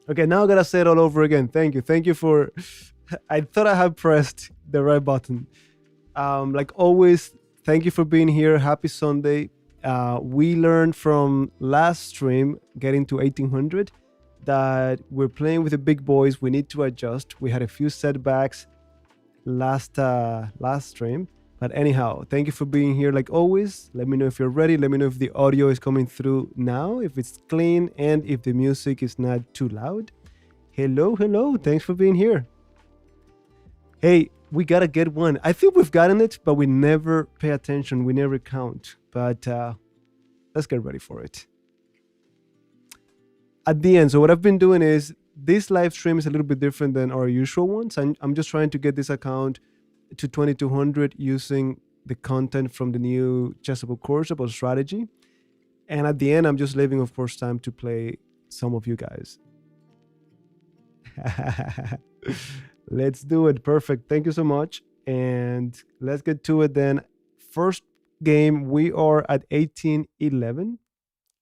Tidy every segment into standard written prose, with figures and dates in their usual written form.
Okay, now I gotta say it all over again. Thank you. Thank you for. I thought I had pressed the right button. Like always, thank you for being here. Happy Sunday. We learned from last stream, getting to 1800, that we're playing with the big boys. We need to adjust. We had a few setbacks last stream. But anyhow, thank you for being here. Like always, let me know if you're ready. Let me know if the audio is coming through now, if it's clean, and if the music is not too loud. Hello, hello. Thanks for being here. Hey, we gotta get one. I think we've gotten it, but we never pay attention. We never count. But let's get ready for it. At the end, so what I've been doing is this live stream is a little bit different than our usual ones. I'm just trying to get this account to 2200 using the content from the new Chessable course about strategy. And at the end, I'm just leaving, of course, time to play some of you guys. Let's do it. Perfect. Thank you so much. And let's get to it then. First game, we are at 1811.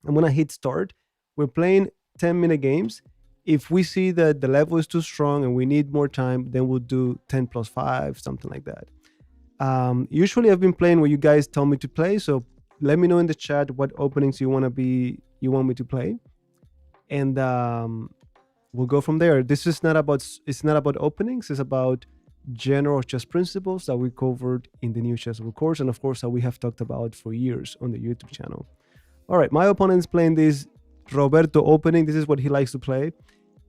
I'm going to hit start. We're playing 10-minute games. If we see that the level is too strong and we need more time, then we'll do 10 plus 5, something like that. Usually I've been playing what you guys tell me to play. So let me know in the chat what openings you want me to play. And we'll go from there. This is not about, it's not about openings. It's about general chess principles that we covered in the new Chessable course. And of course, that we have talked about for years on the YouTube channel. All right, my opponent is playing this Roberto opening. This is what he likes to play.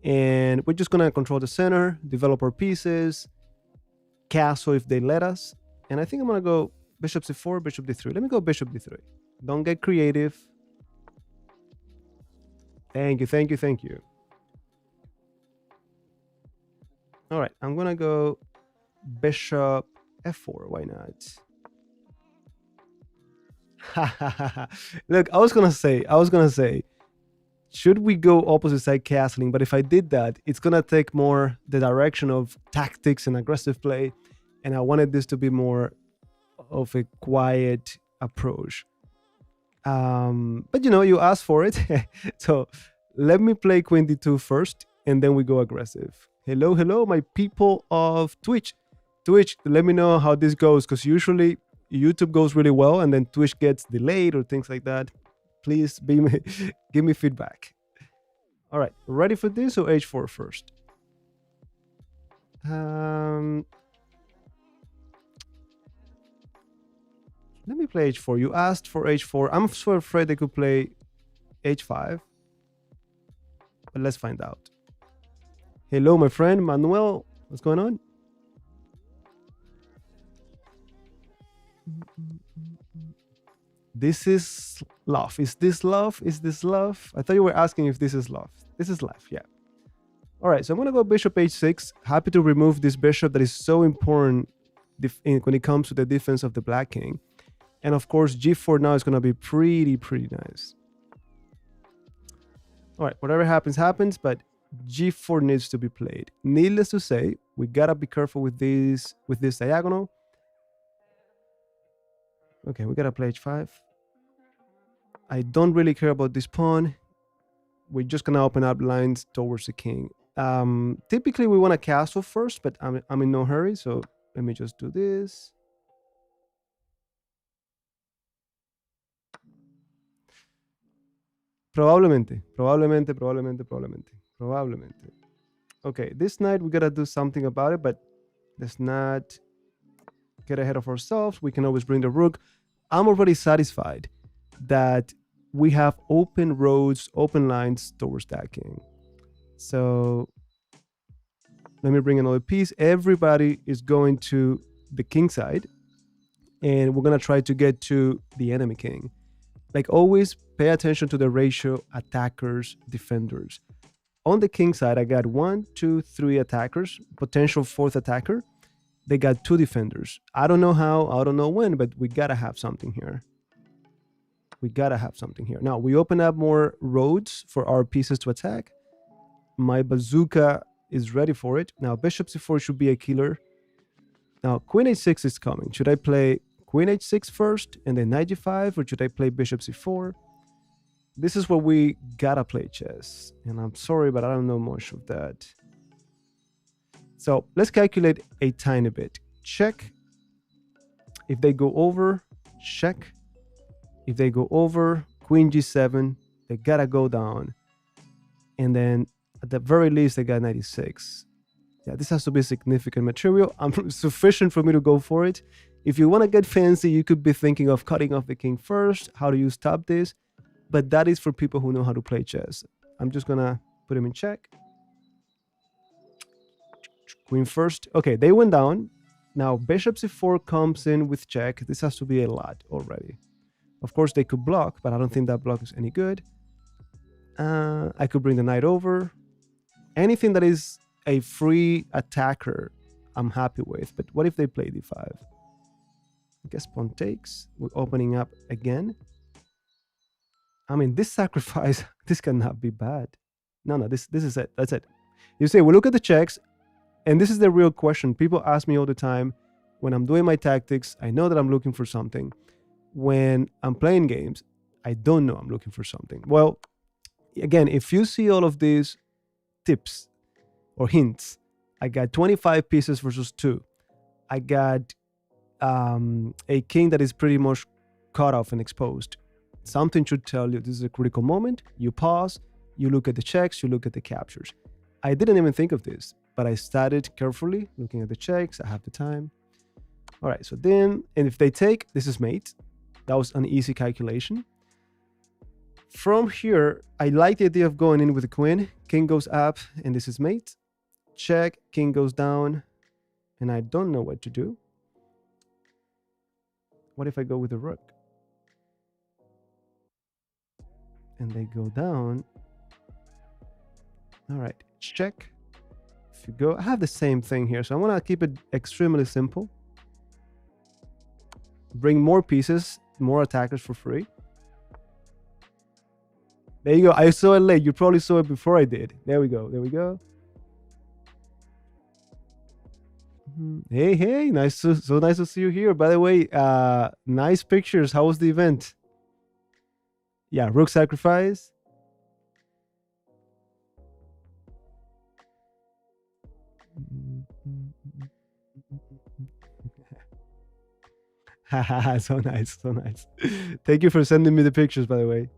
And we're just gonna control the center, develop our pieces, castle if they let us. And I think I'm gonna go bishop c4, bishop d3. Let me go bishop d3. Don't get creative. Thank you, thank you, thank you. All right, I'm gonna go bishop f4. Why not? Look, I was gonna say, should we go opposite side castling? But if I did that, it's gonna take more the direction of tactics and aggressive play, and I wanted this to be more of a quiet approach. But you know, you asked for it, so let me play queen d2 first, and then we go aggressive. Hello, hello, my people of Twitch. Twitch, let me know how this goes, because usually YouTube goes really well, and then Twitch gets delayed or things like that. Please give me feedback. All right, ready for this or h4 first? Let me play h4. You asked for h4. I'm so afraid they could play h5. But let's find out. Hello, my friend Manuel. What's going on? This is love. Is this love? Is this love? I thought you were asking if this is love. This is love, yeah. All right, so I'm going to go bishop h6. Happy to remove this bishop that is so important when it comes to the defense of the black king. And of course, g4 now is going to be pretty nice. All right, whatever happens, happens, but g4 needs to be played. Needless to say, we got to be careful with this diagonal. Okay, we got to play h5. I don't really care about this pawn. We're just going to open up lines towards the king. Typically, we want to castle first, but I'm in no hurry, so let me just do this. Probablemente. Okay, this knight, we got to do something about it, but let's not get ahead of ourselves. We can always bring the rook. I'm already satisfied that we have open roads, open lines towards that king. So let me bring another piece. Everybody is going to the king side, and we're going to try to get to the enemy king. Like always, pay attention to the ratio attackers, defenders. On the king side, I got 1, 2, 3 attackers, potential 4th attacker. They got 2 defenders. I don't know how, I don't know when, but we got to have something here. Now, we open up more roads for our pieces to attack. My bazooka is ready for it. Now, bishop c4 should be a killer. Now, queen h6 is coming. Should I play queen h6 first and then knight g5, or should I play bishop c4? This is where we gotta play chess. And I'm sorry, but I don't know much of that. So let's calculate a tiny bit. Check. If they go over, check. If they go over, queen g7, they gotta go down. And then at the very least, they got 96. Yeah, this has to be significant material. Sufficient for me to go for it. If you want to get fancy, you could be thinking of cutting off the king first, how do you stop this? But that is for people who know how to play chess. I'm just gonna put him in check. Queen first. Okay, they went down. Now bishop c4 comes in with check. This has to be a lot already. Of course, they could block, but I don't think that block is any good. I could bring the knight over. Anything that is a free attacker, I'm happy with. But what if they play d5? I guess pawn takes. We're opening up again. I mean, this sacrifice, this cannot be bad. No, this is it. That's it. You say, we look at the checks, and this is the real question. People ask me all the time when I'm doing my tactics, I know that I'm looking for something. When I'm playing games, I don't know I'm looking for something. Well, again, if you see all of these tips or hints, I got 25 pieces versus 2. I got a king that is pretty much cut off and exposed. Something should tell you this is a critical moment. You pause, you look at the checks, you look at the captures. I didn't even think of this, but I started carefully looking at the checks. I have the time. All right, so then, and if they take, this is mate. That was an easy calculation. From here, I like the idea of going in with the queen. King goes up, and this is mate. Check, king goes down, and I don't know what to do. What if I go with the rook? And they go down. All right, check. If you go, I have the same thing here, so I want to keep it extremely simple. Bring more pieces, more attackers for free. There you go. I saw it late. You probably saw it before I did. There we go. There we go. Hey, nice so nice to see you here. By the way, nice pictures. How was the event? Yeah, rook sacrifice. So nice, so nice. Thank you for sending me the pictures, by the way.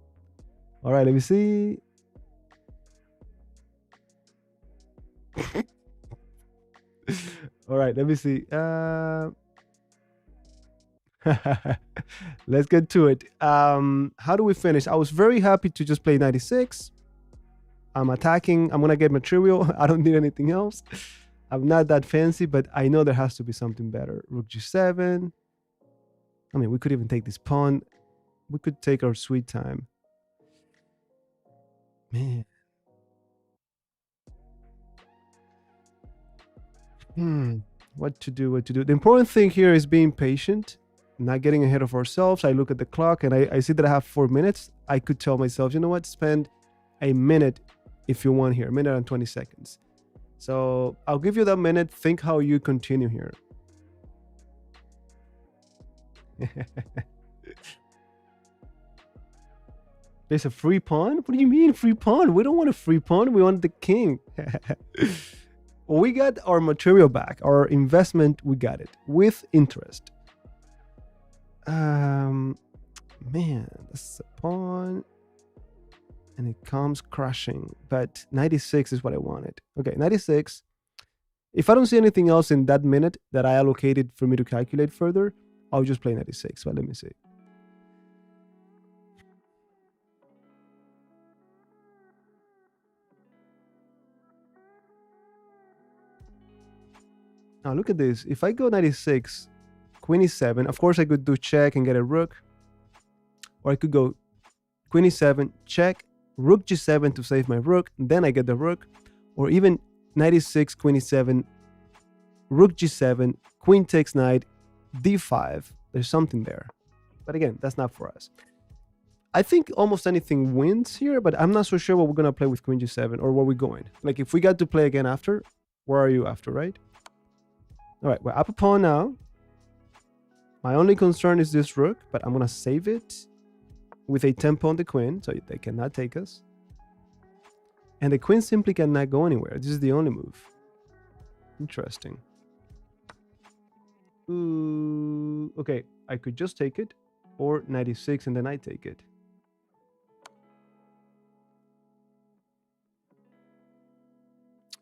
All right, let me see. All right, let me see. Let's get to it. How do we finish? I was very happy to just play 96. I'm attacking. I'm gonna get material. I don't need anything else. I'm not that fancy, but I know there has to be something better. Rook g7. I mean, we could even take this pawn. We could take our sweet time. Man. What to do? The important thing here is being patient, not getting ahead of ourselves. I look at the clock and I see that I have 4 minutes. I could tell myself, you know what, spend a minute if you want here, a minute and 20 seconds. So I'll give you that minute. Think how you continue here. There's a free pawn? What do you mean free pawn? We don't want a free pawn. We want the king. We got our material back. Our investment, we got it with interest. Man, that's a pawn. And it comes crashing. But 96 is what I wanted. Okay, 96. If I don't see anything else in that minute that I allocated for me to calculate further, I'll just play 96. But let me see. Now look at this. If I go 96, queen e7, of course I could do check and get a rook. Or I could go queen e7, check, rook g7 to save my rook, then I get the rook. Or even 96, queen e7, rook g7, queen takes knight, d5. There's something there. But again, that's not for us. I think almost anything wins here, but I'm not so sure what we're going to play with queen g7 or where we're going. Like if we got to play again after, where are you after, right? All right, we're up a pawn now. My only concern is this rook, but I'm going to save it. with a tempo on the queen, so they cannot take us. And the queen simply cannot go anywhere. This is the only move. Interesting. Ooh, okay, I could just take it, or 96 and then I take it.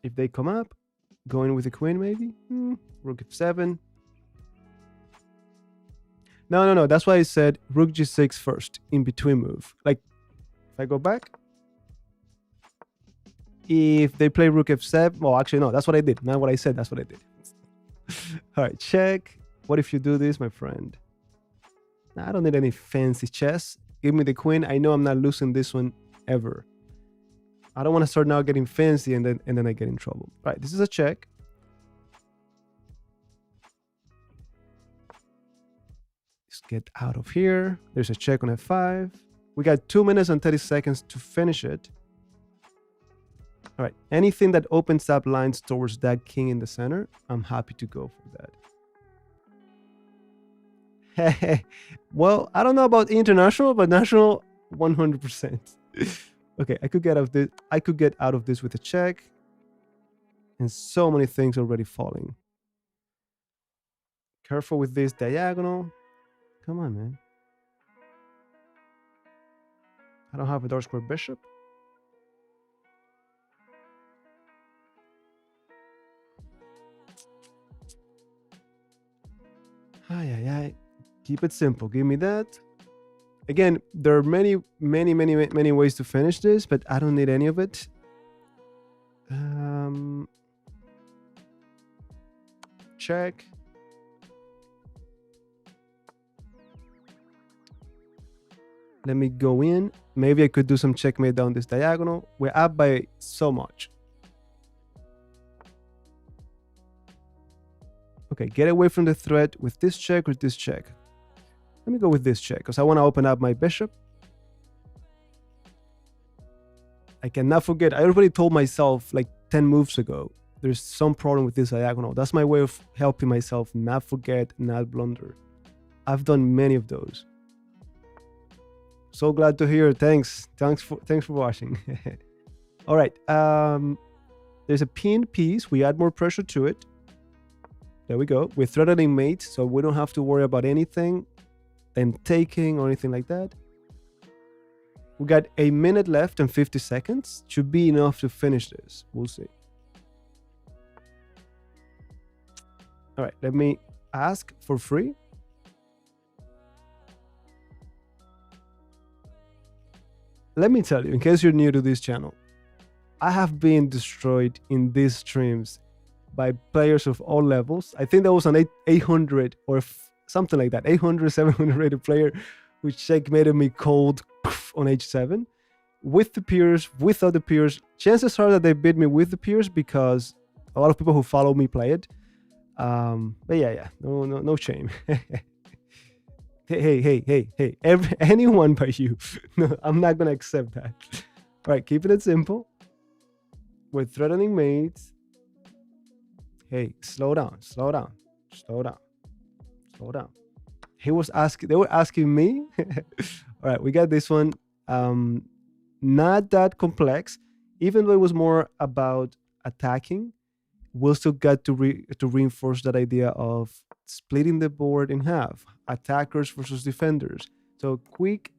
If they come up, going with the queen maybe? Rook f7. No. That's why I said rook g6 first, in between move. Like, if I go back, if they play rook f7, well, actually, no, that's what I did. Not what I said, that's what I did. All right, check. What if you do this, my friend? I don't need any fancy chess. Give me the queen. I know I'm not losing this one ever. I don't want to start now getting fancy and then I get in trouble. All right, this is a check. Let's get out of here. There's a check on f5. We got 2 minutes and 30 seconds to finish it. All right, anything that opens up lines towards that king in the center, I'm happy to go for that. Well, I don't know about international, but national, 100%. Okay, I could get out of this. I could get out of this with a check, and so many things already falling. Careful with this diagonal. Come on, man. I don't have a dark square bishop. Ay. Keep it simple. Give me that. Again, there are many ways to finish this, but I don't need any of it. Check. Let me go in. Maybe I could do some checkmate down this diagonal. We're up by so much. Okay, get away from the threat with this check or this check. Let me go with this check because I want to open up my bishop. I cannot forget, I already told myself like 10 moves ago, there's some problem with this diagonal. That's my way of helping myself not forget, not blunder. I've done many of those. So glad to hear. Thanks for watching. All right, there's a pinned piece. We add more pressure to it. There we go. We're threatening mate, so we don't have to worry about anything, them taking or anything like that. We got a minute left and 50 seconds. Should be enough to finish this. We'll see. All right, let me ask for free. Let me tell you, in case you're new to this channel, I have been destroyed in these streams by players of all levels. I think there was an 800 or something like that, 800, 700 rated player who checkmated me cold on h7 with the peers, without the peers. Chances are that they beat me with the peers because a lot of people who follow me play it. But yeah, no shame. Hey, anyone but you. No, I'm not gonna accept that. All right, keeping it simple. We're threatening mates. Hey, slow down. They were asking me. All right, we got this one. Not that complex, even though it was more about attacking. We still got to reinforce that idea of splitting the board in half, attackers versus defenders. So quick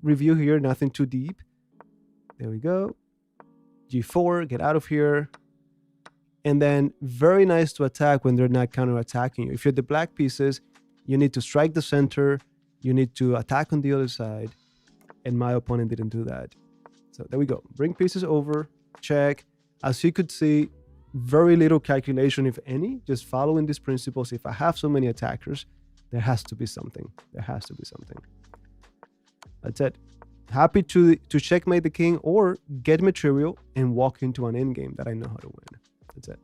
review here, nothing too deep. There we go. G4, get out of here. And then very nice to attack when they're not counter-attacking you. If you're the black pieces, you need to strike the center, you need to attack on the other side, and my opponent didn't do that. So there we go. Bring pieces over, check. As you could see, very little calculation, if any, just following these principles. If I have so many attackers, there has to be something. That's it. Happy to checkmate the king or get material and walk into an endgame that I know how to win. That's it.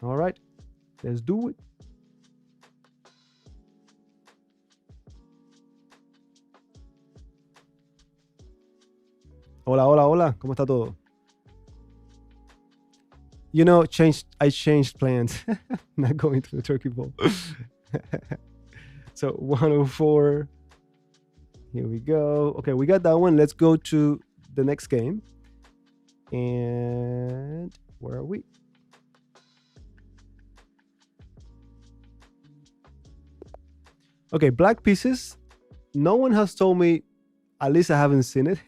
All right, let's do it. Hola, ¿cómo está todo? You know, I changed plans. Not going to the turkey bowl. So 104. Here we go. Okay, we got that one. Let's go to the next game. And where are we? Okay, black pieces. No one has told me, at least I haven't seen it,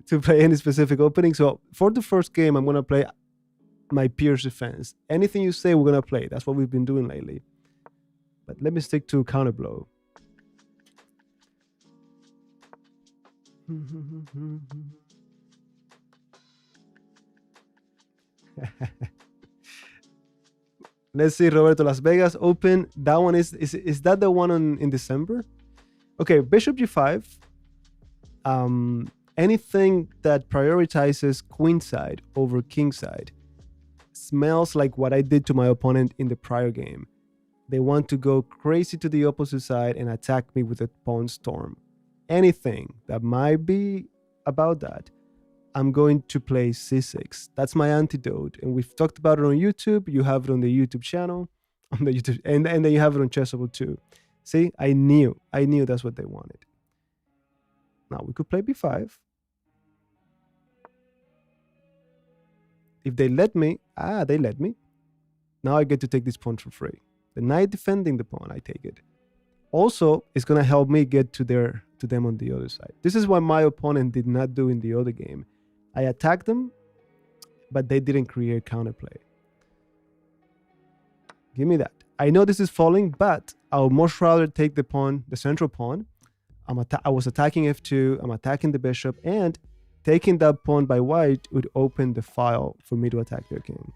to play any specific opening. So for the first game, I'm going to play my Pirc defense. Anything you say, we're going to play. That's what we've been doing lately. But let me stick to counterblow. Let's see, Roberto, Las Vegas Open. That one is that the one in December? Okay, Bishop G5. Anything that prioritizes queen side over king side smells like what I did to my opponent in the prior game. They want to go crazy to the opposite side and attack me with a pawn storm. Anything that might be about that, I'm going to play c6. That's my antidote. And we've talked about it on YouTube. You have it on the YouTube channel, on the YouTube, and then you have it on Chessable too. See, I knew that's what they wanted. Now we could play b5. If they let me, they let me. Now I get to take this pawn for free. The knight defending the pawn, I take it. Also, it's gonna help me get to them on the other side. This is what my opponent did not do in the other game. I attacked them, but they didn't create counterplay. Give me that. I know this is falling, but I would much rather take the pawn, the central pawn. I was attacking f2, I'm attacking the bishop, and taking that pawn by white would open the file for me to attack their king.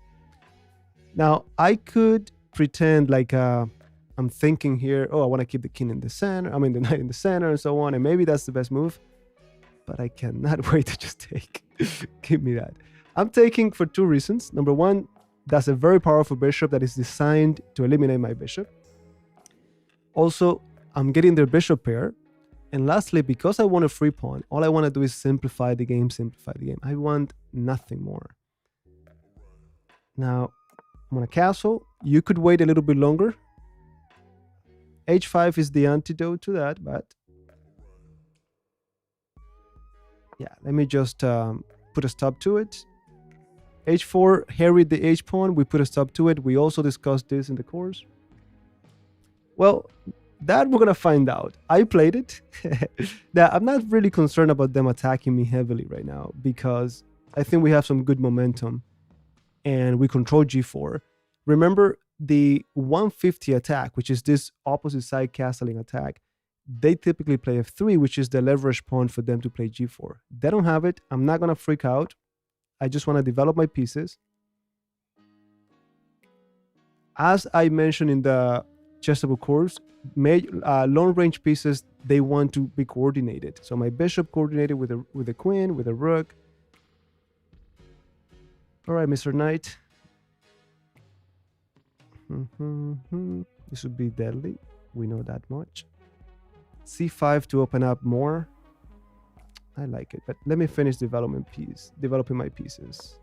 Now, I could pretend like I'm thinking here, oh, I want to keep the king in the center, the knight in the center and so on, and maybe that's the best move, but I cannot wait to just take. Give me that. I'm taking for two reasons. Number one, that's a very powerful bishop that is designed to eliminate my bishop. Also, I'm getting their bishop pair. And lastly, because I want a free pawn, all I want to do is simplify the game, I want nothing more. Now, I'm going to castle. You could wait a little bit longer. H5 is the antidote to that, but yeah, let me just put a stop to it. H4 harried the H pawn. We put a stop to it. We also discussed this in the course. Well, that we're going to find out. I played it. Now, I'm not really concerned about them attacking me heavily right now because I think we have some good momentum and we control G4. Remember the 150 attack, which is this opposite side castling attack. They typically play F3, which is the leverage pawn for them to play G4. They don't have it. I'm not going to freak out. I just want to develop my pieces. As I mentioned in the Chessable course, long range pieces, they want to be coordinated. So my bishop coordinated with a queen, with a rook. All right, Mr. Knight. This would be deadly. We know that much. C5 to open up more. I like it, but let me finish developing my pieces.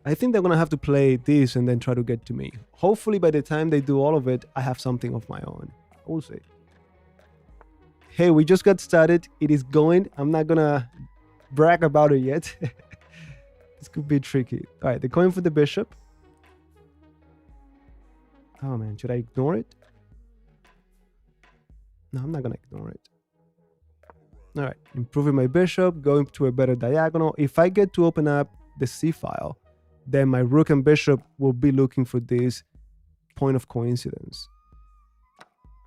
I think they're going to have to play this and then try to get to me. Hopefully by the time they do all of it, I have something of my own. We'll see. Hey, we just got started. It is going. I'm not going to brag about it yet. This could be tricky. All right, they're going for the bishop. Oh man, should I ignore it? No, I'm not going to ignore it. All right, improving my bishop, going to a better diagonal. If I get to open up the C file, then my rook and bishop will be looking for this point of coincidence.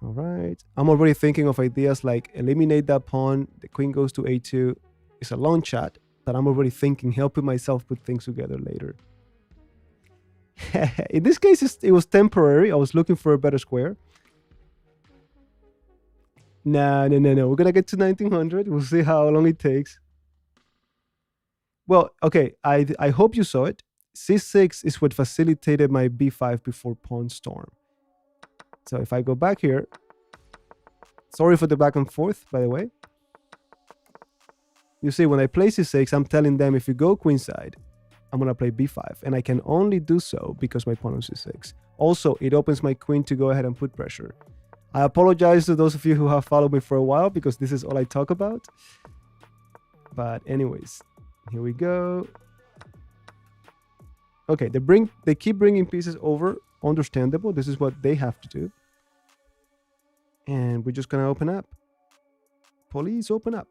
All right. I'm already thinking of ideas like eliminate that pawn. The queen goes to A2. It's a long chat that I'm already thinking, helping myself put things together later. In this case, it was temporary. I was looking for a better square. No. We're going to get to 1900. We'll see how long it takes. Well, okay. I hope you saw it. C6 is what facilitated my B5 before pawn storm. So if I go back here, sorry for the back and forth, by the way. You see, when I play C6, I'm telling them if you go queenside, I'm going to play B5. And I can only do so because my pawn on C6. Also, it opens my queen to go ahead and put pressure. I apologize to those of you who have followed me for a while because this is all I talk about. But anyways, here we go. Okay, they keep bringing pieces over. Understandable. This is what they have to do. And we're just gonna open up. Please open up.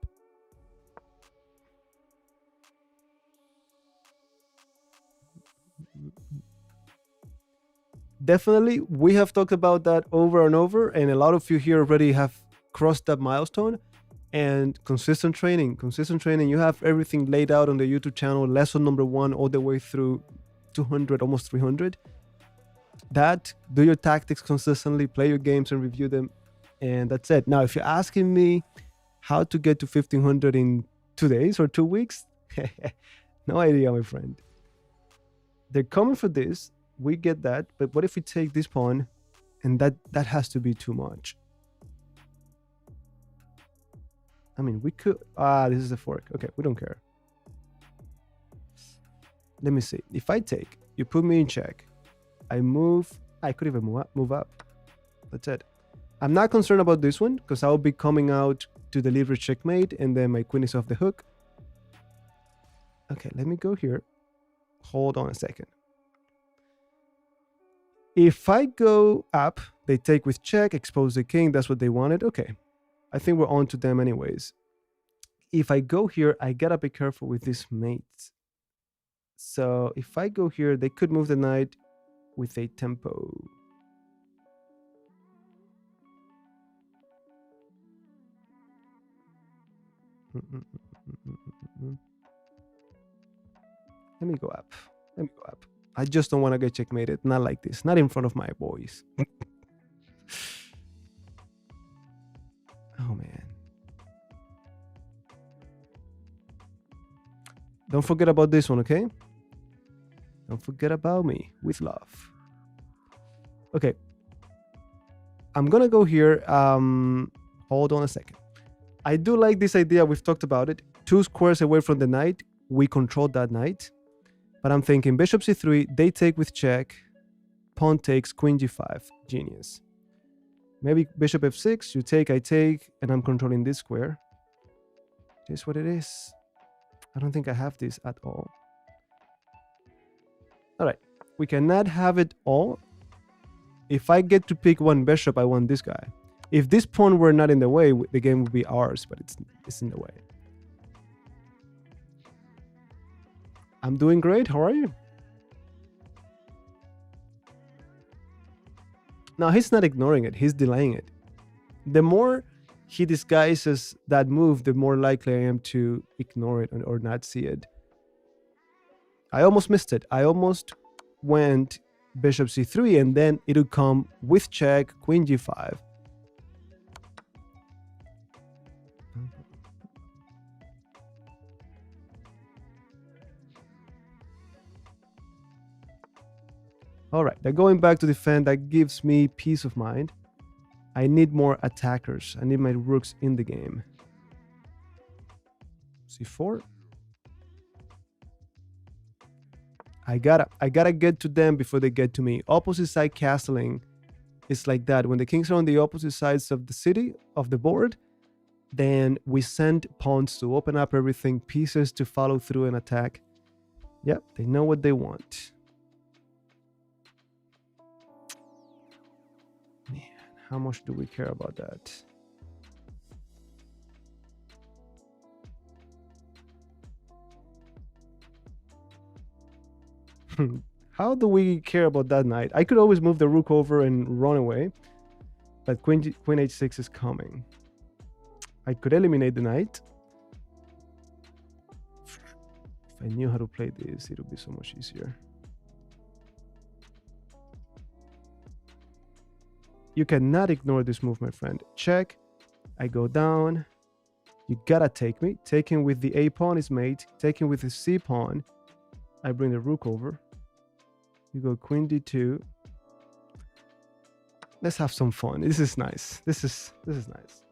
Definitely, we have talked about that over and over, and a lot of you here already have crossed that milestone. And consistent training, you have everything laid out on the YouTube channel, lesson number 1 all the way through 200, almost 300. That, do your tactics consistently, play your games and review them, and that's it. Now, if you're asking me how to get to 1500 in 2 days or 2 weeks, no idea, my friend. They're coming for this, we get that, but what if we take this pawn, and that has to be too much. I mean, we could... this is a fork. Okay, we don't care. Let me see. If I take, you put me in check. I move. I could even move up. That's it. I'm not concerned about this one because I'll be coming out to deliver checkmate and then my queen is off the hook. Okay, let me go here. Hold on a second. If I go up, they take with check, expose the king. That's what they wanted. Okay. I think we're on to them anyways. If I go here, I gotta be careful with this mate. So if I go here, they could move the knight with a tempo. Let me go up. Let me go up. I just don't want to get checkmated. Not like this. Not in front of my boys. Oh, man. Don't forget about this one, okay? Don't forget about me. With love. Okay. I'm going to go here. Hold on a second. I do like this idea. We've talked about it. 2 squares away from the knight. We control that knight. But I'm thinking bishop c3. They take with check. Pawn takes. Queen g5. Genius. Maybe bishop f6, you take, I take, and I'm controlling this square. It is what it is. I don't think I have this at all. All right, we cannot have it all. If I get to pick one bishop, I want this guy. If this pawn were not in the way, the game would be ours, but it's in the way. I'm doing great. How are you? Now, he's not ignoring it. He's delaying it. The more he disguises that move, the more likely I am to ignore it or not see it. I almost missed it. I almost went bishop c3, and then it would come with check, queen g5. All right, they're going back to defend. That gives me peace of mind. I need more attackers. I need my rooks in the game. c4. I gotta get to them before they get to me. Opposite side castling is like that. When the kings are on the opposite sides of the city, of the board, then we send pawns to open up everything, pieces to follow through and attack. Yep, they know what they want. How much do we care about that? How do we care about that knight? I could always move the rook over and run away, but queen h6 is coming. I could eliminate the knight. If I knew how to play this, it would be so much easier. You cannot ignore this move, my friend. Check. I go down. You gotta take me. Taking with the A pawn is mate. Taking with the C pawn. I bring the rook over. You go queen d2. Let's have some fun. This is nice. This is nice.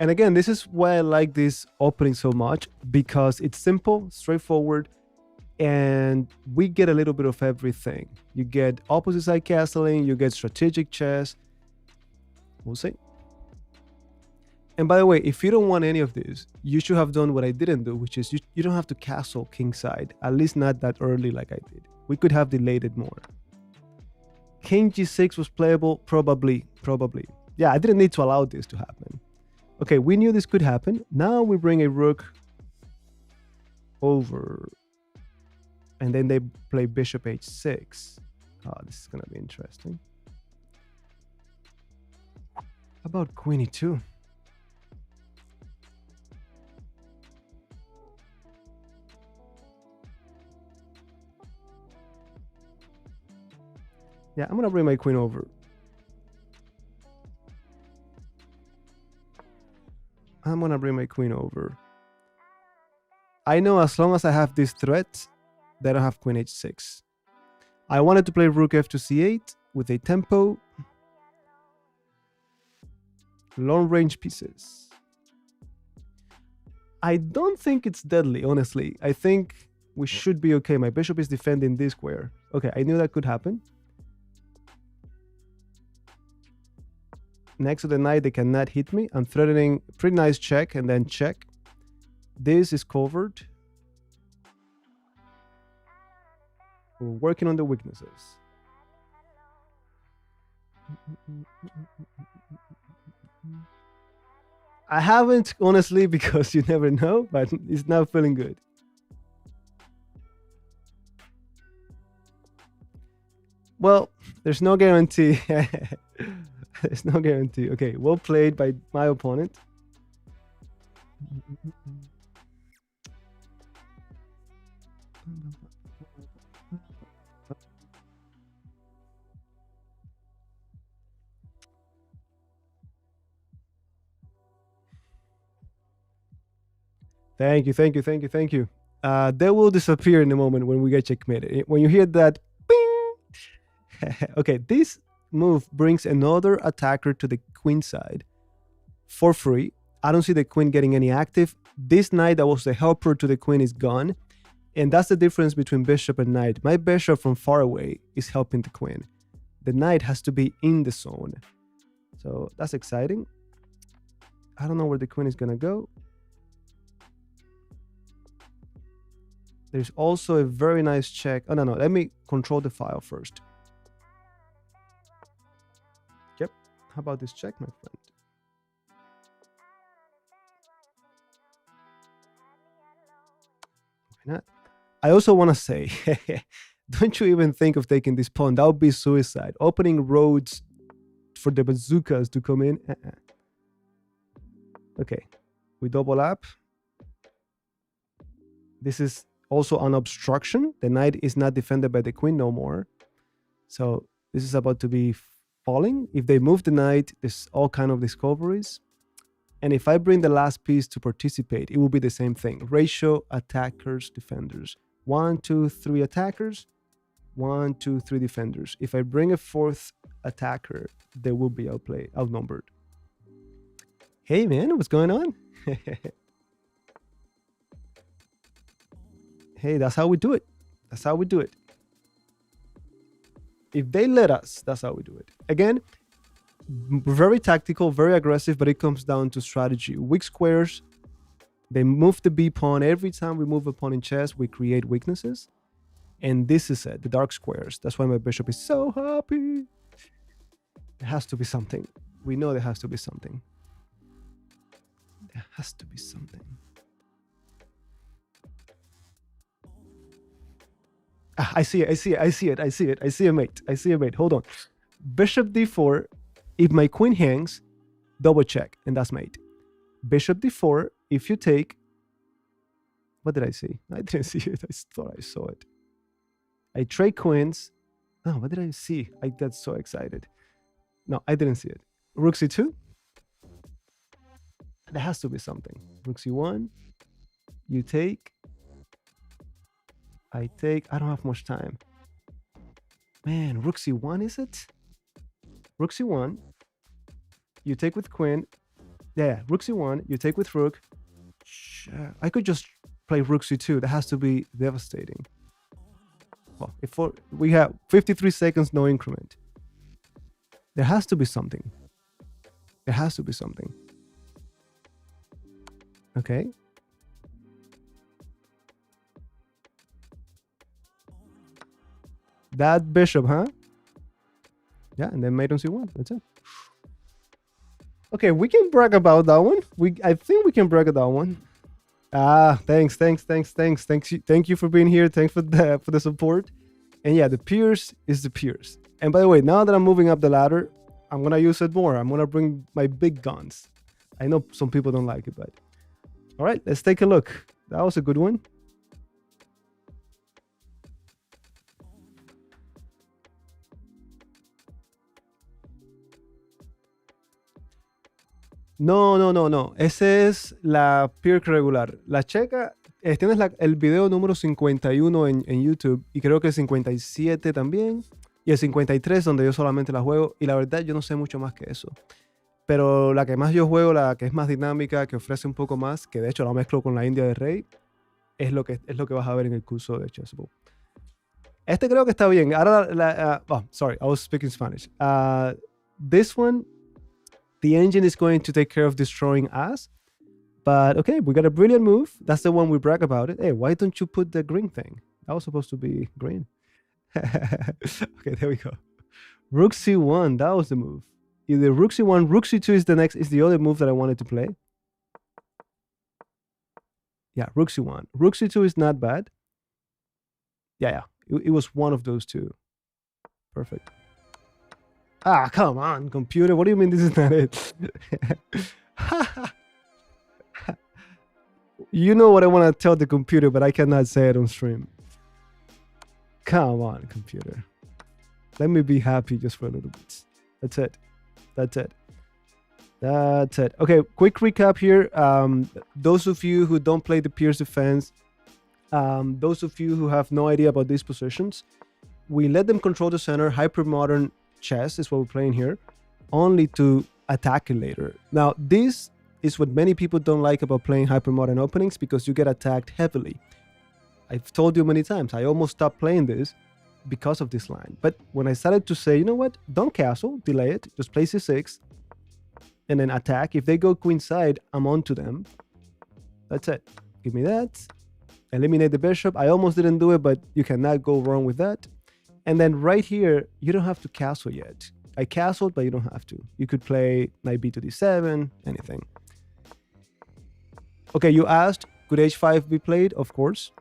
And again, this is why I like this opening so much, because it's simple, straightforward, and we get a little bit of everything. You get opposite side castling, you get strategic chess. We'll see. And by the way, if you don't want any of this, you should have done what I didn't do, which is you don't have to castle kingside, at least not that early like I did. We could have delayed it more. King g6 was playable, probably. Yeah, I didn't need to allow this to happen. Okay, we knew this could happen. Now we bring a rook over, and then they play bishop h6. Oh, this is gonna be interesting. How about queen e2? Yeah, I'm gonna bring my queen over. I'm gonna bring my queen over. I know as long as I have this threat, they don't have queen h6. I wanted to play rook f to c8 with a tempo. Long range pieces. I don't think it's deadly, honestly. I think we should be okay. My bishop is defending this square. Okay, I knew that could happen. Next to the knight, they cannot hit me. I'm threatening pretty nice check and then check. This is covered. We're working on the weaknesses. I haven't, honestly, because you never know, but it's not feeling good. Well, there's no guarantee. There's no guarantee. Okay, well played by my opponent. Thank you. They will disappear in a moment when we get checkmated. When you hear that, bing! Okay, this move brings another attacker to the queen side for free. I don't see the queen getting any active. This knight that was the helper to the queen is gone. And that's the difference between bishop and knight. My bishop from far away is helping the queen. The knight has to be in the zone. So that's exciting. I don't know where the queen is going to go. There's also a very nice check. Oh, no. Let me control the file first. Yep. How about this check, my friend? Why not? I also want to say, don't you even think of taking this pawn. That would be suicide. Opening roads for the bazookas to come in. Okay. We double up. This is also an obstruction. The knight is not defended by the queen no more. So this is about to be falling. If they move the knight, there's all kind of discoveries. And if I bring the last piece to participate, it will be the same thing. Ratio attackers, defenders. 1, 2, 3 attackers. 1, 2, 3 defenders. If I bring a fourth attacker, they will be outnumbered. Hey man, what's going on? Hey, that's how we do it. That's how we do it. If they let us, that's how we do it. Again, very tactical, very aggressive, but it comes down to strategy. Weak squares, they move the B pawn. Every time we move a pawn in chess, we create weaknesses. And this is it, the dark squares. That's why my bishop is so happy. There has to be something. We know there has to be something. There has to be something. I see it. I see a mate. Hold on. Bishop d4. If my queen hangs, double check, and that's mate. Bishop d4. If you take. What did I see? I didn't see it. I thought I saw it. I trade queens. Oh, what did I see? I got so excited. No, I didn't see it. Rook c2. There has to be something. Rook c1. You take. I take. I don't have much time. Man, rook c1 is it? Rook c1. You take with queen. Yeah, rook c1. You take with rook. I could just play rook c2. That has to be devastating. Well, if we have 53 seconds, no increment. There has to be something. There has to be something. Okay. That bishop, huh? Yeah, and then mate on c1. That's it. Okay, we can brag about that one. I think we can brag about that one. Thanks. Thank you for being here. Thanks for the support. And yeah, the Pierce is the Pierce. And by the way, now that I'm moving up the ladder, I'm gonna use it more. I'm gonna bring my big guns. I know some people don't like it, but all right, let's take a look. That was a good one. No. Ese es la Pirc regular. La checa, tienes el video número 51 en YouTube y creo que el 57 también y el 53 donde yo solamente la juego y la verdad yo no sé mucho más que eso. Pero la que más yo juego, la que es más dinámica, que ofrece un poco más, que de hecho la mezclo con la India de Rey, es lo que vas a ver en el curso de Chessable. Este creo que está bien. Ahora, sorry, I was speaking Spanish. This one, the engine is going to take care of destroying us. But okay, we got a brilliant move. That's the one we brag about it. Hey, why don't you put the green thing? That was supposed to be green. Okay, there we go. Rook c1, that was the move. Either rook c1, rook c2 is the other move that I wanted to play. Yeah, rook c1. Rook c2 is not bad. Yeah. It was one of those two. Perfect. Come on, computer. What do you mean this is not it? You know what I want to tell the computer, but I cannot say it on stream. Come on, computer. Let me be happy just for a little bit. That's it. Okay, quick recap here. Those of you who don't play the Pierce defense, those of you who have no idea about these positions, we let them control the center. Hyper-modern chess is what we're playing here, only to attack it later. Now, this is what many people don't like about playing hyper-modern openings because you get attacked heavily. I've told you many times, I almost stopped playing this because of this line. But when I started to say, you know what, don't castle, delay it, just play c6, and then attack. If they go queenside, I'm on to them. That's it. Give me that. Eliminate the bishop. I almost didn't do it, but you cannot go wrong with that. And then right here, you don't have to castle yet. I castled, but you don't have to. You could play knight b to d7, anything. Okay, you asked, could h5 be played? Of course.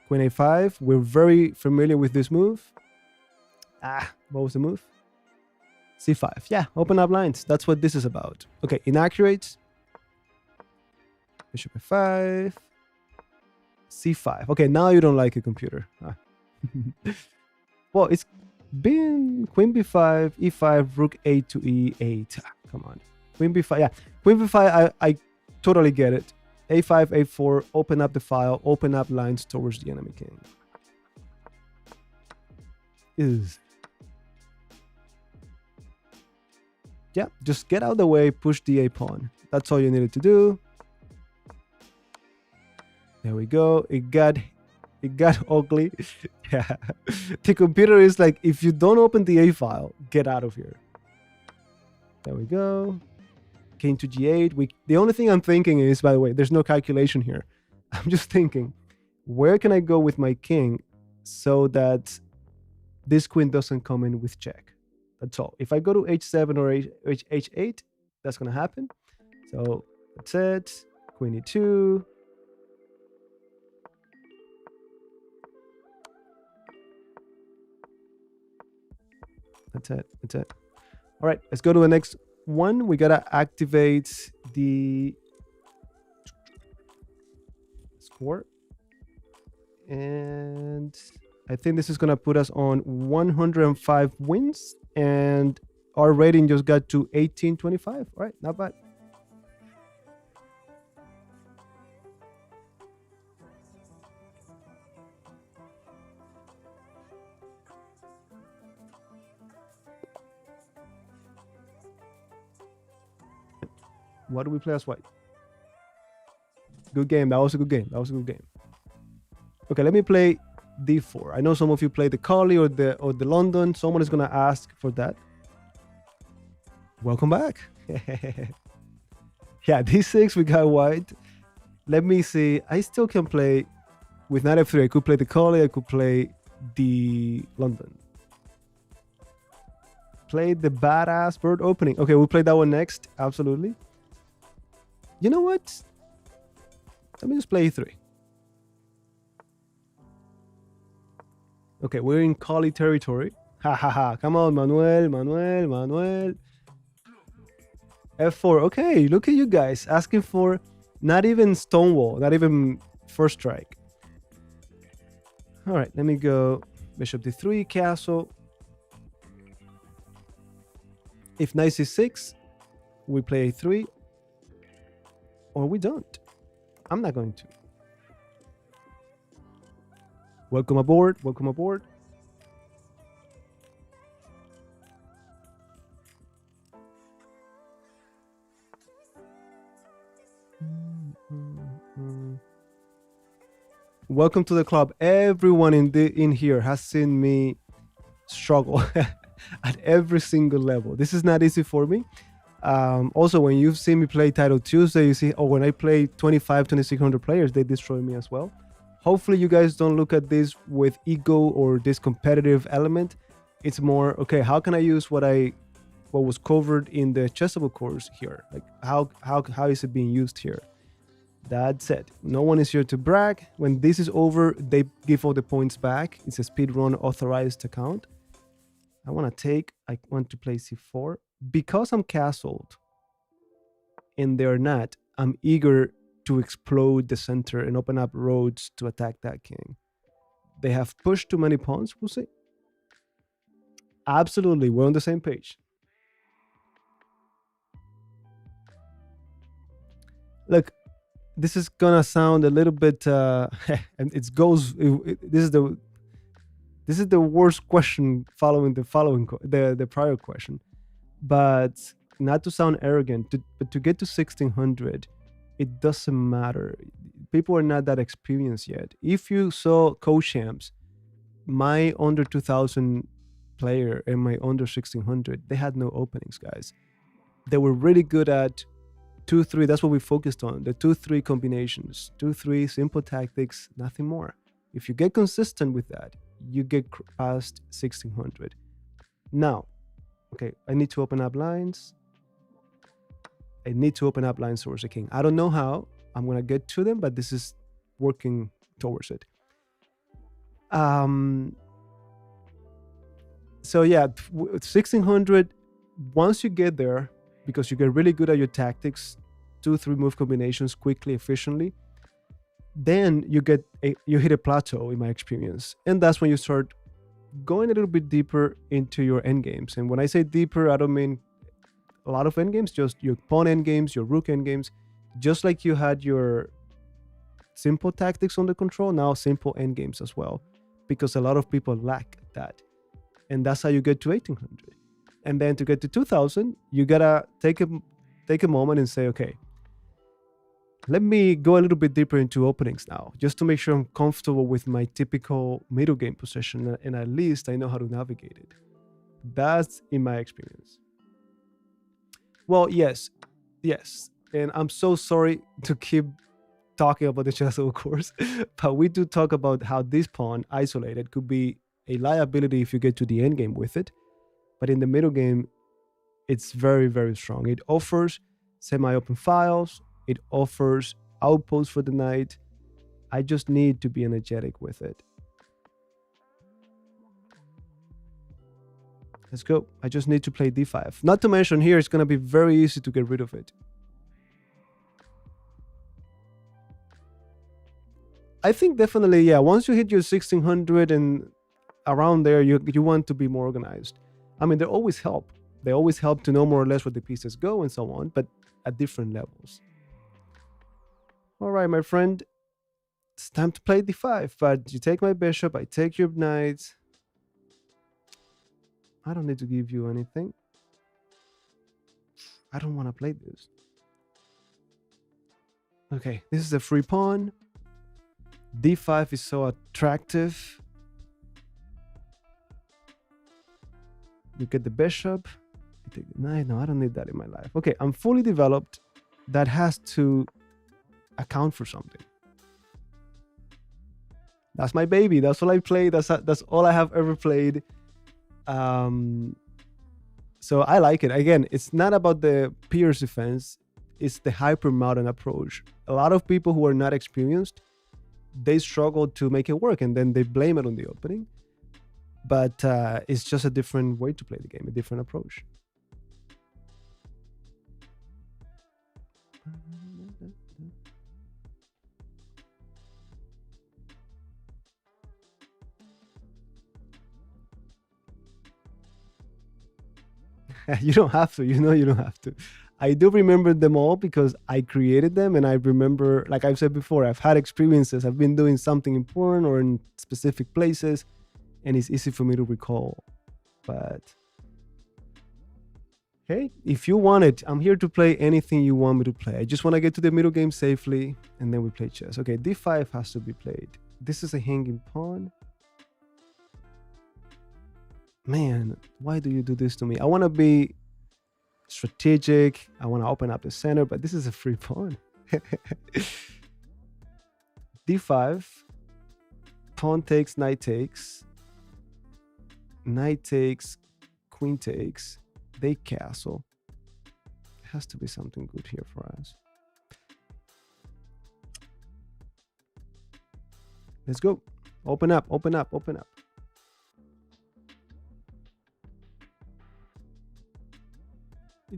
Queen a5. We're very familiar with this move. What was the move? c5. Yeah, open up lines. That's what this is about. Okay, inaccurate. Bishop f5. c5. Okay, now you don't like a computer. Well, it's been queen b5, e5, rook a to e8. Come on. Queen b5. Yeah, queen b5, I totally get it. a5, a4, open up the file, open up lines towards the enemy king. Yeah, just get out of the way, push the a pawn. That's all you needed to do. There we go. It got ugly. Yeah. The computer is like, if you don't open the a file, get out of here. There we go. King to g8. The only thing I'm thinking is, by the way, there's no calculation here. I'm just thinking, where can I go with my king so that this queen doesn't come in with check? That's all. If I go to h7 or h8, that's going to happen. So that's it. Queen e2. That's it. All right, let's go to the next one. We got to activate the score. And I think this is going to put us on 105 wins. And our rating just got to 1825. All right, not bad. What do we play as white? Good game. That was a good game. That was a good game. Okay, let me play d4. I know some of you play the Colle or the London. Someone is gonna ask for that. Welcome back. Yeah, d6 we got white. Let me see. I still can play with knight f3. I could play the Colle. I could play the London. Play the badass bird opening. Okay, we'll play that one next. Absolutely. You know what? Let me just play e3. Okay, we're in Colle territory. Ha ha ha. Come on, Manuel. F4. Okay, look at you guys asking for not even stonewall, not even first strike. All right, let me go bishop d3, castle. If knight c6, we play a3, or we don't. I'm not going to. Welcome aboard. Welcome aboard. Welcome to the club. Everyone in here has seen me struggle at every single level. This is not easy for me. Also, when you've seen me play Title Tuesday, you see, when I play 2,600 players, they destroy me as well. Hopefully you guys don't look at this with ego or this competitive element. It's more, okay, how can I use what was covered in the Chessable course here? Like how is it being used here? That's it. No one is here to brag. When this is over, they give all the points back. It's a speedrun authorized account. I want to play c4. Because I'm castled and they're not, I'm eager to explode the center and open up roads to attack that king. They have pushed too many pawns, we'll see. Absolutely, we're on the same page. Look, this is gonna sound a little bit and this is the worst question following the prior question. But not to sound arrogant, but to get to 1600, it doesn't matter. People are not that experienced yet. If you saw co-champs, my under 2000 player and my under 1600, they had no openings, guys. They were really good at 2-3. That's what we focused on, the 2-3 combinations, 2-3 simple tactics, nothing more. If you get consistent with that, you get past 1600. Now, okay, I need to open up lines. I need to open up lines towards the king. I don't know how I'm going to get to them, but this is working towards it. So yeah, 1600, once you get there, because you get really good at your tactics, 2-3 move combinations quickly, efficiently, then you hit a plateau in my experience. And that's when you start going a little bit deeper into your endgames. And when I say deeper, I don't mean a lot of endgames, just your pawn endgames, your rook endgames. Just like you had your simple tactics under control, now simple endgames as well, because a lot of people lack that. And that's how you get to 1800. And then to get to 2000, you gotta take a moment and say, okay, let me go a little bit deeper into openings now, just to make sure I'm comfortable with my typical middle game position, and at least I know how to navigate it. That's in my experience. Well, yes. And I'm so sorry to keep talking about the Chessable course, but we do talk about how this pawn isolated could be a liability if you get to the endgame with it. But in the middle game, it's very, very strong. It offers semi-open files. It offers outposts for the knight. I just need to be energetic with it. Let's go. I just need to play d5. Not to mention here, it's going to be very easy to get rid of it. I think definitely, yeah, once you hit your 1600 and around there, you want to be more organized. I mean, they always help. They always help to know more or less where the pieces go and so on, but at different levels. All right, my friend, it's time to play d5, but you take my bishop, I take your knight. I don't need to give you anything. I don't want to play this. Okay, this is a free pawn. D5 is so attractive. You get the bishop. You take the knight. No, I don't need that in my life. Okay, I'm fully developed. That has to account for something. That's my baby. That's all I play. That's all I have ever played. So I like it. Again, it's not about the Pirc defense. It's the hyper modern approach. A lot of people who are not experienced, they struggle to make it work, and then they blame it on the opening. But it's just a different way to play the game, a different approach. You don't have to, you don't have to. I do remember them all because I created them, and I remember, like I've said before, I've had experiences. I've been doing something important or in specific places, and it's easy for me to recall. But hey, if you want it, I'm here to play anything you want me to play. I just want to get to the middle game safely, and then we play chess. Okay, D5 has to be played. This is a hanging pawn. Man, why do you do this to me? I want to be strategic. I want to open up the center, but this is a free pawn. D5, pawn takes, knight takes, queen takes, they castle. It has to be something good here for us. Let's go. Open up, open up, open up.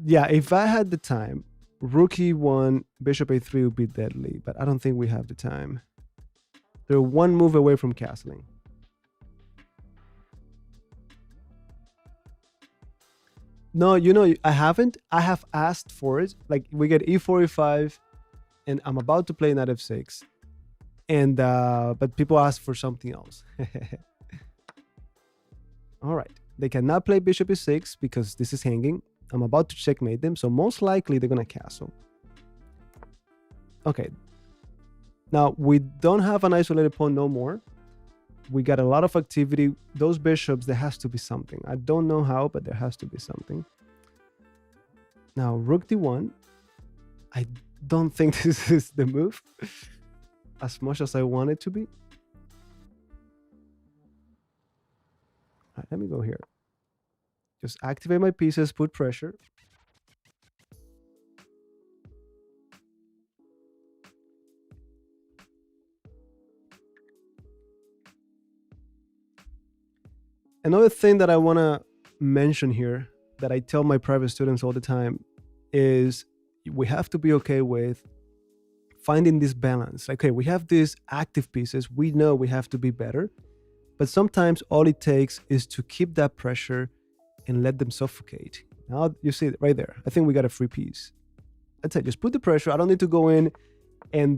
Yeah, if I had the time, rook e1, bishop a3 would be deadly, but I don't think we have the time. They're one move away from castling. No, I haven't. I have asked for it. Like, we get e4, e5, and I'm about to play knight f6. And but people ask for something else. All right. They cannot play bishop e6 because this is hanging. I'm about to checkmate them, so most likely they're gonna castle. Okay. Now, we don't have an isolated pawn no more. We got a lot of activity. Those bishops, there has to be something. I don't know how, but there has to be something. Now, rook d1. I don't think this is the move as much as I want it to be. All right, let me go here. Just activate my pieces, put pressure. Another thing that I want to mention here, that I tell my private students all the time, is we have to be okay with finding this balance. Like, okay, we have these active pieces. We know we have to be better. But sometimes all it takes is to keep that pressure and let them suffocate. Now you see it right there. I think we got a free piece. That's it. Just put the pressure. I don't need to go in and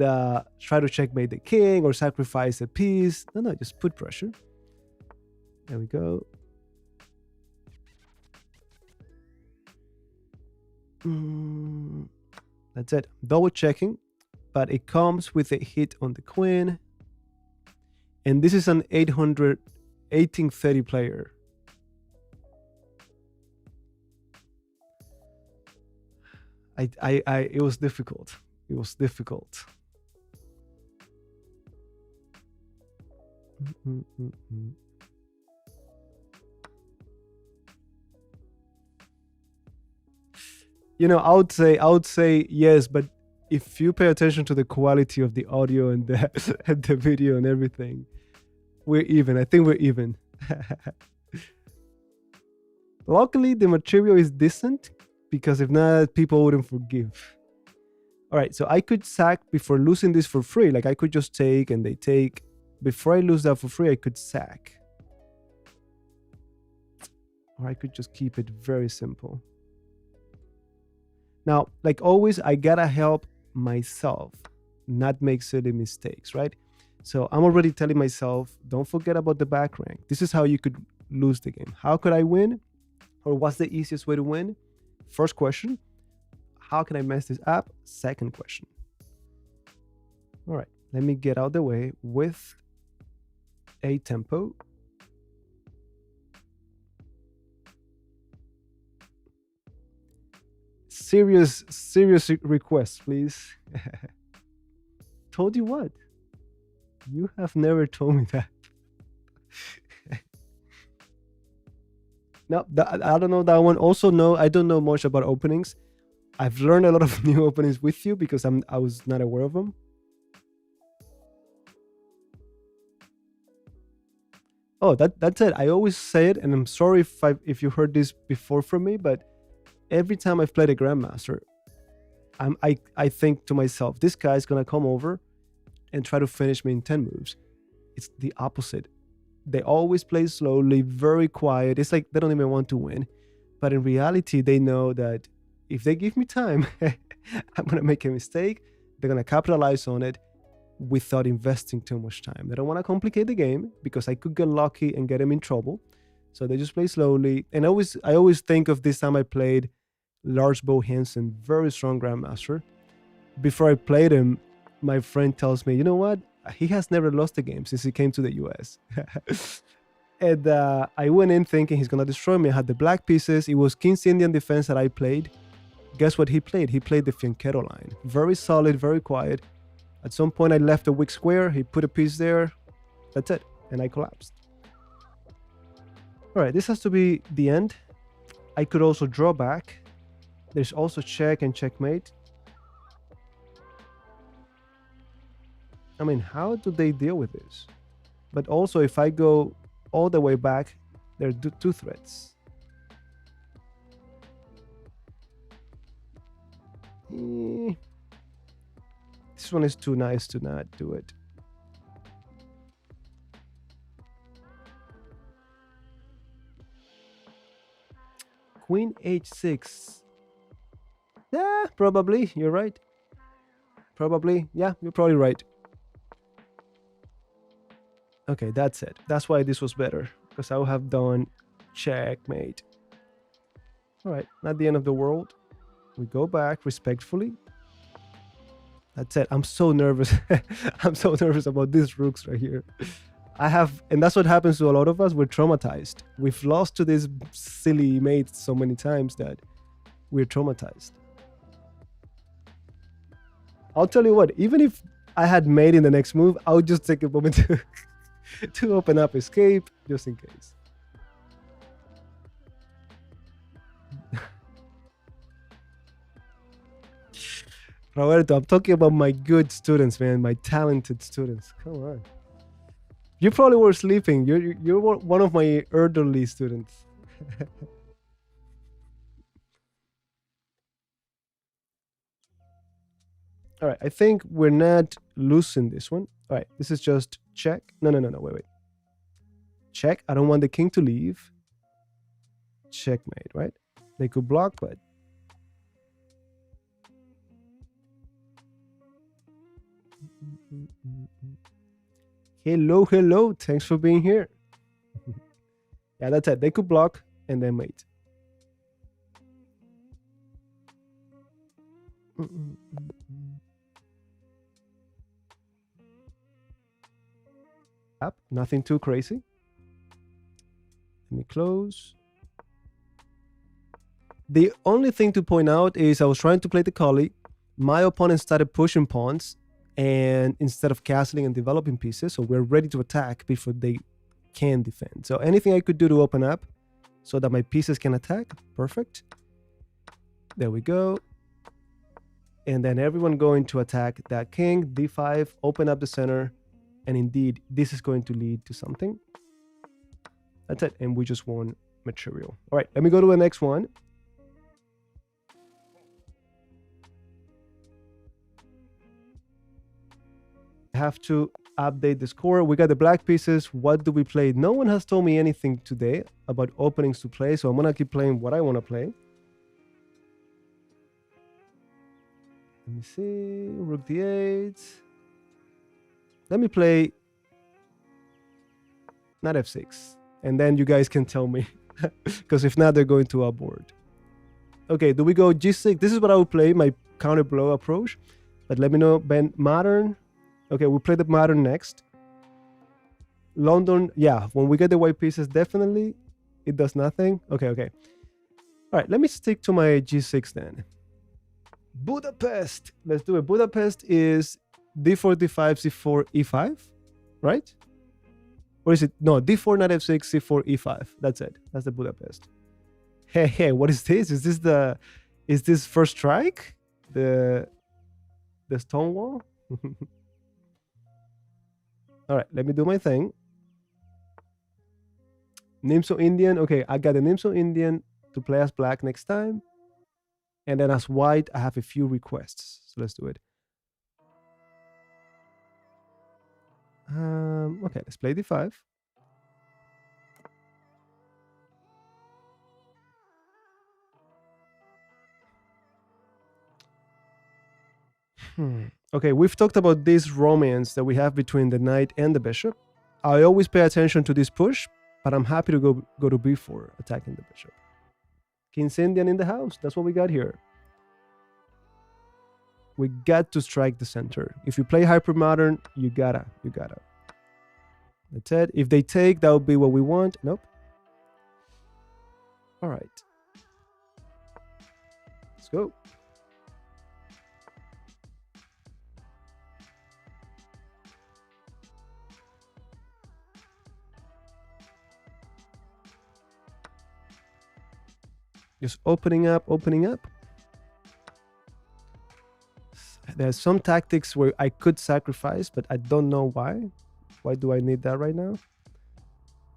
try to checkmate the king or sacrifice a piece. No, just put pressure. There we go. That's it. Double checking, but it comes with a hit on the queen. And this is an 1830 player. It was difficult. It was difficult. I would say yes, but if you pay attention to the quality of the audio and the and the video and everything, we're even. I think we're even. Luckily, the material is decent, because if not, people wouldn't forgive. All right, so I could sack before losing this for free. Like, I could just take and they take. Before I lose that for free, I could sack. Or I could just keep it very simple. Now, like always, I gotta help myself not make silly mistakes, right? So I'm already telling myself, don't forget about the back rank. This is how you could lose the game. How could I win? Or what's the easiest way to win? First question, how can I mess this up? Second question, All right, let me get out the way with a tempo. Serious request, please. Told you what? You have never told me that. No, I don't know that one. Also, no, I don't know much about openings. I've learned a lot of new openings with you because I was not aware of them. Oh, that's it. I always say it, and I'm sorry if you heard this before from me, but every time I've played a grandmaster, I think to myself, this guy's gonna come over and try to finish me in 10 moves. It's the opposite. They always play slowly, very quiet. It's like they don't even want to win. But in reality, they know that if they give me time, I'm gonna make a mistake. They're gonna capitalize on it without investing too much time. They don't want to complicate the game because I could get lucky and get them in trouble. So they just play slowly. And I always think of this time I played Lars Bo Hansen, very strong grandmaster. Before I played him, my friend tells me, you know what? He has never lost a game since he came to the US. And I went in thinking he's going to destroy me. I had the black pieces. It was King's Indian defense that I played. Guess what he played? He played the Fianchetto line. Very solid, very quiet. At some point, I left a weak square. He put a piece there. That's it. And I collapsed. All right, this has to be the end. I could also draw back. There's also check and checkmate. I mean, how do they deal with this? But also, if I go all the way back, there are two threats. This one is too nice to not do it. Queen h6. Yeah, probably. You're right. Probably. Yeah, you're probably right. Okay, that's it. That's why this was better. Because I would have done checkmate. All right, not the end of the world. We go back respectfully. That's it. I'm so nervous. I'm so nervous about these rooks right here. And that's what happens to a lot of us. We're traumatized. We've lost to this silly mate so many times that we're traumatized. I'll tell you what, even if I had mate in the next move, I would just take a moment to open up escape, just in case. Roberto, I'm talking about my good students, man, my talented students. Come on. You probably were sleeping. You're one of my elderly students. All right, I think we're not losing this one. All right, this is just check. No, wait. Check. I don't want the king to leave. Checkmate, right? They could block, but... Hello. Thanks for being here. Yeah, that's it. They could block and then mate. Yep, nothing too crazy. Let me close. The only thing to point out is I was trying to play the Colle. My opponent started pushing pawns, and instead of castling and developing pieces, so we're ready to attack before they can defend. So anything I could do to open up so that my pieces can attack, perfect. There we go. And then everyone going to attack that king, d5, open up the center, and indeed, this is going to lead to something. That's it, and we just won material. All right, let me go to the next one. Have to update the score. We got the black pieces. What do we play? No one has told me anything today about openings to play, so I'm gonna keep playing what I want to play. Let me see. Rook d8. Let me play not f6, and then you guys can tell me, because if not, they're going to outboard. Okay, do we go g6? This is what I would play, my counter blow approach, but let me know. Ben, modern. Okay, we play the modern next. London, yeah, when we get the white pieces, definitely it does nothing. Okay. All right, let me stick to my G6 then. Budapest. Let's do it. Budapest is d4, d5, c4, e5, right? Or is it? No, d4, knight f6, c4, e5. That's it. That's the Budapest. Hey, what is this? Is this first strike? The stone wall? All right, let me do my thing. Nimso Indian. Okay, I got a Nimso Indian to play as black next time. And then as white, I have a few requests. So let's do it. Okay, let's play d5. Okay, we've talked about this romance that we have between the knight and the bishop. I always pay attention to this push, but I'm happy to go to b4, attacking the bishop. King's Indian in the house. That's what we got here. We got to strike the center. If you play hypermodern, you gotta. That's it. If they take, that would be what we want. Nope. All right. Let's go. Just opening up. There's some tactics where I could sacrifice, but I don't know why. Why do I need that right now?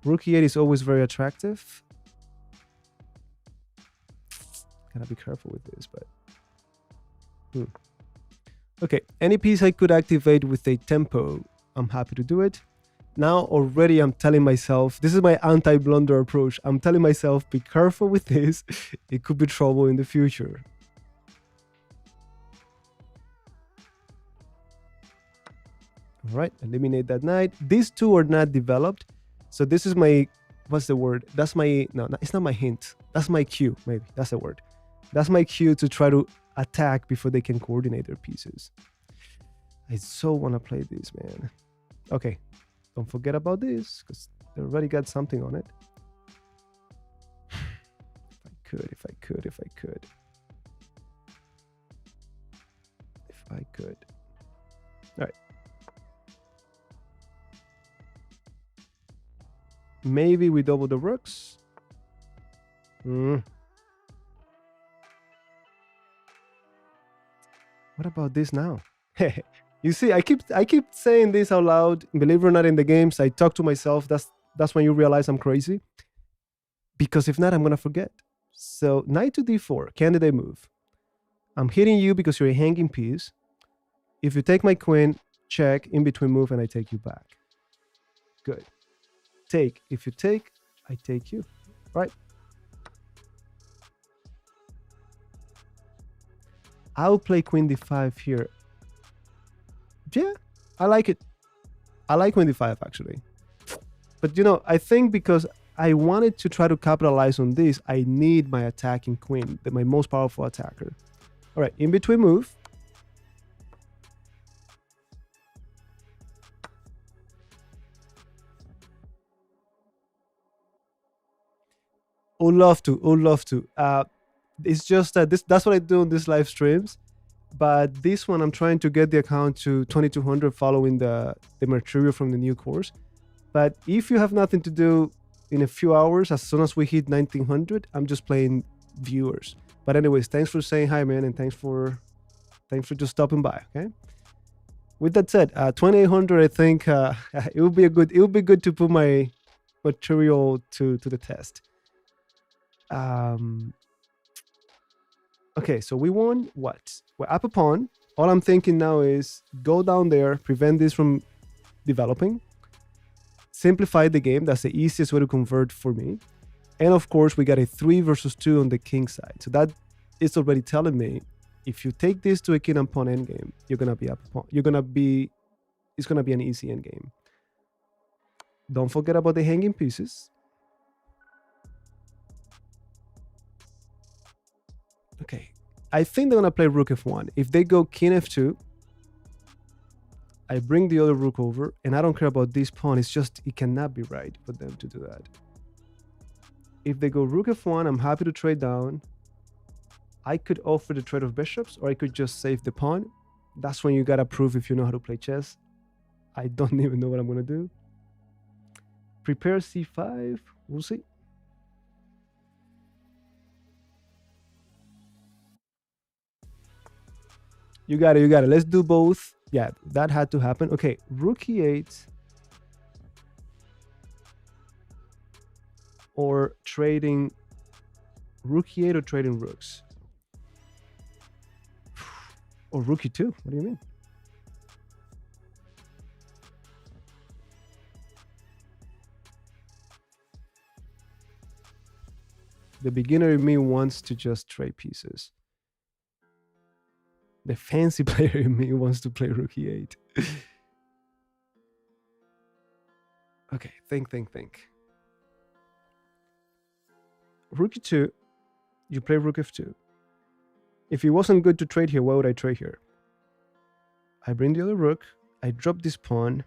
Rook e8 is always very attractive. Gotta be careful with this, but... Okay, any piece I could activate with a tempo, I'm happy to do it. Now already I'm telling myself, this is my anti-blunder approach. I'm telling myself, be careful with this. It could be trouble in the future. All right, eliminate that knight. These two are not developed. So this is my, what's the word? That's my, no, it's not my hint. That's my cue, maybe. That's the word. That's my cue to try to attack before they can coordinate their pieces. I so want to play this, man. Okay, don't forget about this, because they already got something on it. If I could. All right. Maybe we double the rooks. What about this now? You see, I keep saying this out loud. Believe it or not, in the games, I talk to myself. That's when you realize I'm crazy. Because if not, I'm gonna forget. So knight to d4, candidate move. I'm hitting you because you're a hanging piece. If you take my queen, check, in between move, and I take you back. Good. Take. If you take, I take you. Right? I'll play queen d5 here. Yeah, I like it. I like queen d5 actually. But you know, I think because I wanted to try to capitalize on this, I need my attacking queen, my most powerful attacker. All right, in between move. Would love to. It's just that that's what I do on these live streams. But this one, I'm trying to get the account to 2200 following the material from the new course. But if you have nothing to do in a few hours, as soon as we hit 1900, I'm just playing viewers. But anyways, thanks for saying hi, man, and thanks for just stopping by. Okay. With that said, 2800, I think it would be good to put my material to the test. Okay, so we won what? We're up a pawn. All I'm thinking now is go down there, prevent this from developing, simplify the game. That's the easiest way to convert for me. And of course, we got a 3 versus 2 on the king side. So that is already telling me if you take this to a king and pawn endgame, you're gonna be up a pawn. It's gonna be an easy endgame. Don't forget about the hanging pieces. Okay, I think they're gonna play rook f1. If they go king f2, I bring the other rook over, and I don't care about this pawn. It's just, it cannot be right for them to do that. If they go rook f1, I'm happy to trade down. I could offer the trade of bishops, or I could just save the pawn. That's when you gotta prove if you know how to play chess. I don't even know what I'm gonna do. Prepare c5. We'll see. You got it. You got it. Let's do both. Yeah, that had to happen. Okay, rook e8. Or trading rook e8 or trading rooks. Or rook e2. What do you mean? The beginner in me wants to just trade pieces. The fancy player in me wants to play rook e8. Okay, think. Rook e2, you play rook f2. If it wasn't good to trade here, why would I trade here? I bring the other rook, I drop this pawn.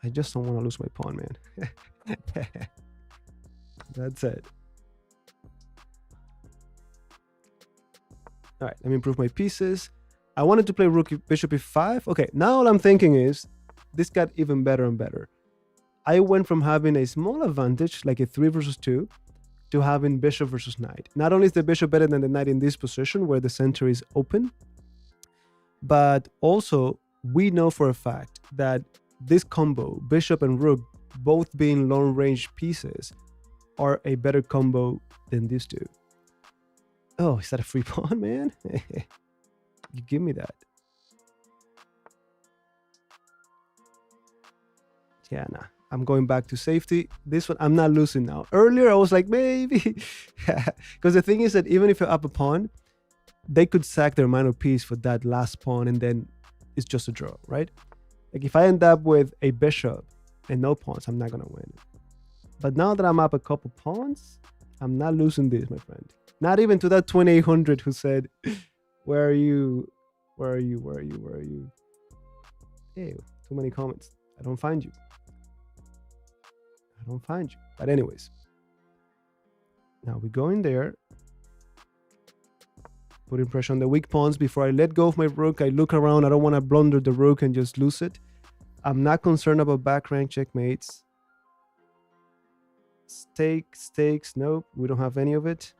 I just don't want to lose my pawn, man. That's it. All right, let me improve my pieces. I wanted to play rook bishop e5. Okay, now all I'm thinking is this got even better and better. I went from having a small advantage, like a 3 versus 2, to having bishop versus knight. Not only is the bishop better than the knight in this position where the center is open, but also we know for a fact that this combo, bishop and rook, both being long range pieces, are a better combo than these two. Oh, is that a free pawn, man? You give me that. Yeah, nah. I'm going back to safety. This one, I'm not losing now. Earlier, I was like, maybe. Because the thing is that even if you're up a pawn, they could sack their minor piece for that last pawn, and then it's just a draw, right? Like if I end up with a bishop and no pawns, I'm not going to win. But now that I'm up a couple pawns, I'm not losing this, my friend. Not even to that 2800 who said, where are you? Where are you? Where are you? Where are you? Hey, too many comments. I don't find you. I don't find you. But anyways, now we go in there, putting pressure on the weak pawns. Before I let go of my rook, I look around. I don't want to blunder the rook and just lose it. I'm not concerned about back rank checkmates. Stakes, nope, we don't have any of it.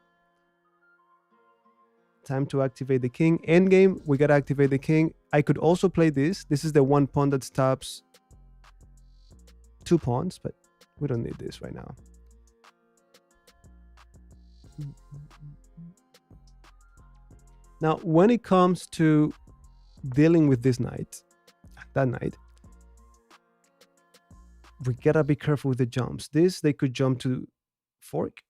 Time to activate the king. Endgame, we gotta activate the king. I could also play this. This is the one pawn that stops two pawns, but we don't need this right now. Now, when it comes to dealing with this knight, that knight, we gotta be careful with the jumps. This, they could jump to fork.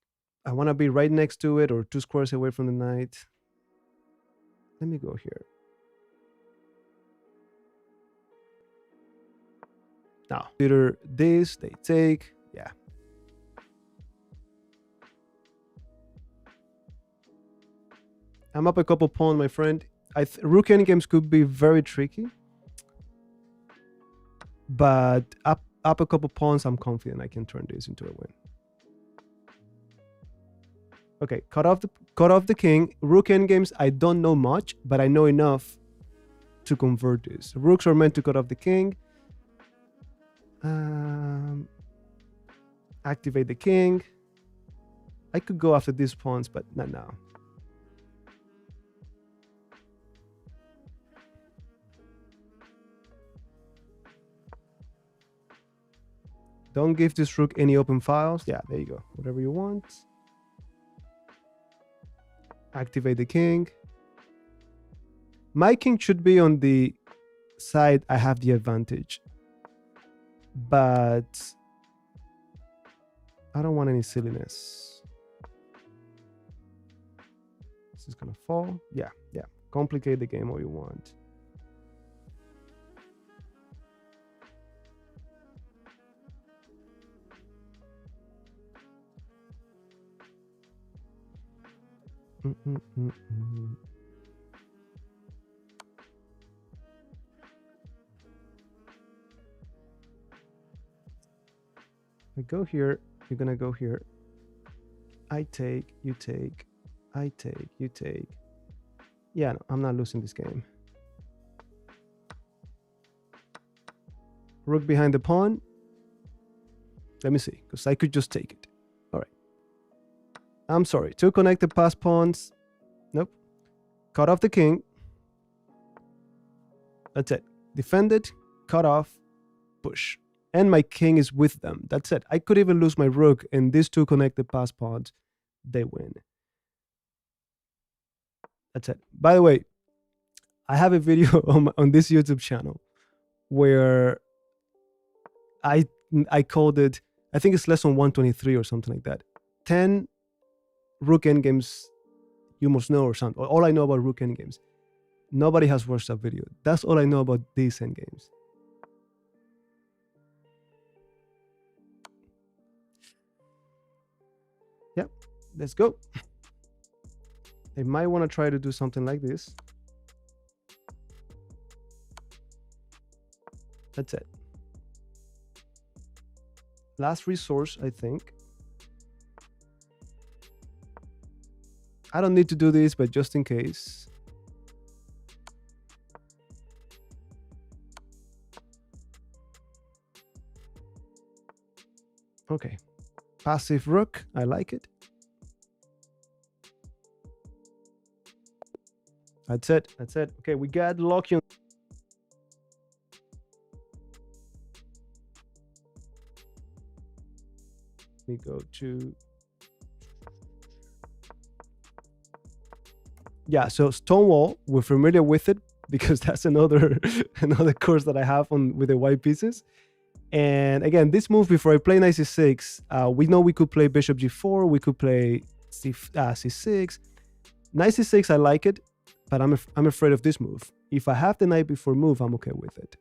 I wanna be right next to it or 2 squares away from the knight. Let me go here. Now, either this, they take, yeah. I'm up a couple pawns, my friend. Rook endgames could be very tricky, but up a couple pawns, I'm confident I can turn this into a win. Okay, cut off the king. Rook endgames, I don't know much, but I know enough to convert this. Rooks are meant to cut off the king. Activate the king. I could go after these pawns, but not now. Don't give this rook any open files. Yeah, there you go. Whatever you want. Activate the king. My king should be on the side I have the advantage. But I don't want any silliness. This is going to fall. Yeah. Complicate the game all you want. I go here, you're gonna go here. I take, you take, I take, you take. Yeah, no, I'm not losing this game. Rook behind the pawn. Let me see, because I could just take it. All right. I'm sorry. Two connected pass pawns. Nope. Cut off the king. That's it. Defend it, cut off, push. And my king is with them. That's it. I could even lose my rook, and these two connected pass pawns, they win. That's it. By the way, I have a video on this YouTube channel where I called it, I think it's lesson 123 or something like that. 10 rook endgames you must know, or something. All I know about rook endgames. Nobody has watched that video. That's all I know about these endgames. Yep, let's go. They might want to try to do something like this. That's it. Last resource, I think. I don't need to do this, but just in case. Okay. Passive rook. I like it. That's it. That's it. Okay, we got Loki on. We go to. Yeah, so Stonewall, we're familiar with it because that's another course that I have with the white pieces. And again, this move before I play knight c6, we know we could play bishop g4, we could play c6. Knight c6, I like it, but I'm afraid of this move. If I have the knight before move, I'm okay with it.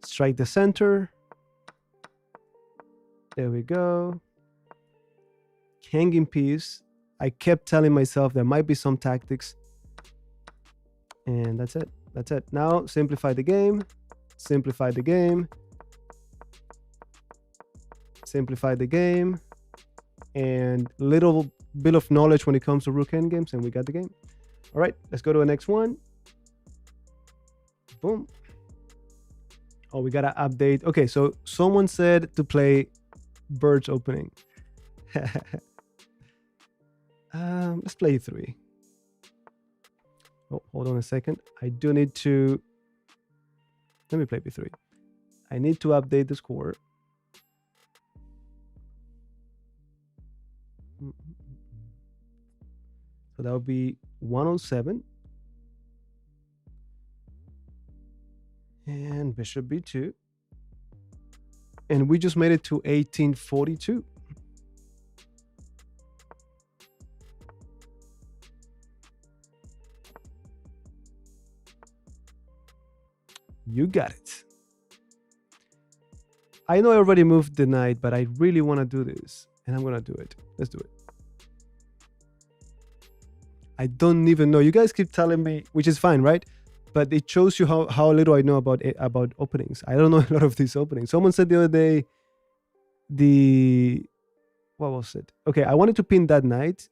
Strike the center. There we go. Hanging piece. I kept telling myself there might be some tactics. And that's it. That's it. Now simplify the game. Simplify the game. Simplify the game. And little bit of knowledge when it comes to rook endgames, and we got the game. All right, let's go to the next one. Boom. Oh, we gotta update. Okay, so someone said to play Bird's opening. Let's play e3. Oh, hold on a second. I do need to. Let me play b3. I need to update the score. So that would be 107. And bishop b2. And we just made it to 1842. You got it. I know I already moved the knight, but I really want to do this. And I'm going to do it. Let's do it. I don't even know. You guys keep telling me, which is fine, right? But it shows you how little I know about openings. I don't know a lot of these openings. Someone said the other day, what was it? Okay, I wanted to pin that knight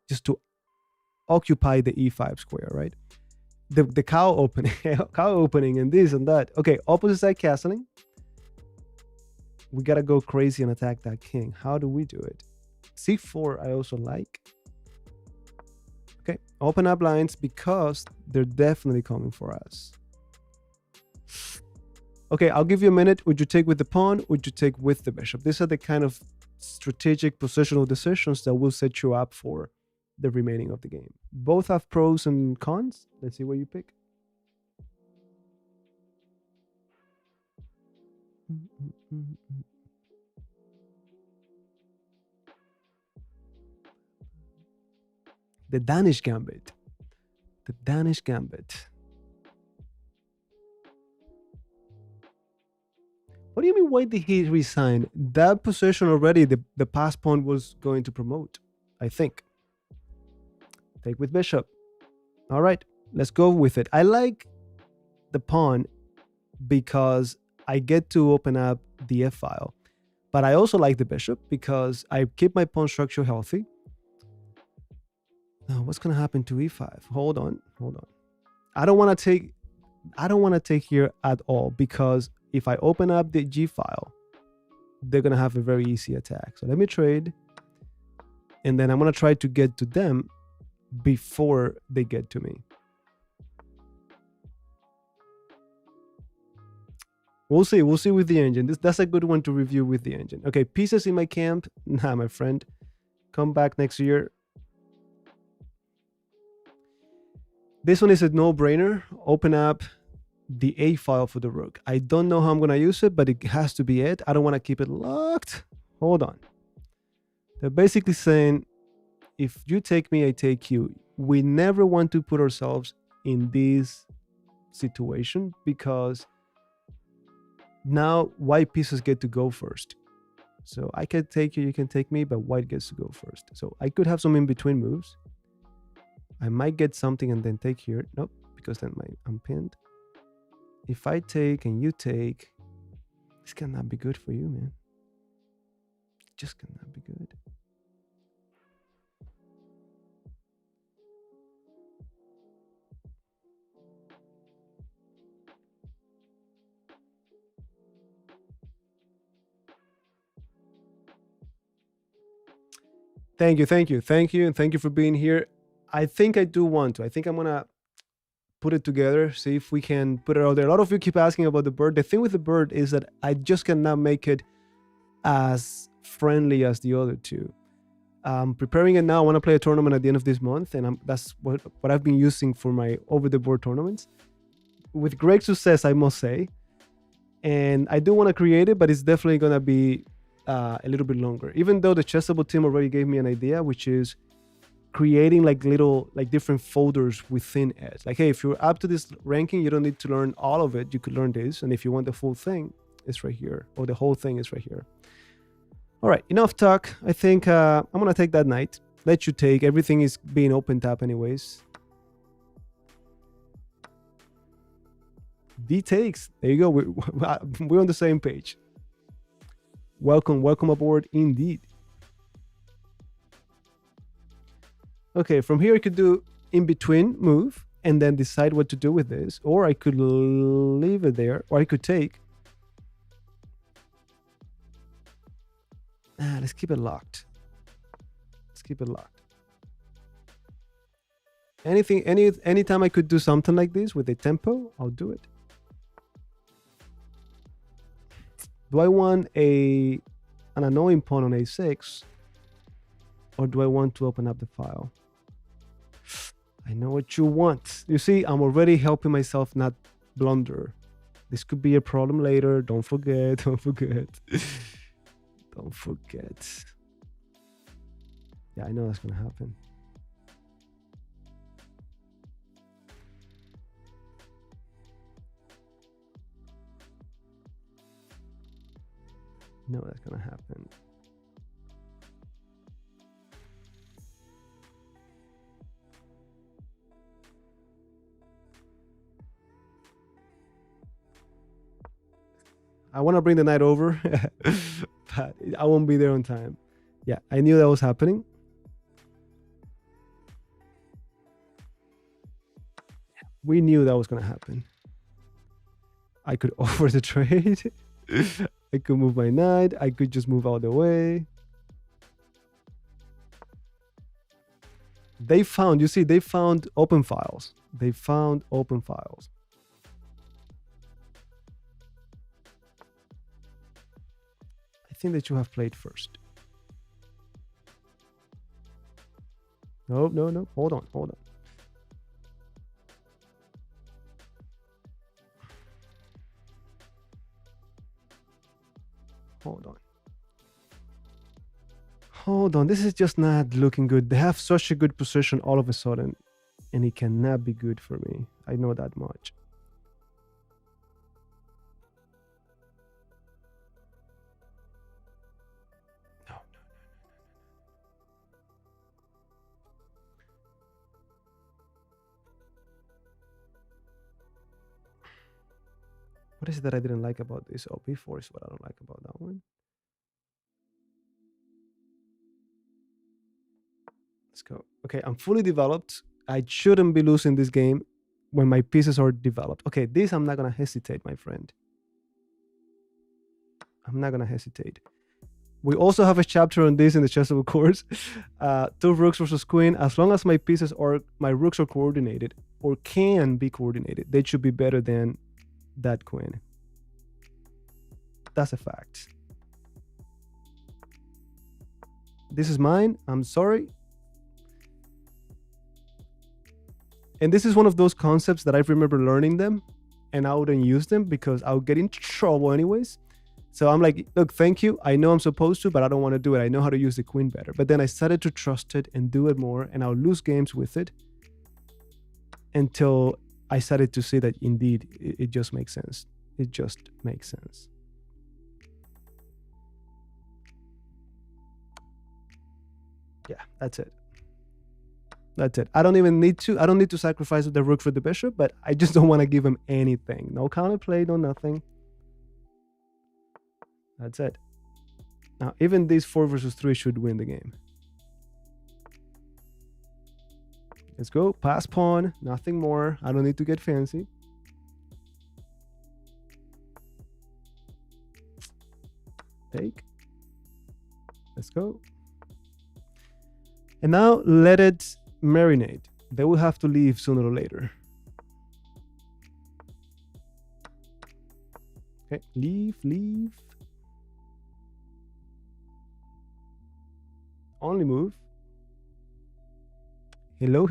just to occupy the e5 square, right? The cow opening and this and that. Okay, opposite side castling. We gotta go crazy and attack that king. How do we do it? c4 I also like. Okay, open up lines because they're definitely coming for us. Okay, I'll give you a minute. Would you take with the pawn? Would you take with the bishop? These are the kind of strategic positional decisions that will set you up for the remaining of the game. Both have pros and cons. Let's see what you pick. The Danish Gambit. The Danish Gambit. What do you mean, why did he resign? That position already, the pass pawn was going to promote, I think. Take with bishop. All right, let's go with it. I like the pawn because I get to open up the f file. But I also like the bishop because I keep my pawn structure healthy. Now, what's going to happen to e5? Hold on. I don't want to take here at all, because if I open up the g file, they're going to have a very easy attack. So let me trade, and then I'm going to try to get to them before they get to me. We'll see with the engine. That's a good one to review with the engine. Okay, pieces in my camp. Nah, my friend. Come back next year. This one is a no-brainer. Open up the A file for the rook. I don't know how I'm going to use it, but it has to be it. I don't want to keep it locked. Hold on. They're basically saying, if you take me, I take you. We never want to put ourselves in this situation, because now white pieces get to go first. So I can take you, you can take me, but white gets to go first. So I could have some in-between moves. I might get something and then take here. Nope, because then I'm pinned. If I take and you take, this cannot be good for you, man. It just cannot be good. Thank you, and thank you for being here. I think I do want to. I think I'm gonna put it together, see if we can put it out there. A lot of you keep asking about the bird. The thing with the bird is that I just cannot make it as friendly as the other two. I'm preparing it now. I want to play a tournament at the end of this month, and that's what I've been using for my over-the-board tournaments. With great success, I must say. And I do want to create it, but it's definitely going to be a little bit longer. Even though the Chessable team already gave me an idea, which is creating like little, like different folders within it. Like, hey, if you're up to this ranking, you don't need to learn all of it. You could learn this. And if you want the full thing, it's right here. Or the whole thing is right here. All right, enough talk. I think I'm going to take that knight. Let you take. Everything is being opened up anyways. D takes. There you go. We're on the same page. Welcome aboard indeed. Okay, from here I could do in between move and then decide what to do with this. Or I could leave it there, or I could take. Let's keep it locked. Anytime I could do something like this with a tempo, I'll do it. Do I want an annoying pawn on a6, or do I want to open up the file? I know what you want. You see, I'm already helping myself not blunder. This could be a problem later. Don't forget. Don't forget. Yeah, I know that's going to happen. No, that's going to happen. I want to bring the knight over, but I won't be there on time. Yeah, I knew that was happening. We knew that was going to happen. I could offer the trade. I could move my knight. I could just move out of the way. They found open files. I think that you have played first. No. Hold on. Hold on. This is just not looking good. They have such a good position all of a sudden, and it cannot be good for me. I know that much. No. What is it that I didn't like about this? Oh, b4 is what I don't like about that one. Let's go. Okay, I'm fully developed. I shouldn't be losing this game when my pieces are developed. Okay, this I'm not gonna hesitate, my friend. I'm not gonna hesitate. We also have a chapter on this in the Chessable course. Two rooks versus queen. As long as my rooks are coordinated or can be coordinated, they should be better than that queen. That's a fact. This is mine. I'm sorry. And this is one of those concepts that I remember learning them and I wouldn't use them because I would get into trouble anyways. So I'm like, look, thank you. I know I'm supposed to, but I don't want to do it. I know how to use the queen better. But then I started to trust it and do it more, and I'll lose games with it until I started to see that indeed it just makes sense. It just makes sense. Yeah, that's it. That's it. I don't need to sacrifice the rook for the bishop, but I just don't want to give him anything. No counterplay, no nothing. That's it. Now, even these 4 versus 3 should win the game. Let's go. Pass pawn. Nothing more. I don't need to get fancy. Take. Let's go. And now let it marinate. They will have to leave sooner or later. Okay, leave. Only move. Hello.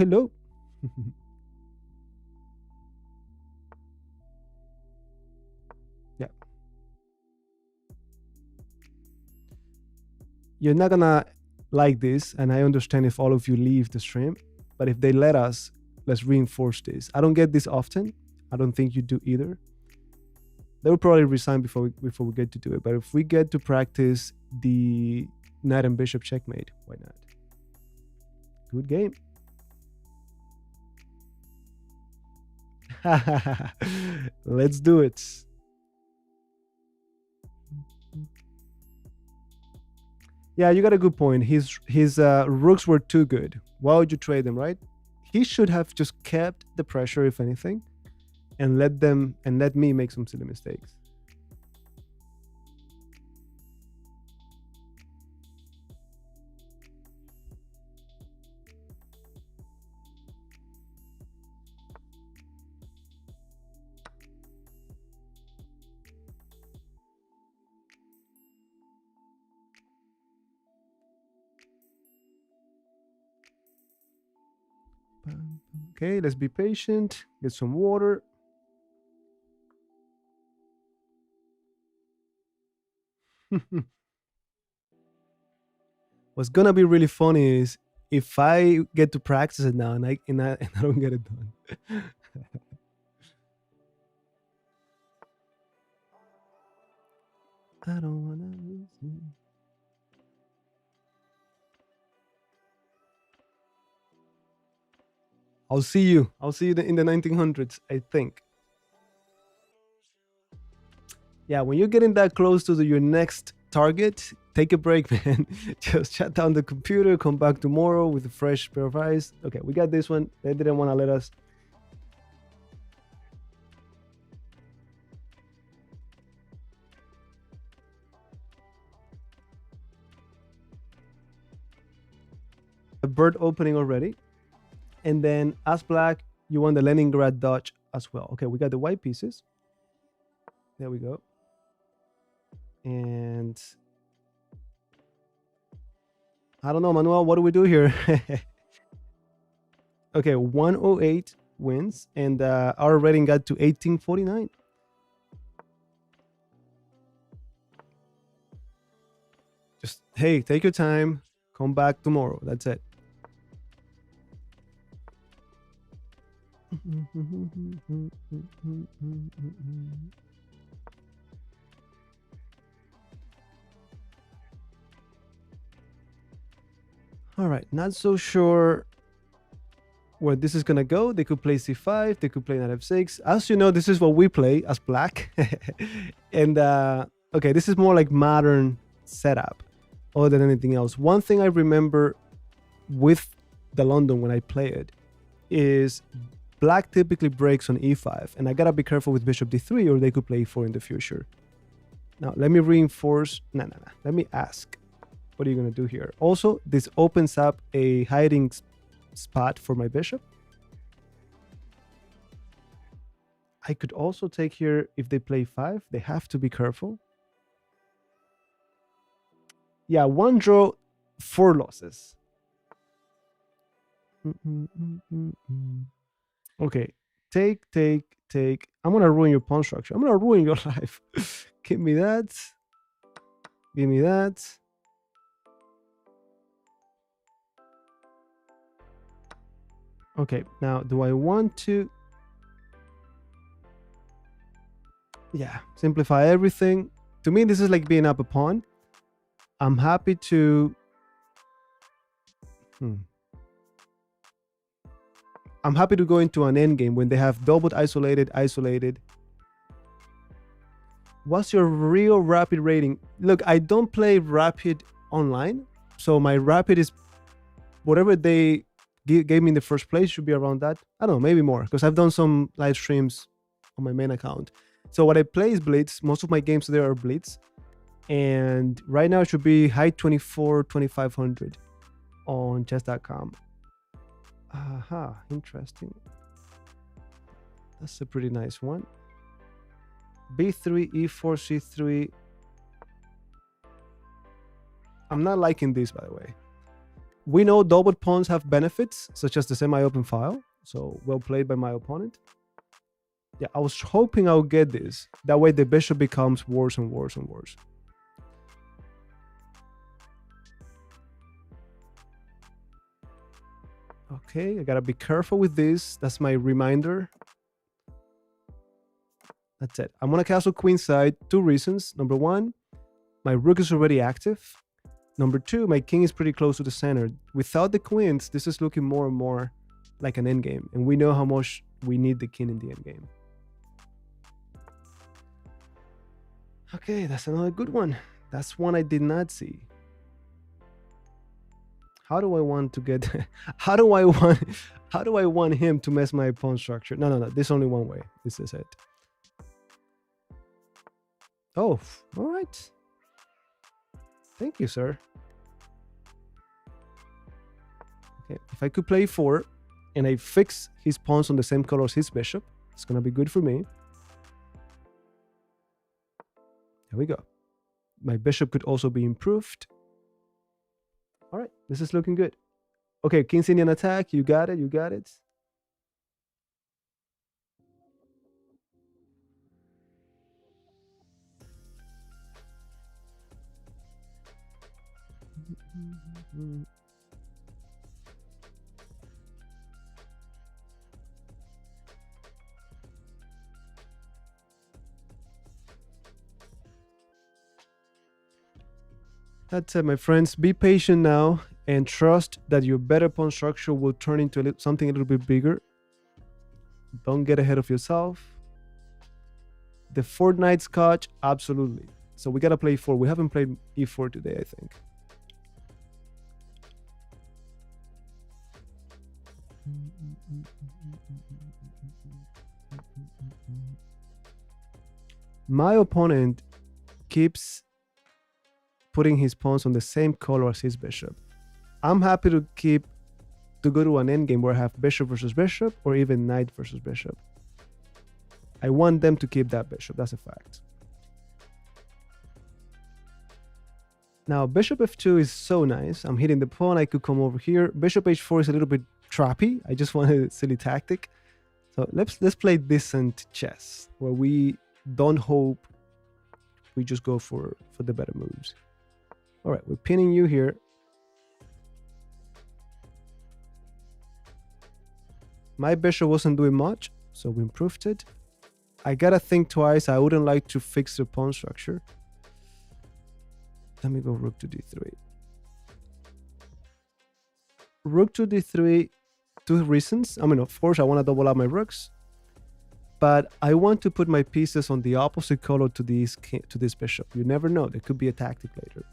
Yeah. You're not gonna like this, and I understand if all of you leave the stream, but if they let us, let's reinforce this. I don't get this often. I don't think you do either. They will probably resign before we get to do it. But if we get to practice the knight and bishop checkmate, why not? Good game. Let's do it. Yeah, you got a good point. His rooks were too good. Why would you trade them, right? He should have just kept the pressure, if anything, and let me make some silly mistakes. Okay, let's be patient. Get some water. What's gonna be really funny is if I get to practice it now and I don't get it done. I don't wanna lose you. I'll see you in the 1900s, I think. Yeah, when you're getting that close to your next target, take a break, man. Just shut down the computer, come back tomorrow with a fresh pair of eyes. Okay, we got this one. They didn't want to let us. A bird opening already. And then as black, you want the Leningrad dodge as well. Okay, we got the white pieces. There we go. And I don't know, Manuel, what do we do here? Okay, 108 wins, and our rating got to 1849. Just, hey, take your time, come back tomorrow. That's it. All right, not so sure where this is gonna go. They could play c5, they could play knight f6. As you know, this is what we play as black. And okay, this is more like modern setup other than anything else. One thing I remember with the London when I play it is black typically breaks on e5, and I gotta be careful with bishop d3 or they could play e4 in the future. Now let me reinforce. Let me ask, what are you gonna do here? Also, this opens up a hiding spot for my bishop. I could also take here if they play 5. They have to be careful. Yeah, 1 draw, 4 losses. Okay, take. I'm gonna ruin your pawn structure. I'm gonna ruin your life. Give me that. Give me that. Okay, now do I want to... Yeah, simplify everything. To me, this is like being up a pawn. I'm happy to... I'm happy to go into an endgame when they have doubled, isolated. What's your real rapid rating? Look, I don't play rapid online, so my rapid is whatever they gave me in the first place should be around that. I don't know, maybe more, because I've done some live streams on my main account. So what I play is Blitz. Most of my games there are Blitz. And right now it should be high 24, 2500 on chess.com. Aha, interesting. That's a pretty nice one. B3, E4, C3. I'm not liking this, by the way. We know doubled pawns have benefits, such as the semi-open file. So well played by my opponent. Yeah, I was hoping I would get this. That way the bishop becomes worse and worse and worse. Okay, I gotta be careful with this. That's my reminder. That's it. I'm gonna castle queenside. 2 reasons. Number 1, my rook is already active. Number 2, my king is pretty close to the center. Without the queens, this is looking more and more like an endgame. And we know how much we need the king in the endgame. Okay, that's another good one. That's one I did not see. How do I want to get... how do I want him to mess my pawn structure? No. There's only one way. This is it. Oh, all right. Thank you, sir. Okay, if I could play 4 and I fix his pawns on the same color as his bishop, it's gonna be good for me. There we go. My bishop could also be improved. All right, this is looking good. Okay, King's Indian attack. You got it. You got it. That's it, my friends. Be patient now and trust that your better pawn structure will turn into something a little bit bigger. Don't get ahead of yourself. The 4 knight scotch, absolutely. So we gotta play 4. We haven't played e4 today, I think. My opponent keeps putting his pawns on the same color as his bishop. I'm happy to go to an endgame where I have bishop versus bishop or even knight versus bishop. I want them to keep that bishop. That's a fact. Now, bishop f2 is so nice. I'm hitting the pawn. I could come over here. Bishop h4 is a little bit trappy. I just wanted a silly tactic. So let's play decent chess where we don't hope. We just go for the better moves. All right, we're pinning you here. My bishop wasn't doing much, so we improved it. I gotta think twice. I wouldn't like to fix the pawn structure. Let me go rook to d3. Rook to d3 two reasons. I mean, of course, I want to double up my rooks, but I want to put my pieces on the opposite color to this bishop. You never know. There could be a tactic later.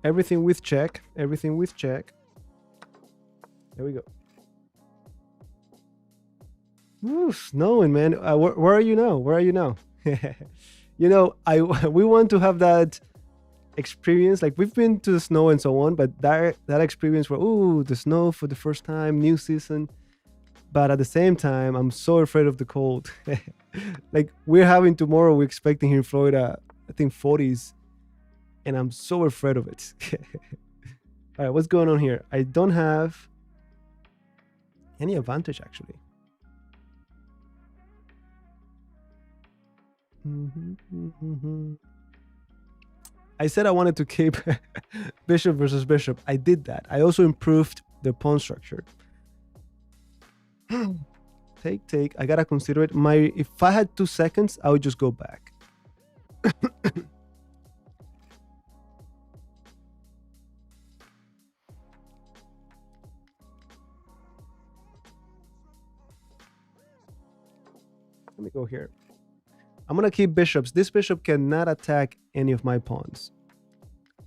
Everything with check. Everything with check. There we go. Ooh, snowing, man. Where are you now? Where are you now? You know, we want to have that experience. Like, we've been to the snow and so on, but that experience where, ooh, the snow for the first time, new season. But at the same time, I'm so afraid of the cold. Like, we're having tomorrow, we're expecting here in Florida, I think 40s, and I'm so afraid of it. All right, what's going on here? I don't have any advantage, actually. I said I wanted to keep bishop versus bishop. I did that. I also improved the pawn structure. Take. I gotta consider it. If I had 2 seconds, I would just go back. Let me go here. I'm gonna keep bishops. This bishop cannot attack any of my pawns.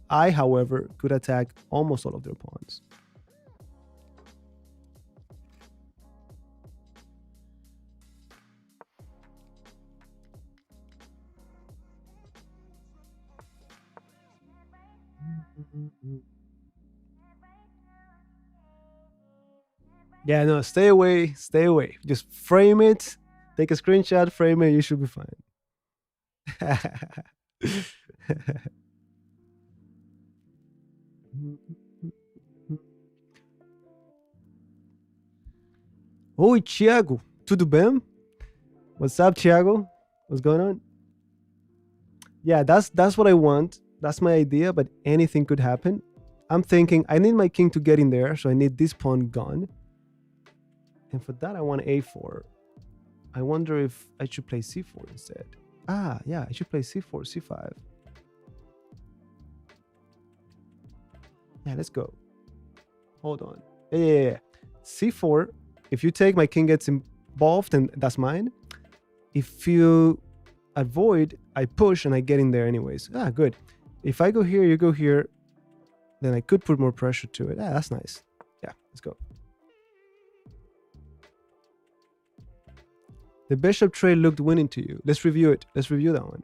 I, however, could attack almost all of their pawns. Yeah, no, stay away. Just frame it, take a screenshot, frame it, you should be fine. Oi, Thiago, tudo bem? What's up, Thiago? What's going on? Yeah, that's what I want. That's my idea, but anything could happen. I'm thinking I need my king to get in there, so I need this pawn gone. And for that, I want a4. I wonder if I should play c4 instead. Ah, yeah, I should play c4, c5. Yeah, let's go. Hold on. Yeah. c4. If you take, my king gets involved, and that's mine. If you avoid, I push and I get in there anyways. Ah, good. If I go here, you go here, then I could put more pressure to it. Ah, that's nice. Yeah, let's go. The bishop trade looked winning to you. Let's review it. Let's review that one.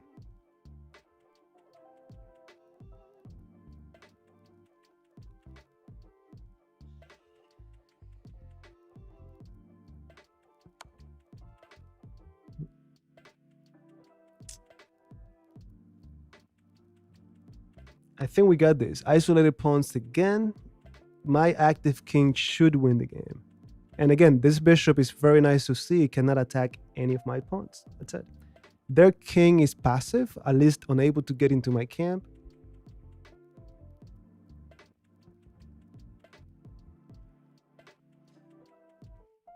I think we got this. Isolated pawns again. My active king should win the game. And again, this bishop is very nice to see. It cannot attack any of my pawns. That's it. Their king is passive, at least unable to get into my camp.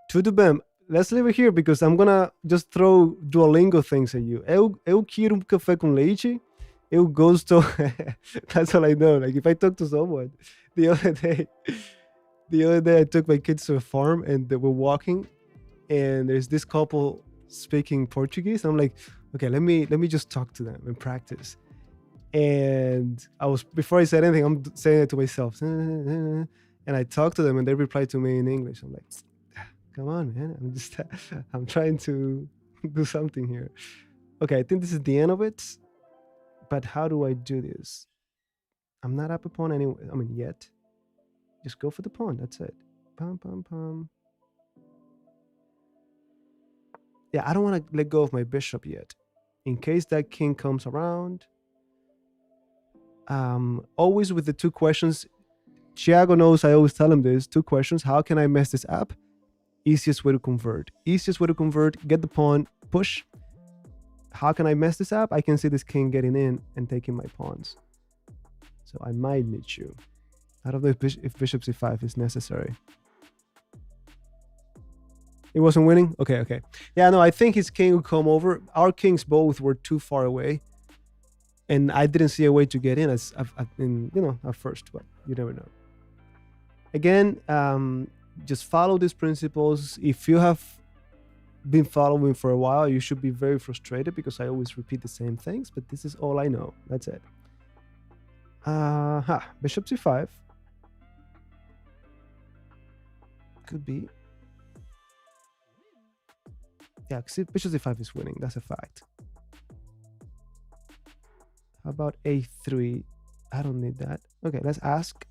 Tudo bem. Let's leave it here because I'm gonna just throw Duolingo things at you. Eu quero café com leite. Eu gosto. That's all I know. Like, if I talk to someone the other day, I took my kids to a farm and they were walking, and there's this couple speaking Portuguese. I'm like, okay, let me just talk to them and practice. And before I said anything, I'm saying it to myself, and I talked to them, and they replied to me in English. I'm like, come on, man. I'm trying to do something here. Okay, I think this is the end of it. But how do I do this? I'm not up a pawn anyway. I mean, yet. Just go for the pawn. That's it. Pum, pum, pum. Yeah, I don't want to let go of my bishop yet. in case that king comes around. Always with the 2 questions. Thiago knows I always tell him this. 2 questions. How can I mess this up? Easiest way to convert. Easiest way to convert. Get the pawn. Push. How can I mess this up? I can see this king getting in and taking my pawns. So I might need you. I don't know if bishop c5 is necessary. It wasn't winning? Okay. Yeah, no, I think his king would come over. Our kings both were too far away. And I didn't see a way to get in at first, but you never know. Again, just follow these principles. If you have been following for a while, you should be very frustrated because I always repeat the same things, but this is all I know. That's it. Bishop c5. Could be. Yeah, bishop c5 is winning. That's a fact. How about a3? I don't need that. Okay, let's ask.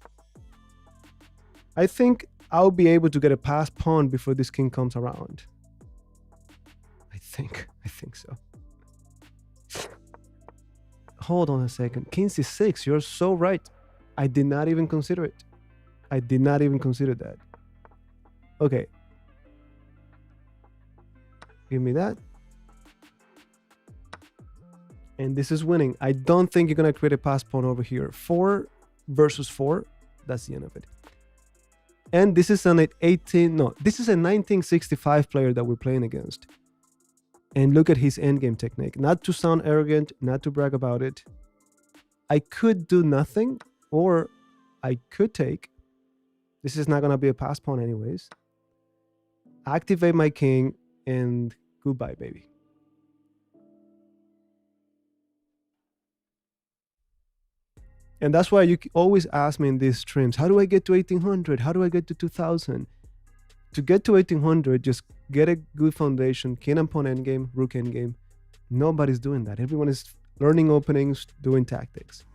I think I'll be able to get a passed pawn before this king comes around. I think so. Hold on a second. King c6, you're so right. I did not even consider it. I did not even consider that. Okay. Give me that. And this is winning. I don't think you're going to create a pass pawn over here. 4 versus 4. That's the end of it. And this is this is a 1965 player that we're playing against. And look at his endgame technique. Not to sound arrogant, not to brag about it. I could do nothing, or I could take. This is not going to be a pass pawn anyways. Activate my king, and goodbye, baby. And that's why you always ask me in these streams, how do I get to 1800? How do I get to 2000? To get to 1800, just get a good foundation, king and pawn endgame, rook endgame. Nobody's doing that. Everyone is learning openings, doing tactics.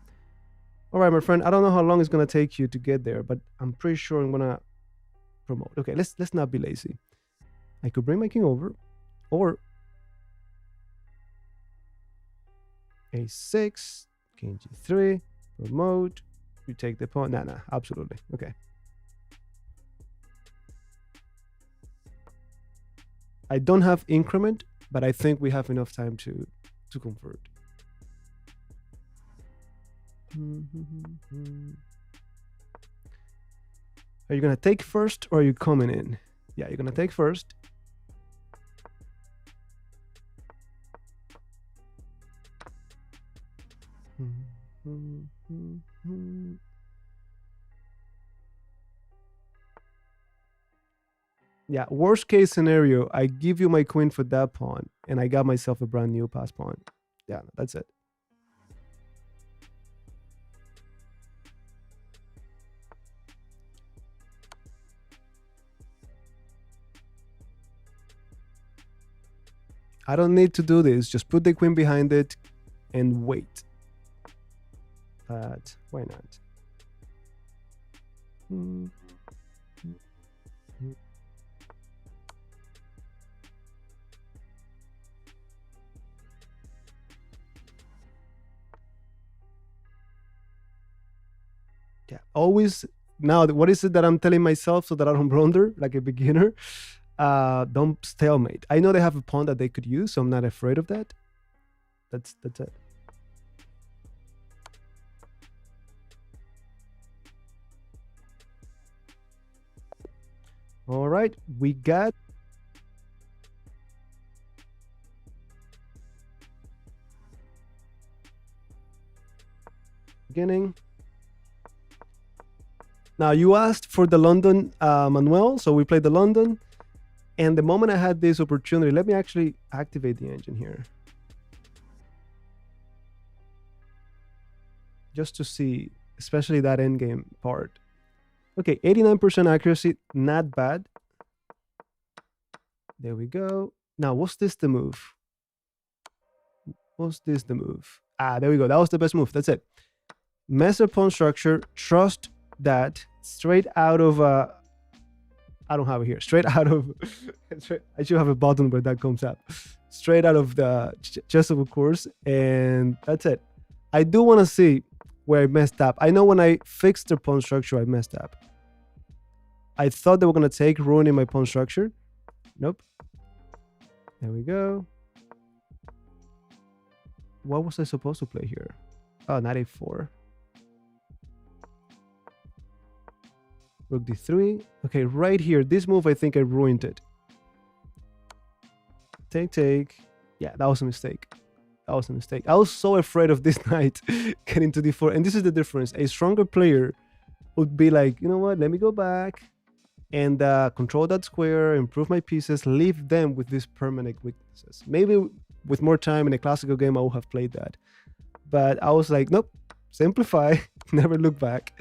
All right, my friend, I don't know how long it's going to take you to get there, but I'm pretty sure I'm going to promote. Okay, let's not be lazy. I could bring my king over, or a6, king g3, promote, you take the pawn. Nah, absolutely. Okay. I don't have increment, but I think we have enough time to convert. Are you going to take first, or are you coming in? Yeah, you're going to take first. Yeah, worst case scenario, I give you my queen for that pawn, and I got myself a brand new pass pawn. Yeah, that's it. I don't need to do this. Just put the queen behind it and wait. But why not? Yeah, always. Now, what is it that I'm telling myself so that I don't blunder like a beginner? Don't stalemate. I know they have a pawn that they could use, so I'm not afraid of that. That's it. All right, we got beginning. Now, you asked for the London Manuel, so we played the London. And the moment I had this opportunity, let me actually activate the engine here. Just to see, especially that endgame part. Okay, 89% accuracy, not bad. There we go. Now, what's this the move? What's this the move? There we go. That was the best move. That's it. Mess up pawn structure, trust that straight out of I don't have it here. Straight out of, I should have a button where that comes up. Straight out of the Chessable course, and that's it. I do want to see where I messed up. I know when I fixed the pawn structure, I messed up. I thought they were gonna take, ruining my pawn structure. Nope. There we go. What was I supposed to play here? Oh, knight a4. Rook d3. Okay, right here. This move, I think I ruined it. Take. Yeah, that was a mistake. That was a mistake. I was so afraid of this knight getting to d4. And this is the difference. A stronger player would be like, you know what? Let me go back and control that square, improve my pieces, leave them with these permanent weaknesses. Maybe with more time in a classical game, I would have played that. But I was like, nope, simplify, never look back.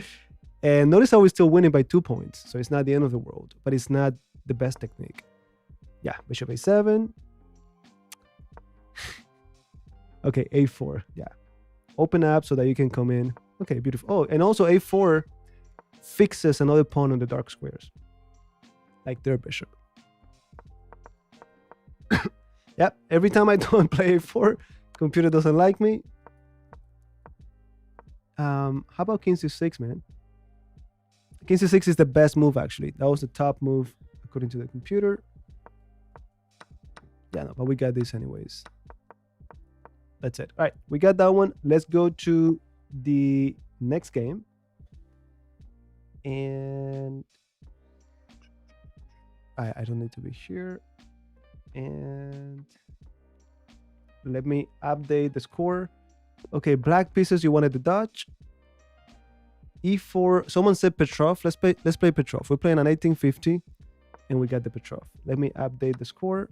And notice how we're still winning by 2 points. So it's not the end of the world, but it's not the best technique. Yeah, bishop a7. Okay, a4, yeah. Open up so that you can come in. Okay, beautiful. Oh, and also a4 fixes another pawn on the dark squares, like their bishop. Yep, every time I don't play a4, computer doesn't like me. How about king c6, man? King c6 is the best move, actually. That was the top move according to the computer. Yeah, no, but we got this anyways. That's it. All right, we got that one. Let's go to the next game. And I don't need to be here. And let me update the score. Okay, black pieces you wanted to dodge. e4. Someone said Petrov. Let's play Petrov. We're playing on 1850, and we got the Petrov. Let me update the score.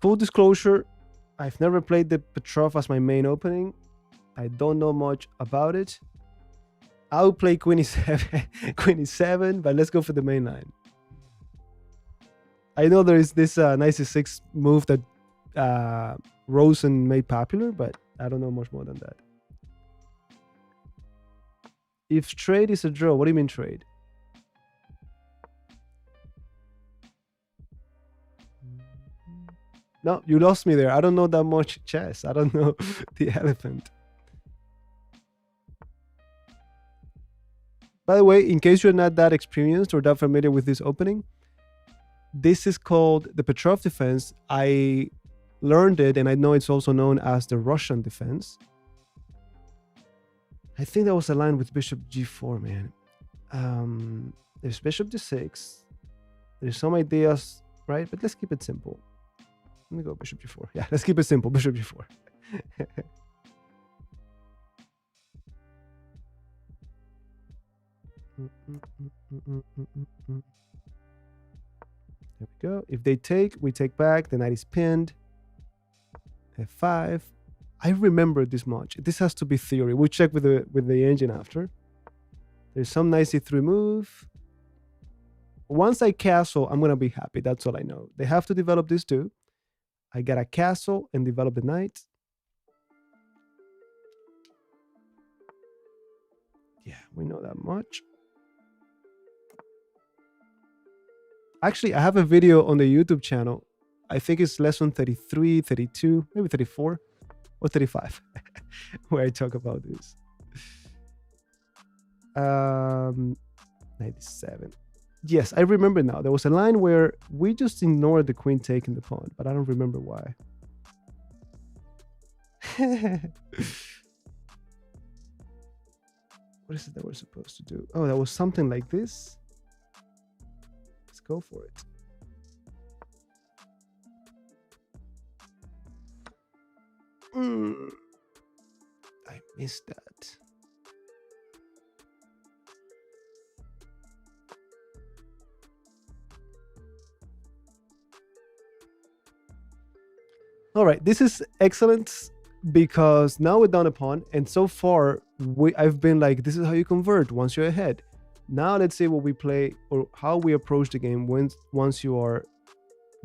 Full disclosure, I've never played the Petrov as my main opening. I don't know much about it. I'll play queen e7, queen e7, but let's go for the main line. I know there is this knight c6 move that Rosen made popular, but I don't know much more than that. If trade is a draw, what do you mean trade? No, you lost me there. I don't know that much chess. I don't know the elephant. By the way, in case you're not that experienced or that familiar with this opening, this is called the Petrov defense. I learned it, and I know it's also known as the Russian defense. I think that was aligned with bishop g4, man. There's bishop d6. There's some ideas, right? But let's keep it simple. Let me go bishop g4. Yeah, let's keep it simple. Bishop g4. There we go. If they take, we take back. The knight is pinned. f5. I remember this much. This has to be theory. We'll check with the engine after. There's some nice e3 move. Once I castle, I'm gonna be happy. That's all I know. They have to develop this too. I got a castle and develop the knight. Yeah, we know that much. Actually, I have a video on the YouTube channel. I think it's lesson 33, 32, maybe 34 or 35, where I talk about this. 97. Yes, I remember now. There was a line where we just ignored the queen taking the pawn, but I don't remember why. What is it that we're supposed to do? Oh, that was something like this. Let's go for it. I missed that. All right, this is excellent because now we're down a pawn, and so far I've been like, this is how you convert once you're ahead. Now let's see what we play or how we approach the game once you are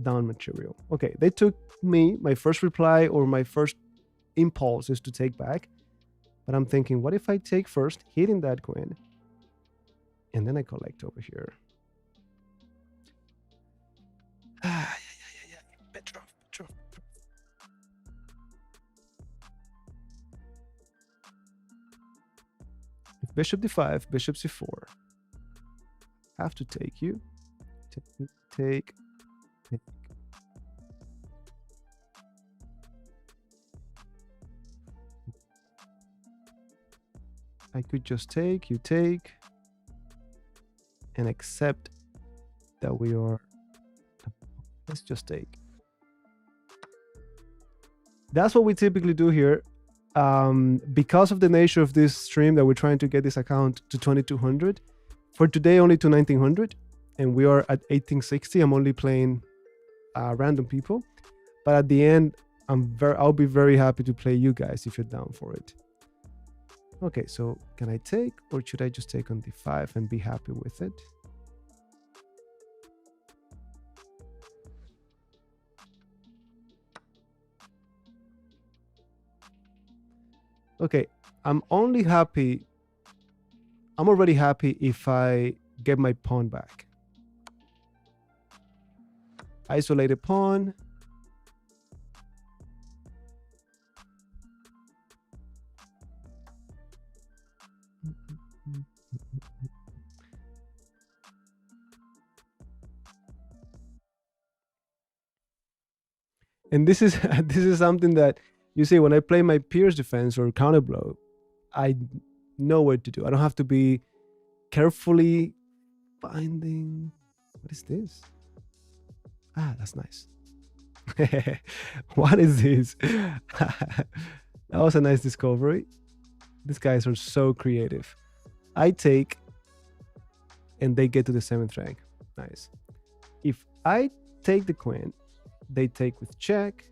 down material. Okay, they took me. My first reply or my first impulse is to take back, but I'm thinking, what if I take first, hitting that queen, and then I collect over here? bishop d5, bishop c4. Have to take you. Take. I could just take, you take, and accept that we are. Let's just take. That's what we typically do here. Because of the nature of this stream that we're trying to get this account to 2200, for today only to 1900, and we are at 1860. I'm only playing random people, but at the end, I'll be very happy to play you guys if you're down for it. Okay, so can I take, or should I just take on d5 and be happy with it? Okay, I'm already happy if I get my pawn back. Isolated pawn. And this is something that you see when I play my Pirc defense or counterblow, I know what to do. I don't have to be carefully finding. What is this? Ah, that's nice. What is this? That was a nice discovery. These guys are so creative. I take, and they get to the 7th rank. Nice. If I take the queen, they take with check,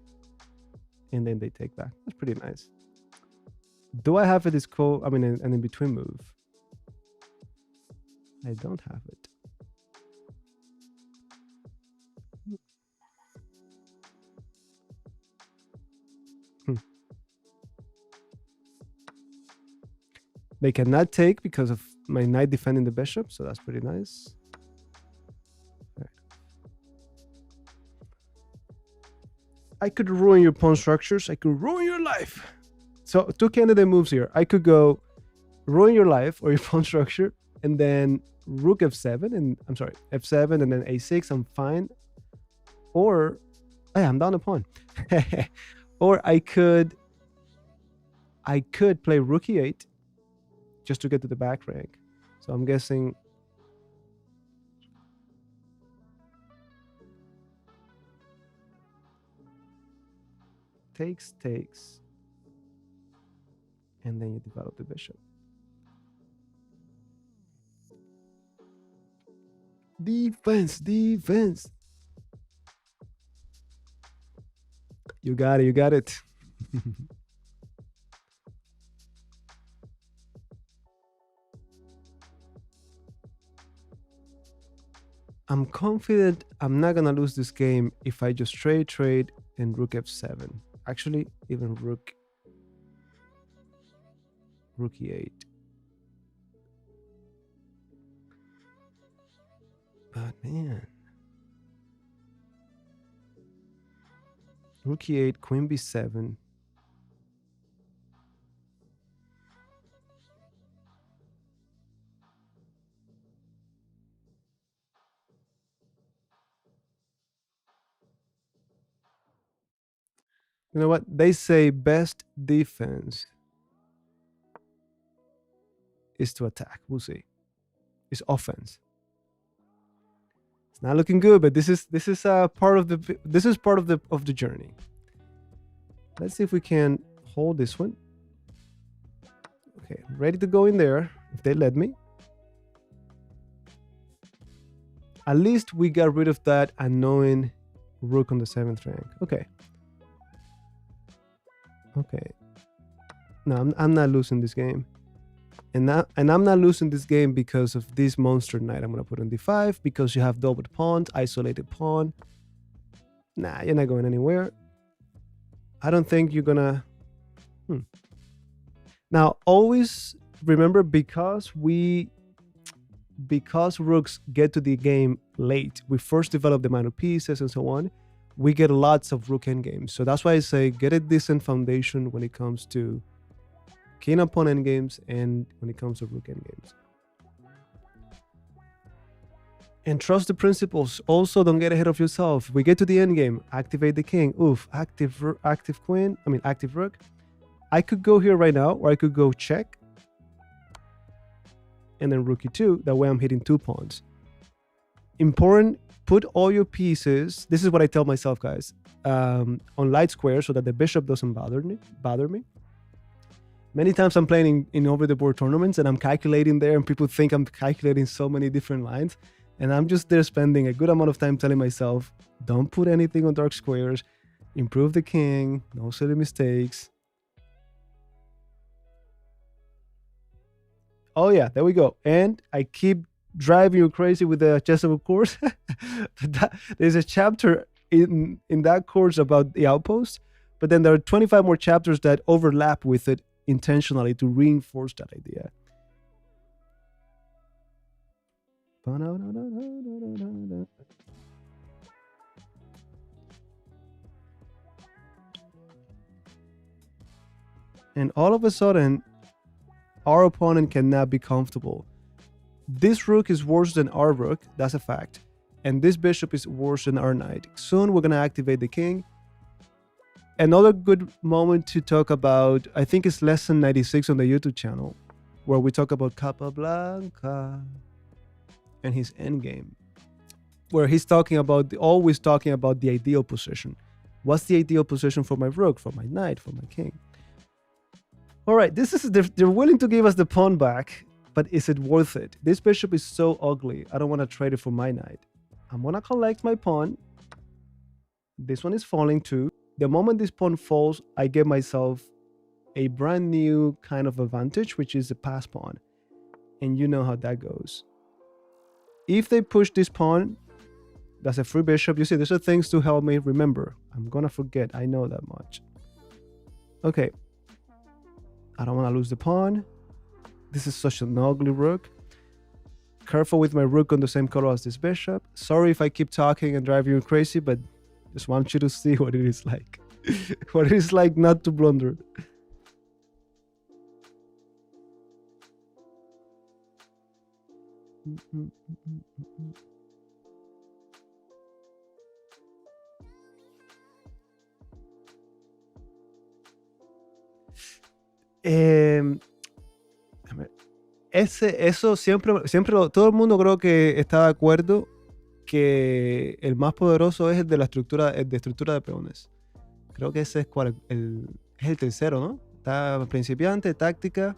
and then they take back. That's pretty nice. Do I have an in-between move? I don't have it. They cannot take because of my knight defending the bishop, so that's pretty nice. Right. I could ruin your pawn structures. I could ruin your life. So 2 candidate moves here. I could go ruin your life or your pawn structure, and then rook f7, and I'm sorry, f7, and then a6. I'm fine. Or I'm down a pawn. Or I could play rook e8 just to get to the back rank. So I'm guessing takes, and then you develop the bishop. Defense. You got it. I'm confident I'm not gonna lose this game if I just trade and rook f7. Actually, even rook e8. But man, rook e8, queen b7. You know what? They say best defense is to attack. We'll see. It's offense. It's not looking good, but this is part of the journey. Let's see if we can hold this one. Okay, ready to go in there if they let me. At least we got rid of that annoying rook on the 7th rank. Okay. No, I'm not losing this game. And I'm not losing this game because of this monster knight. I'm gonna put on d5 because you have doubled pawns, isolated pawn. Nah, you're not going anywhere. I don't think you're gonna. Now always remember, because rooks get to the game late, we first develop the minor pieces and so on. We get lots of rook endgames. So that's why I say get a decent foundation when it comes to king and pawn endgames, and when it comes to rook endgames. And trust the principles. Also, don't get ahead of yourself. We get to the endgame. Activate the king. Oof, active queen. I mean, active rook. I could go here right now, or I could go check. And then rook e2. That way I'm hitting 2 pawns. Important, put all your pieces. This is what I tell myself, guys. On light square so that the bishop doesn't bother me. Many times I'm playing in over-the-board tournaments and I'm calculating there, and people think I'm calculating so many different lines. And I'm just there spending a good amount of time telling myself, don't put anything on dark squares, improve the king, no silly mistakes. Oh yeah, there we go. And I keep driving you crazy with the Chessable course. There's a chapter in that course about the outpost, but then there are 25 more chapters that overlap with it intentionally to reinforce that idea. And all of a sudden, our opponent cannot be comfortable. This rook is worse than our rook, that's a fact. And this bishop is worse than our knight. Soon we're gonna activate the king. Another good moment to talk about, I think it's lesson 96 on the YouTube channel, where we talk about Capablanca and his endgame, where he's talking about, always talking about the ideal position. What's the ideal position for my rook, for my knight, for my king? All right, they're willing to give us the pawn back, but is it worth it? This bishop is so ugly. I don't want to trade it for my knight. I'm gonna collect my pawn. This one is falling too. The moment this pawn falls, I give myself a brand new kind of advantage, which is the pass pawn. And you know how that goes. If they push this pawn, that's a free bishop. You see, these are things to help me remember. I'm gonna forget, I know that much. Okay. I don't want to lose the pawn. This is such an ugly rook. Careful with my rook on the same color as this bishop. Sorry if I keep talking and drive you crazy, but just want you to see what it is like. What it is like not to blunder. Eso siempre todo el mundo creo que está de acuerdo que el más poderoso es el de la estructura, el de estructura de peones. Creo que ese es es el tercero, ¿no? Está principiante, táctica.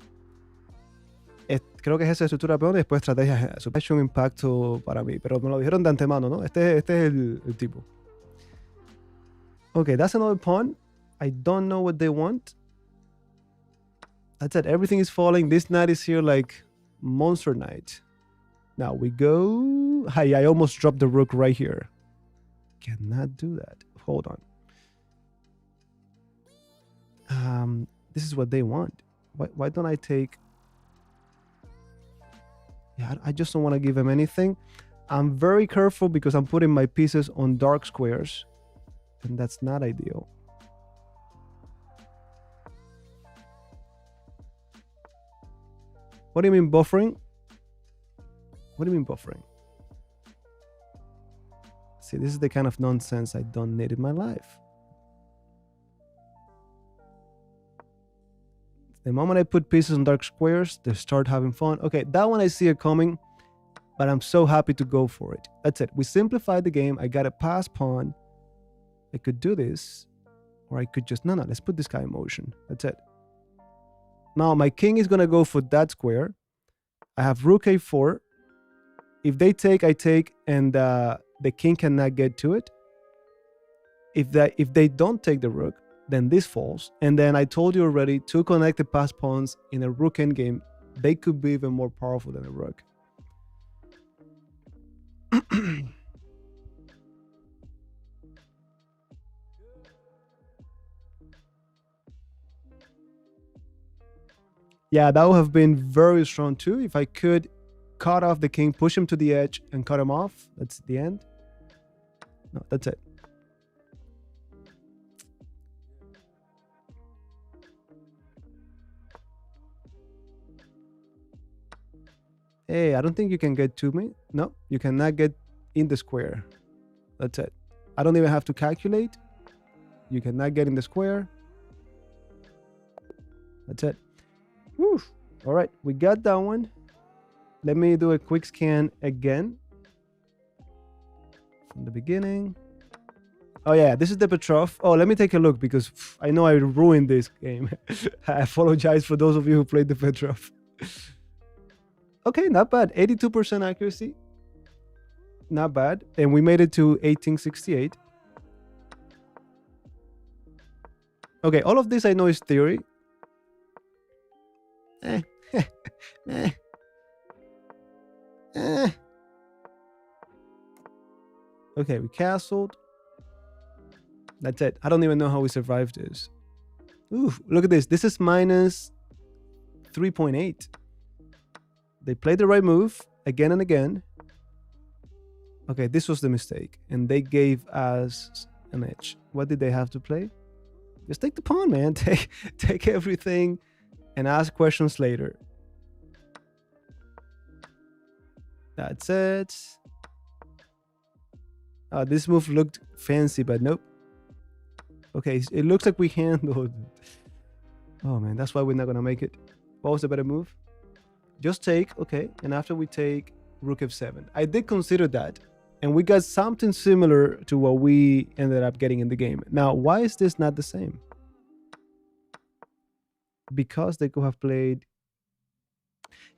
Creo que es esa estructura de peones, después estrategia. Eso ha hecho un impacto para mí, pero me lo dijeron de antemano, ¿no? Este es el tipo. Okay, that's another pawn. I don't know what they want. That's it. Everything is falling. This knight is here like monster knight. Now we go. Hi, I almost dropped the rook right here. Cannot do that. Hold on. This is what they want. Why don't I take? Yeah, I just don't want to give them anything. I'm very careful because I'm putting my pieces on dark squares, and that's not ideal. What do you mean buffering? What do you mean buffering? See, this is the kind of nonsense I don't need in my life. The moment I put pieces on dark squares, they start having fun. Okay, that one I see it coming, but I'm so happy to go for it. That's it. We simplified the game. I got a pass pawn. I could do this, or I could just, no, let's put this guy in motion. That's it. Now my king is going to go for that square. I have rook a4. If they take, I take, and the king cannot get to it. If they don't take the rook, then this falls. And then I told you already, two connected pass pawns in a rook endgame, they could be even more powerful than a rook. Yeah, that would have been very strong too. If I could cut off the king, push him to the edge, and cut him off. That's the end. No, that's it. Hey, I don't think you can get to me. No, you cannot get in the square. That's it. I don't even have to calculate. You cannot get in the square. That's it. Whew. All right, we got that one. Let me do a quick scan again from the beginning. Oh yeah, this is the Petrov. Oh, let me take a look because I know I ruined this game. I apologize for those of you who played the Petrov. Okay, not bad. 82% accuracy. Not bad. And we made it to 1868. Okay, all of this I know is theory. Eh. eh. Eh. Okay, we castled. That's it. I don't even know how we survived this. Ooh, look at this. This is minus 3.8. They played the right move again and again. Okay, this was the mistake. And they gave us an edge. What did they have to play? Just take the pawn, man. Take everything and ask questions later. That's it. This move looked fancy, but nope. Okay, it looks like we handled. Oh man, that's why we're not gonna make it. What was the better move? Just take, okay, and after we take rook f7. I did consider that, and we got something similar to what we ended up getting in the game. Now, why is this not the same? Because they could have played.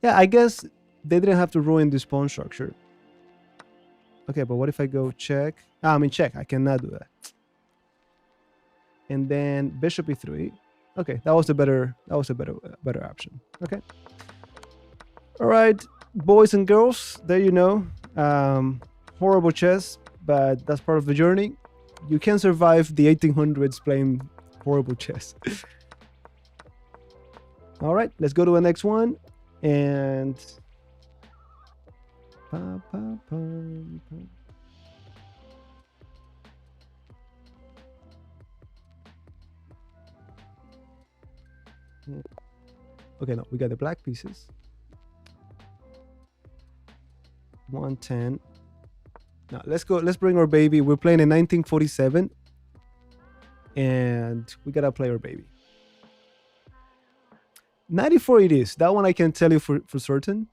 Yeah, I guess they didn't have to ruin this pawn structure. Okay, but what if I go check? I mean check. I cannot do that. And then bishop e3. Okay, that was a better option. Okay. All right, boys and girls, there you know. Horrible chess, but that's part of the journey. You can survive the 1800s playing horrible chess. All right, let's go to the next one. And okay, no, we got the black pieces. 110. Now let's go. Let's bring our baby. We're playing in 1947, and we gotta play our baby. 94 it is. That one I can tell you for certain.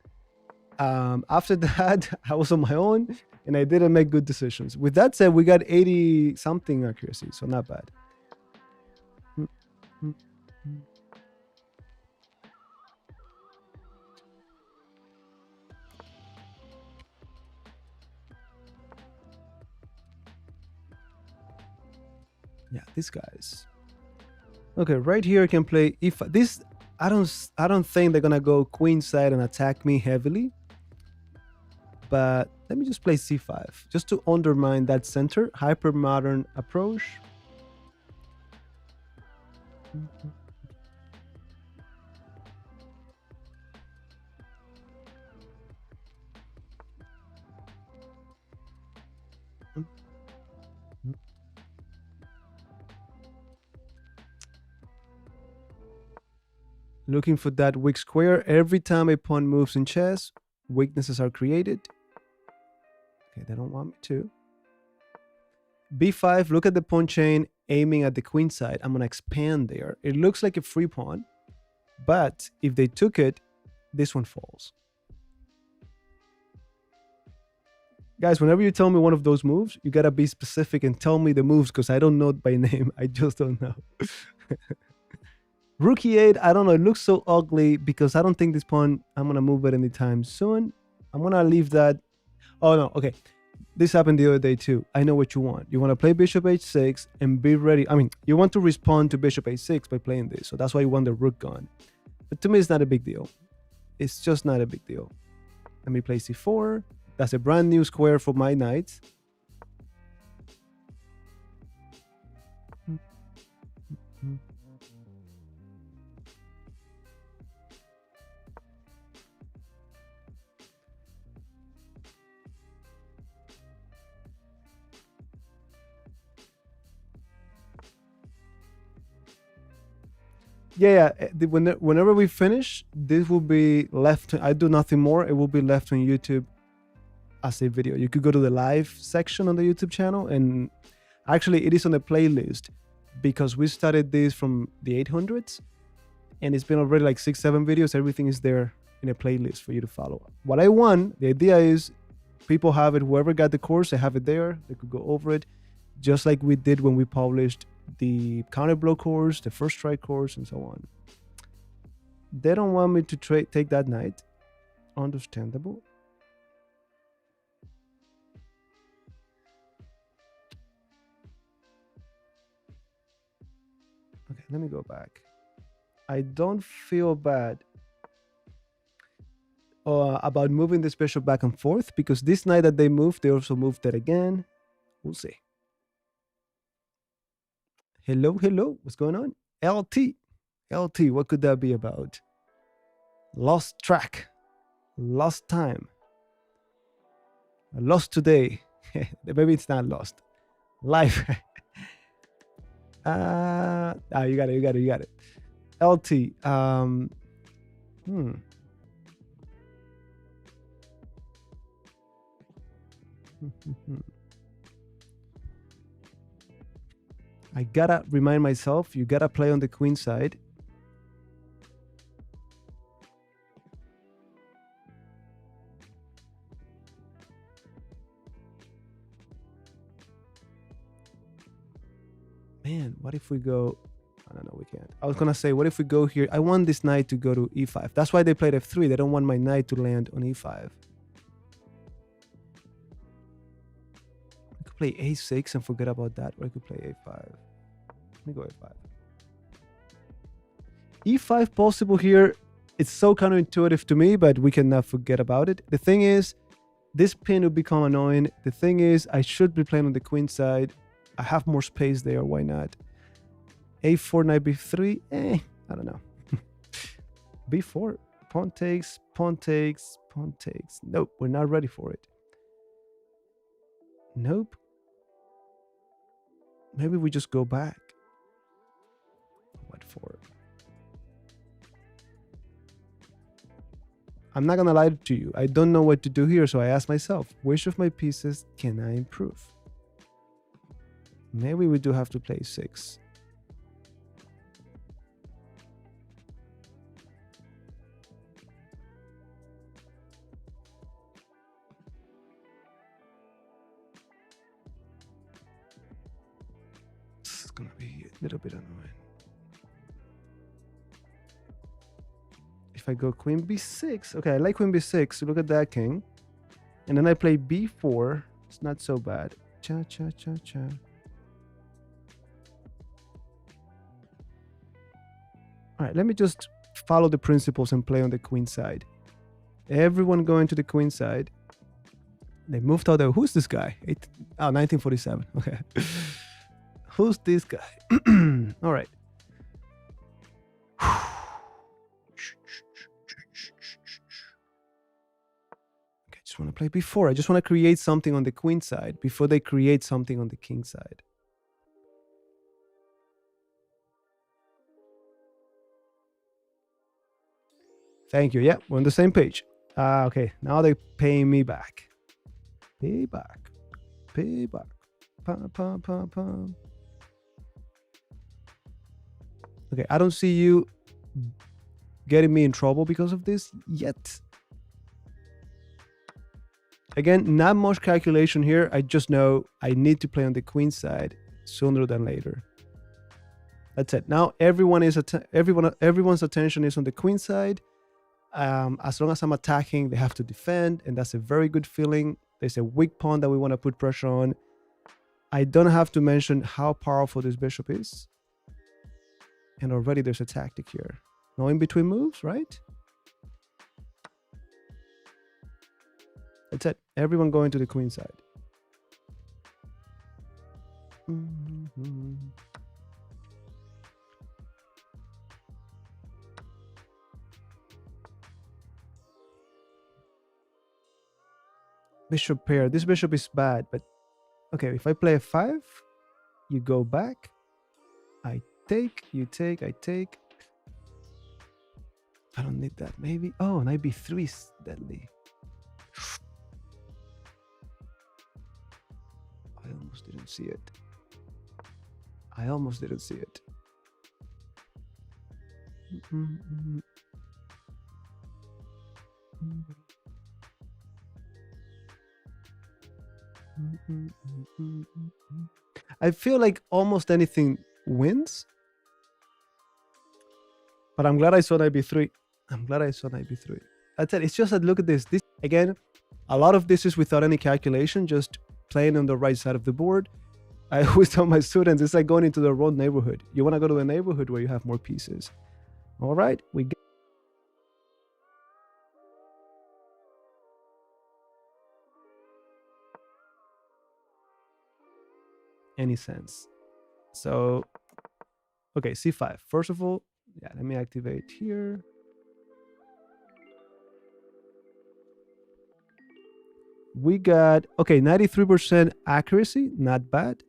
After that, I was on my own, and I didn't make good decisions. With that said, we got 80 something accuracy, so not bad. Yeah, these guys. Okay, right here I can play if this. I don't think they're gonna go queen side and attack me heavily. But let me just play c5 just to undermine that center hyper modern approach. Looking for that weak square. Every time a pawn moves in chess, weaknesses are created. Okay, they don't want me to. b5, look at the pawn chain aiming at the queen side. I'm going to expand there. It looks like a free pawn, but if they took it, this one falls. Guys, whenever you tell me one of those moves, you got to be specific and tell me the moves because I don't know it by name. I just don't know. Rook e8, I don't know. It looks so ugly because I don't think this pawn, I'm going to move it anytime soon. I'm going to leave that. Oh, no. Okay. This happened the other day too. I know what you want. You want to play bishop h6 and be ready. I mean, you want to respond to bishop h6 by playing this. So that's why you want the rook gone. But to me, it's not a big deal. It's just not a big deal. Let me play c4. That's a brand new square for my knight. Yeah, yeah. Whenever we finish, this will be left. I do nothing more. It will be left on YouTube as a video. You could go to the live section on the YouTube channel, and actually, it is on a playlist because we started this from the 800s, and it's been already like 6, 7 videos. Everything is there in a playlist for you to follow. What I want, the idea is, people have it. Whoever got the course, they have it there. They could go over it, just like we did when we published the counter blow course, the first strike course, and so on. They don't want me to take that knight. Understandable. Okay, let me go back. I don't feel bad about moving this bishop back and forth, because this knight that they moved, they also moved that again. We'll see. Hello, hello. What's going on? LT. LT, what could that be about? Lost track. Lost time. Lost today. Maybe it's not lost. Life. You got it. LT. I gotta remind myself, you gotta play on the queen side. Man, what if we go... I don't know, we can't. I was gonna say, what if we go here? I want this knight to go to e5. That's why they played f3. They don't want my knight to land on e5. I could play a6 and forget about that, or I could play a5. Let me go a5. e5 possible here. It's so counterintuitive to me, but we cannot forget about it. The thing is, this pin will become annoying. The thing is, I should be playing on the queen side. I have more space there. Why not? a4, knight b3. I don't know. b4. Pawn takes, pawn takes, pawn takes. Nope, we're not ready for it. Nope. Maybe we just go back. What for? I'm not gonna lie to you. I don't know what to do here, so I ask myself, which of my pieces can I improve? Maybe we do have to play 6. This is gonna be a little bit annoying. If I go queen b6, okay, I like queen b6. Look at that king. And then I play b4. It's not so bad. Cha, cha, cha, cha. All right, let me just follow the principles and play on the queen side. Everyone going to the queen side. They moved out there. Who's this guy? 1947. Okay. Who's this guy? All right. Okay, just want to play b4. I just want to create something on the queen side before they create something on the king side. Thank you. Yeah, we're on the same page. Okay, now they're paying me back. Pay back. Pay back. Pum, pum, pum, pum. Okay, I don't see you getting me in trouble because of this yet. Again, not much calculation here. I just know I need to play on the queen side sooner than later. That's it. Now everyone's attention is on the queen side. As long as I'm attacking, they have to defend, and that's a very good feeling. There's a weak pawn that we want to put pressure on. I don't have to mention how powerful this bishop is. And already there's a tactic here. No in between moves, right? That's it. Everyone going to the queen side. Bishop pair. This bishop is bad, but okay, if I play a 5, you go back. I take, you take, I take. I don't need that. Maybe. Oh, knight b3 is deadly. I almost didn't see it. I almost didn't see it. I feel like almost anything wins. But I'm glad I saw knight b3. I'm glad I saw knight b3. That's it. It's just that look at this. This again, a lot of this is without any calculation, just playing on the right side of the board. I always tell my students it's like going into the wrong neighborhood. You want to go to a neighborhood where you have more pieces. All right, we get any sense. So, okay, c5. First of all, yeah, let me activate here. We got, okay, 93% accuracy, not bad.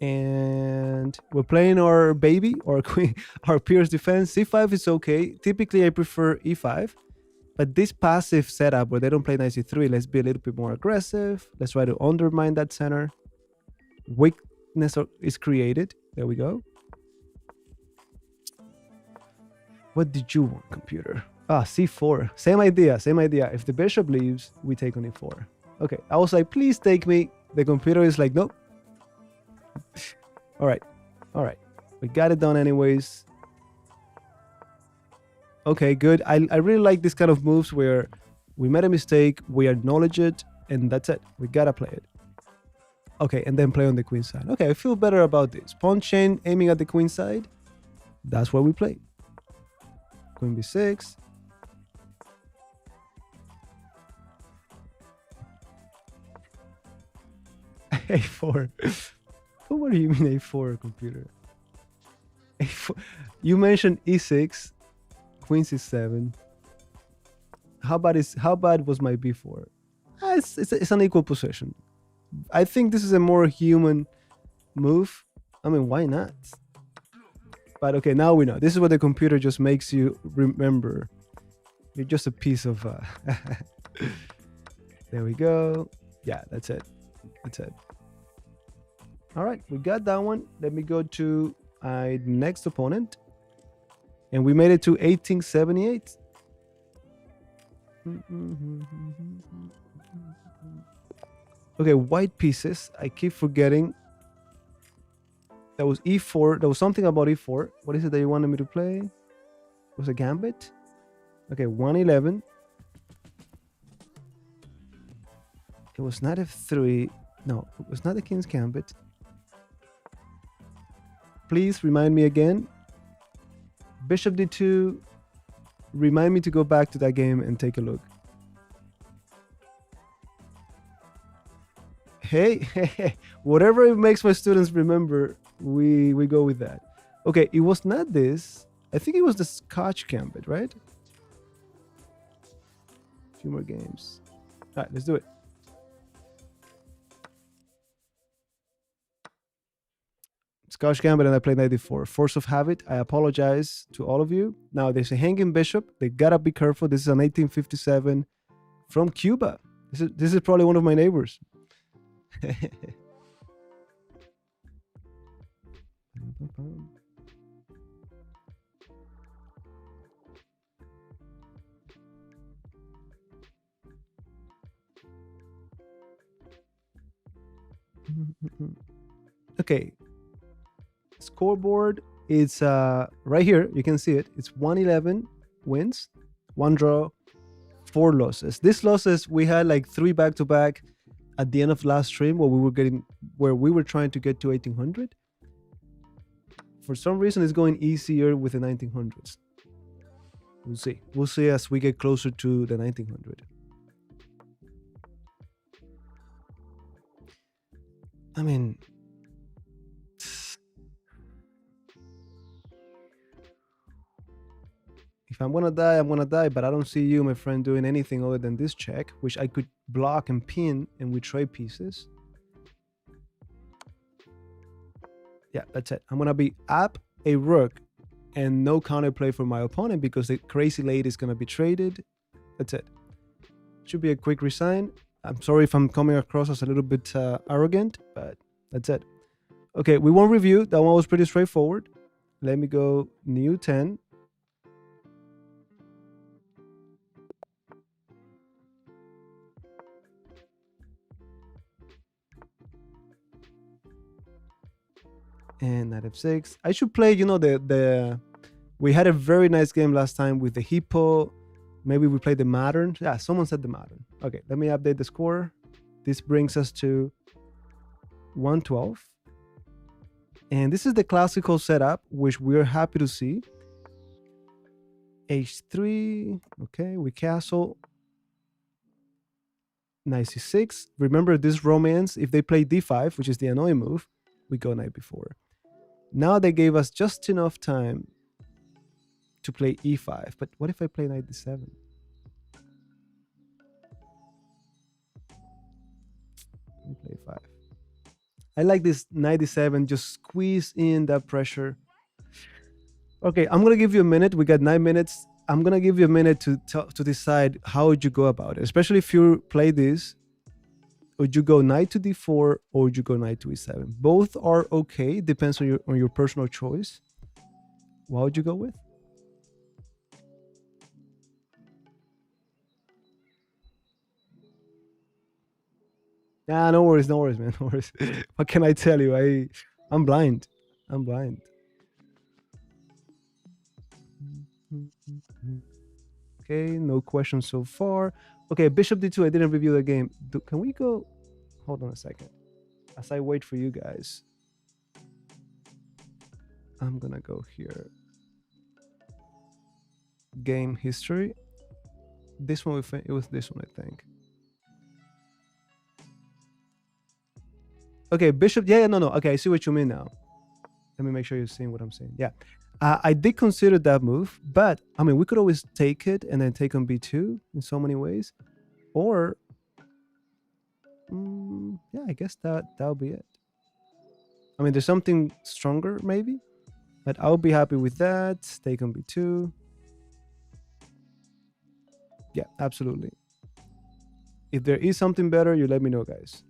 And we're playing our baby, or queen, our Pirc defense. c5 is okay. Typically, I prefer e5. But this passive setup where they don't play knight c3, let's be a little bit more aggressive. Let's try to undermine that center. Weakness is created. There we go. What did you want, computer? Ah, c4. Same idea, same idea. If the bishop leaves, we take on e4. Okay, I was like, please take me. The computer is like, nope. All right, all right. We got it done anyways. Okay, good. I really like this kind of moves where we made a mistake, we acknowledge it, and that's it. We gotta play it. Okay, and then play on the queen side. Okay, I feel better about this. Pawn chain aiming at the queen side. That's what we play. Queen b6. a4. What do you mean a4, computer? a4. You mentioned e6. Queen c7. How bad was my b4? It's an equal position. I think this is a more human move. I mean, why not? But okay, now we know. This is what the computer just makes you remember. You're just a piece of... There we go. Yeah, that's it. That's it. All right, we got that one. Let me go to my next opponent. And we made it to 1878. Okay, white pieces. I keep forgetting. That was e4. There was something about e4. What is it that you wanted me to play? It was a gambit? Okay, 111. It was not f3. No, it was not the king's gambit. Please remind me again. Bishop d2. Remind me to go back to that game and take a look. Hey, whatever it makes my students remember, we go with that. Okay, it was not this. I think it was the Scotch gambit, right? A few more games. All right, let's do it. Scotch gambit, and I played knight d4. Force of habit. I apologize to all of you. Now there's a hanging bishop. They gotta be careful. This is an 1857 from Cuba. This is probably one of my neighbors. Okay. Scoreboard is right here. You can see it. It's 111 wins, 1 draw, 4 losses. These losses we had like 3 back-to-back at the end of last stream where we were trying to get to 1800. For some reason, it's going easier with the 1900s. We'll see. We'll see as we get closer to the 1900. I mean, if I'm gonna die, I'm gonna die, but I don't see you, my friend, doing anything other than this check, which I could block and pin, and we trade pieces. Yeah, that's it. I'm gonna be up a rook and no counterplay for my opponent because the crazy lady is going to be traded. That's it. Should be a quick resign. I'm sorry if I'm coming across as a little bit arrogant, but that's it. Okay, we won't review. That one was pretty straightforward. Let me go new 10. And knight f6. I should play, we had a very nice game last time with the hippo. Maybe we play the modern. Yeah, someone said the modern. Okay, let me update the score. This brings us to 112. And this is the classical setup, which we're happy to see. H3. Okay, we castle. Knight c6. Remember this romance, if they play d5, which is the annoying move, we go knight b4. Now they gave us just enough time to play e5. But what if I play knight d7? Let me play 5. I like this knight d7, just squeeze in that pressure. Okay, I'm going to give you a minute. We got 9 minutes. I'm going to give you a minute to decide how would you go about it, especially if you play this. Would you go knight to d4 or would you go knight to e7? Both are okay. Depends on your personal choice. What would you go with? Nah, no worries, man. No worries. What can I tell you? I'm blind. I'm blind. Okay, no questions so far. Okay, bishop d2. I didn't review the game. Can we go? Hold on a second. As I wait for you guys, I'm gonna go here. Game history. This one, it was this one, I think. Okay, bishop. Yeah, no. Okay, I see what you mean now. Let me make sure you're seeing what I'm saying. Yeah. I did consider that move, but I mean, we could always take it and then take on b2 in so many ways. Or, yeah, I guess that'll be it. I mean, there's something stronger maybe, but I'll be happy with that. Take on b2. Yeah, absolutely. If there is something better, you let me know, guys.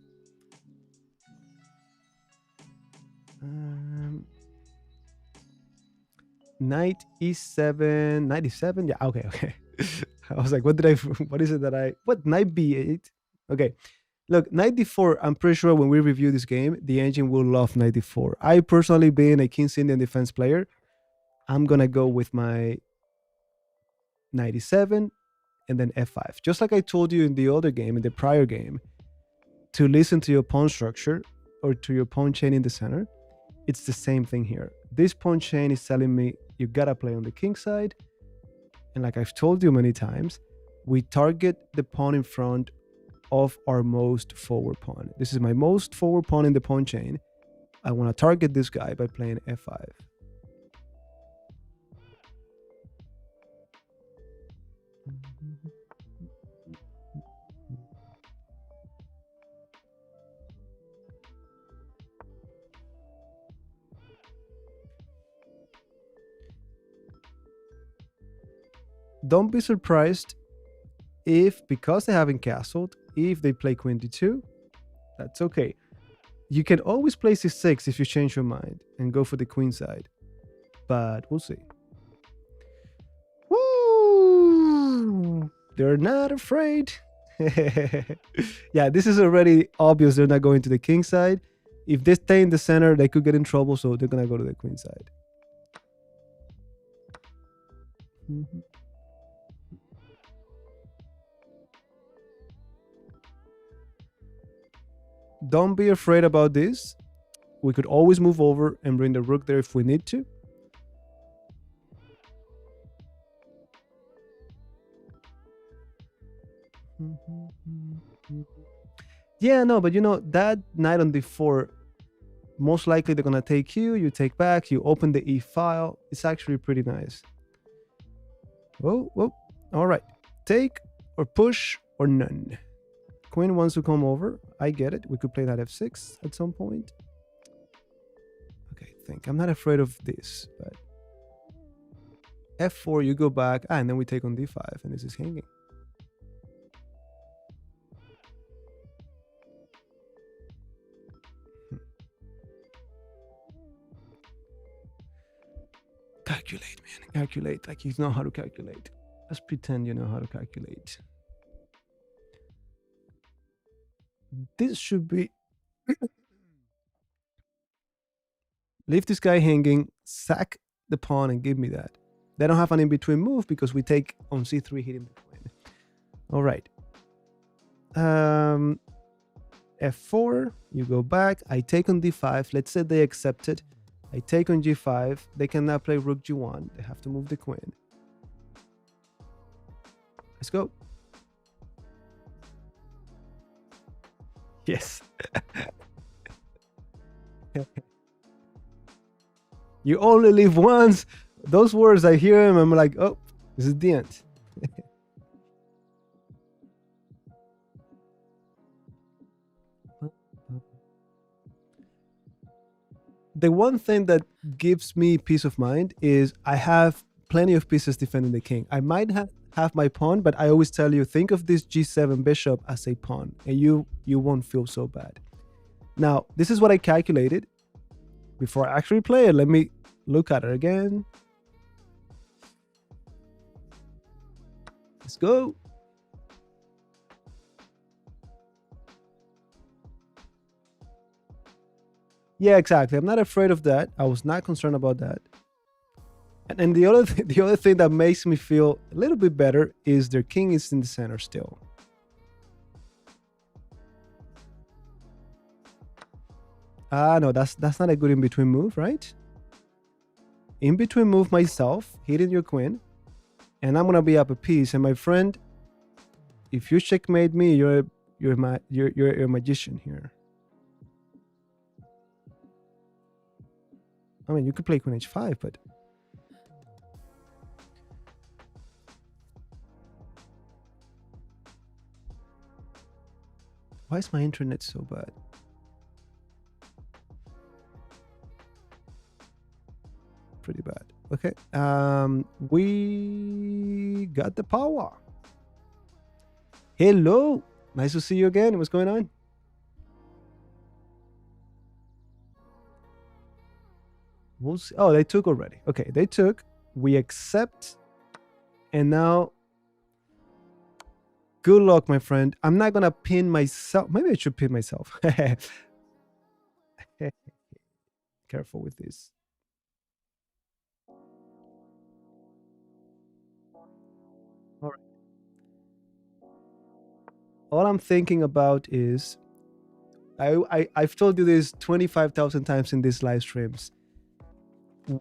Knight e7, knight e7. Yeah, okay. I was like, what is it that what, knight b8? Okay, look, knight d4, I'm pretty sure when we review this game, the engine will love knight d4. I personally, being a King's Indian defense player, I'm gonna go with my knight e7 and then f5. Just like I told you in the other game, in the prior game, to listen to your pawn structure or to your pawn chain in the center. It's the same thing here. This pawn chain is telling me you gotta play on the king side. And like I've told you many times, we target the pawn in front of our most forward pawn. This is my most forward pawn in the pawn chain. I want to target this guy by playing f5. Don't be surprised if, because they haven't castled, if they play queen d2, that's okay. You can always play c6 if you change your mind and go for the queen side, but we'll see. Woo! They're not afraid. Yeah, this is already obvious. They're not going to the king side. If they stay in the center, they could get in trouble, so they're gonna go to the queen side. Don't be afraid about this. We could always move over and bring the rook there if we need to. Yeah, no, but that knight on d4, most likely they're gonna take you take back, you open the e file. It's actually pretty nice. Whoa, all right. Take or push or none. Queen wants to come over. I get it. We could play that f6 at some point. Okay, I'm not afraid of this, but f4, you go back, and then we take on d5, and this is hanging. Calculate, man. Calculate. Like you know how to calculate. Let's pretend you know how to calculate. This should be... Leave this guy hanging, sack the pawn, and give me that. They don't have an in-between move because we take on c3, hitting the queen. All right. f4, you go back. I take on d5. Let's say they accept it. I take on g5. They cannot play rook g1. They have to move the queen. Let's go. Yes. You only live once. Those words, I hear them, I'm like, oh, this is the end. The one thing that gives me peace of mind is I have plenty of pieces defending the king. I might have my pawn, but I always tell you, think of this g7 bishop as a pawn, and you won't feel so bad. Now, this is what I calculated. Before I actually play it, let me look at it again. Let's go. Yeah, exactly. I'm not afraid of that. I was not concerned about that. And the other thing that makes me feel a little bit better is their king is in the center still. No, that's not a good in-between move, right? In-between move myself, hitting your queen, and I'm gonna be up a piece. And my friend, if you checkmate me, you're a magician here. I mean, you could play queen h5, but why is my internet so bad? Pretty bad. Okay. We got the power. Hello. Nice to see you again. What's going on? We'll see. Oh, they took already. Okay, they took. We accept. And now, good luck, my friend. I'm not going to pin myself. Maybe I should pin myself. Careful with this. All right. All I'm thinking about is, I've told you this 25,000 times in these live streams.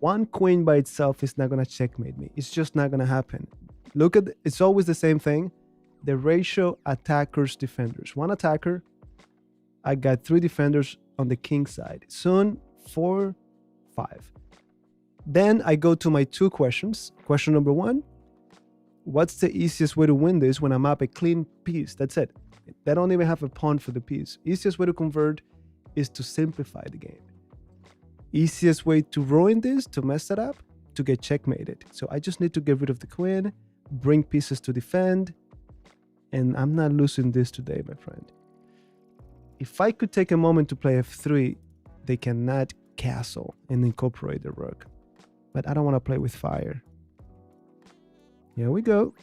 One queen by itself is not going to checkmate me. It's just not going to happen. Look at, it's always the same thing. The ratio attackers, defenders. One attacker, I got 3 defenders on the king side. Soon, 4, 5. Then I go to my 2 questions. Question number 1, what's the easiest way to win this when I'm up a clean piece? That's it. They don't even have a pawn for the piece. Easiest way to convert is to simplify the game. Easiest way to ruin this, to mess it up, to get checkmated. So I just need to get rid of the queen, bring pieces to defend, and I'm not losing this today, my friend. If I could take a moment to play f3, they cannot castle and incorporate the rook. But I don't want to play with fire. Here we go.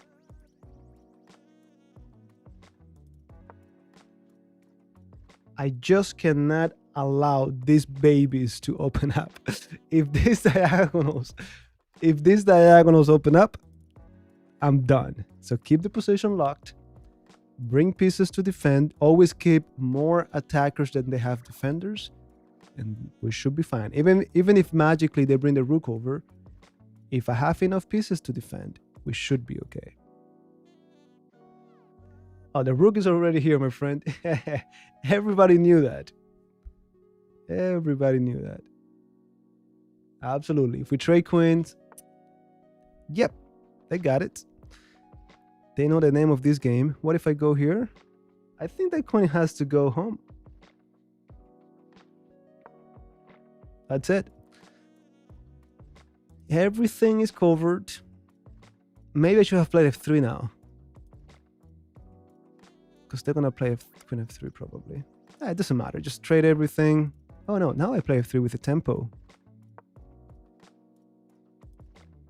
I just cannot allow these babies to open up. If these diagonals open up, I'm done. So keep the position locked, bring pieces to defend, always keep more attackers than they have defenders, and we should be fine. Even if magically they bring the rook over, if I have enough pieces to defend, we should be okay. Oh, the rook is already here, my friend. Everybody knew that. Everybody knew that. Absolutely. If we trade queens, yep, they got it. They know the name of this game. What if I go here? I think that queen has to go home. That's it. Everything is covered. Maybe I should have played f3 now. Because they're going to play queen f3 probably. It doesn't matter. Just trade everything. Oh no, now I play f3 with the tempo.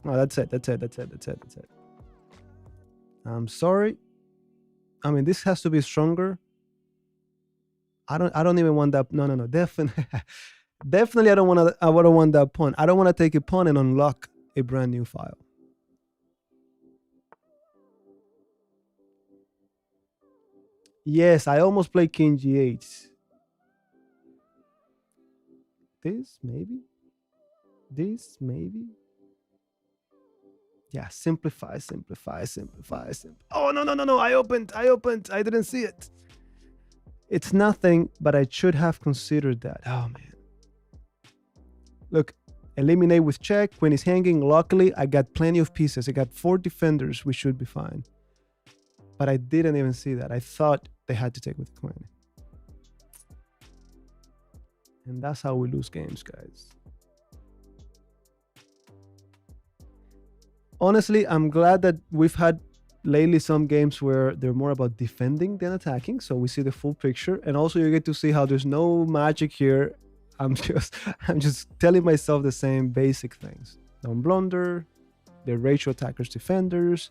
Oh, that's it. I'm sorry. I mean, this has to be stronger. I don't even want that. No. Definitely. Definitely I don't want that pawn. I don't want to take a pawn and unlock a brand new file. Yes, I almost played king g8. This maybe. Yeah, simplify. Oh, no. I opened. I didn't see it. It's nothing, but I should have considered that. Oh, man. Look, eliminate with check. Queen is hanging. Luckily, I got plenty of pieces. I got 4 defenders. We should be fine. But I didn't even see that. I thought they had to take with queen. And that's how we lose games, guys. Honestly, I'm glad that we've had lately some games where they're more about defending than attacking. So we see the full picture. And also you get to see how there's no magic here. I'm just telling myself the same basic things. Don't blunder. The ratio attackers defenders.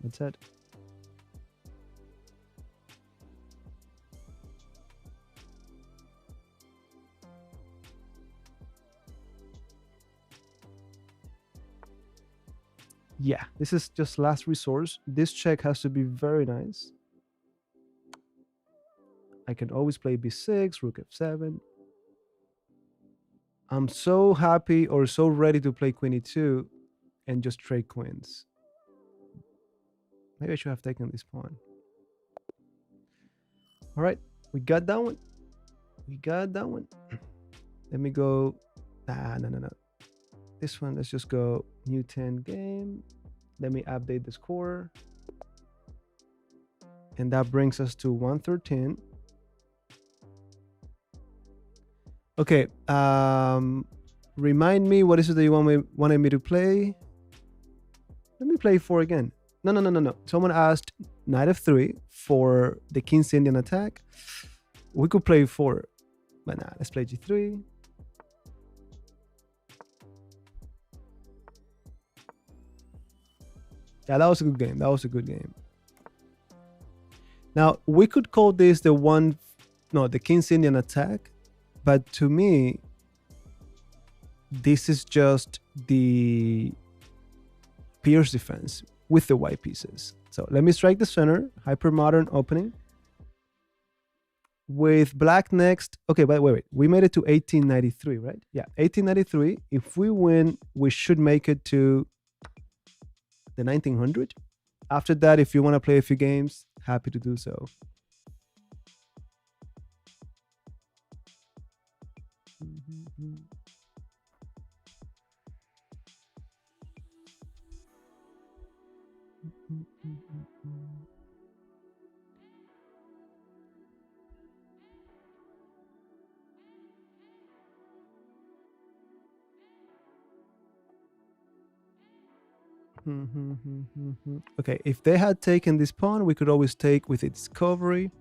That's it. Yeah, this is just last resource. This check has to be very nice. I can always play b6, rook f7. I'm so happy or so ready to play queen e2 and just trade queens. Maybe I should have taken this pawn. All right, we got that one. Let me go. No. This one, let's just go new 10 game. Let me update the score. And that brings us to 113. Okay, remind me, what is it that you wanted me to play? Let me play 4 again. No. Someone asked knight f3 for the king's Indian attack. We could play 4, but nah, let's play g3. Yeah, that was a good game. Now, we could call this the king's Indian attack, but to me, this is just the Pirc defense with the white pieces. So let me strike the center, hyper-modern opening. With black next, okay, but wait, we made it to 1893, right? Yeah, 1893. If we win, we should make it to the 1900. After that, if you want to play a few games, happy to do so. Okay, if they had taken this pawn, we could always take with its discovery.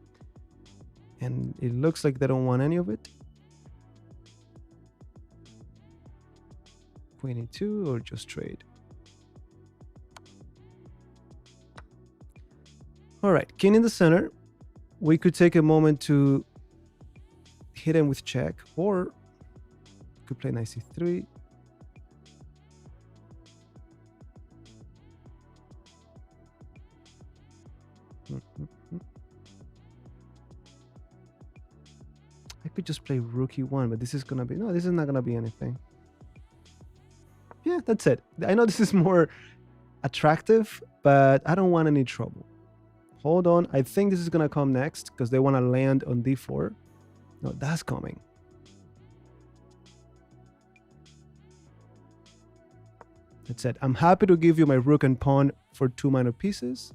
And it looks like they don't want any of it. Queen e2 or just trade. All right, king in the center. We could take a moment to hit him with check, or could play knight c3. I could just play rook e1, but this is not gonna be anything. Yeah, that's it. I know this is more attractive, but I don't want any trouble. Hold on, I think this is gonna come next because they want to land on d4. No, that's coming. That's it. I'm happy to give you my rook and pawn for 2 minor pieces.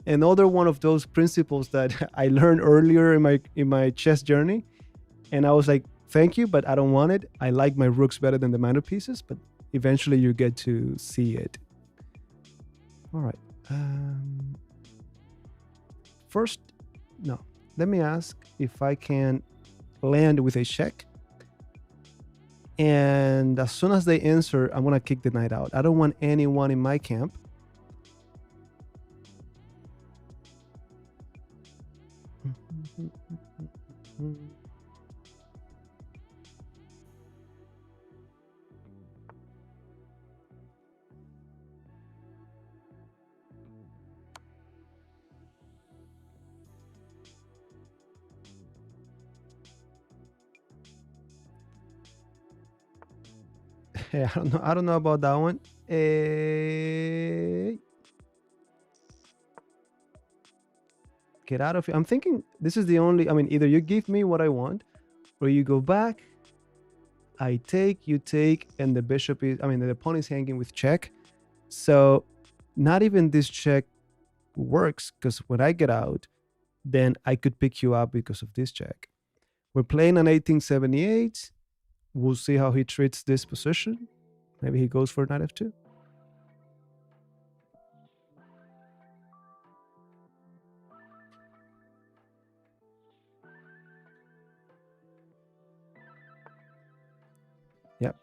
Another one of those principles that I learned earlier in my chess journey, and I was like, thank you, but I don't want it. I like my rooks better than the minor pieces, but eventually you get to see it. All right. First, no. Let me ask if I can land with a check. And as soon as they answer, I'm going to kick the knight out. I don't want anyone in my camp. Yeah, I don't know about that one. Get out of here. I'm thinking this is the only, I mean, either you give me what I want or you go back, I take, you take, and the bishop is, I mean, the pawn is hanging with check. So not even this check works, because when I get out, then I could pick you up because of this check. We're playing on 1878. We'll see how he treats this position. Maybe he goes for knight f2. Yep.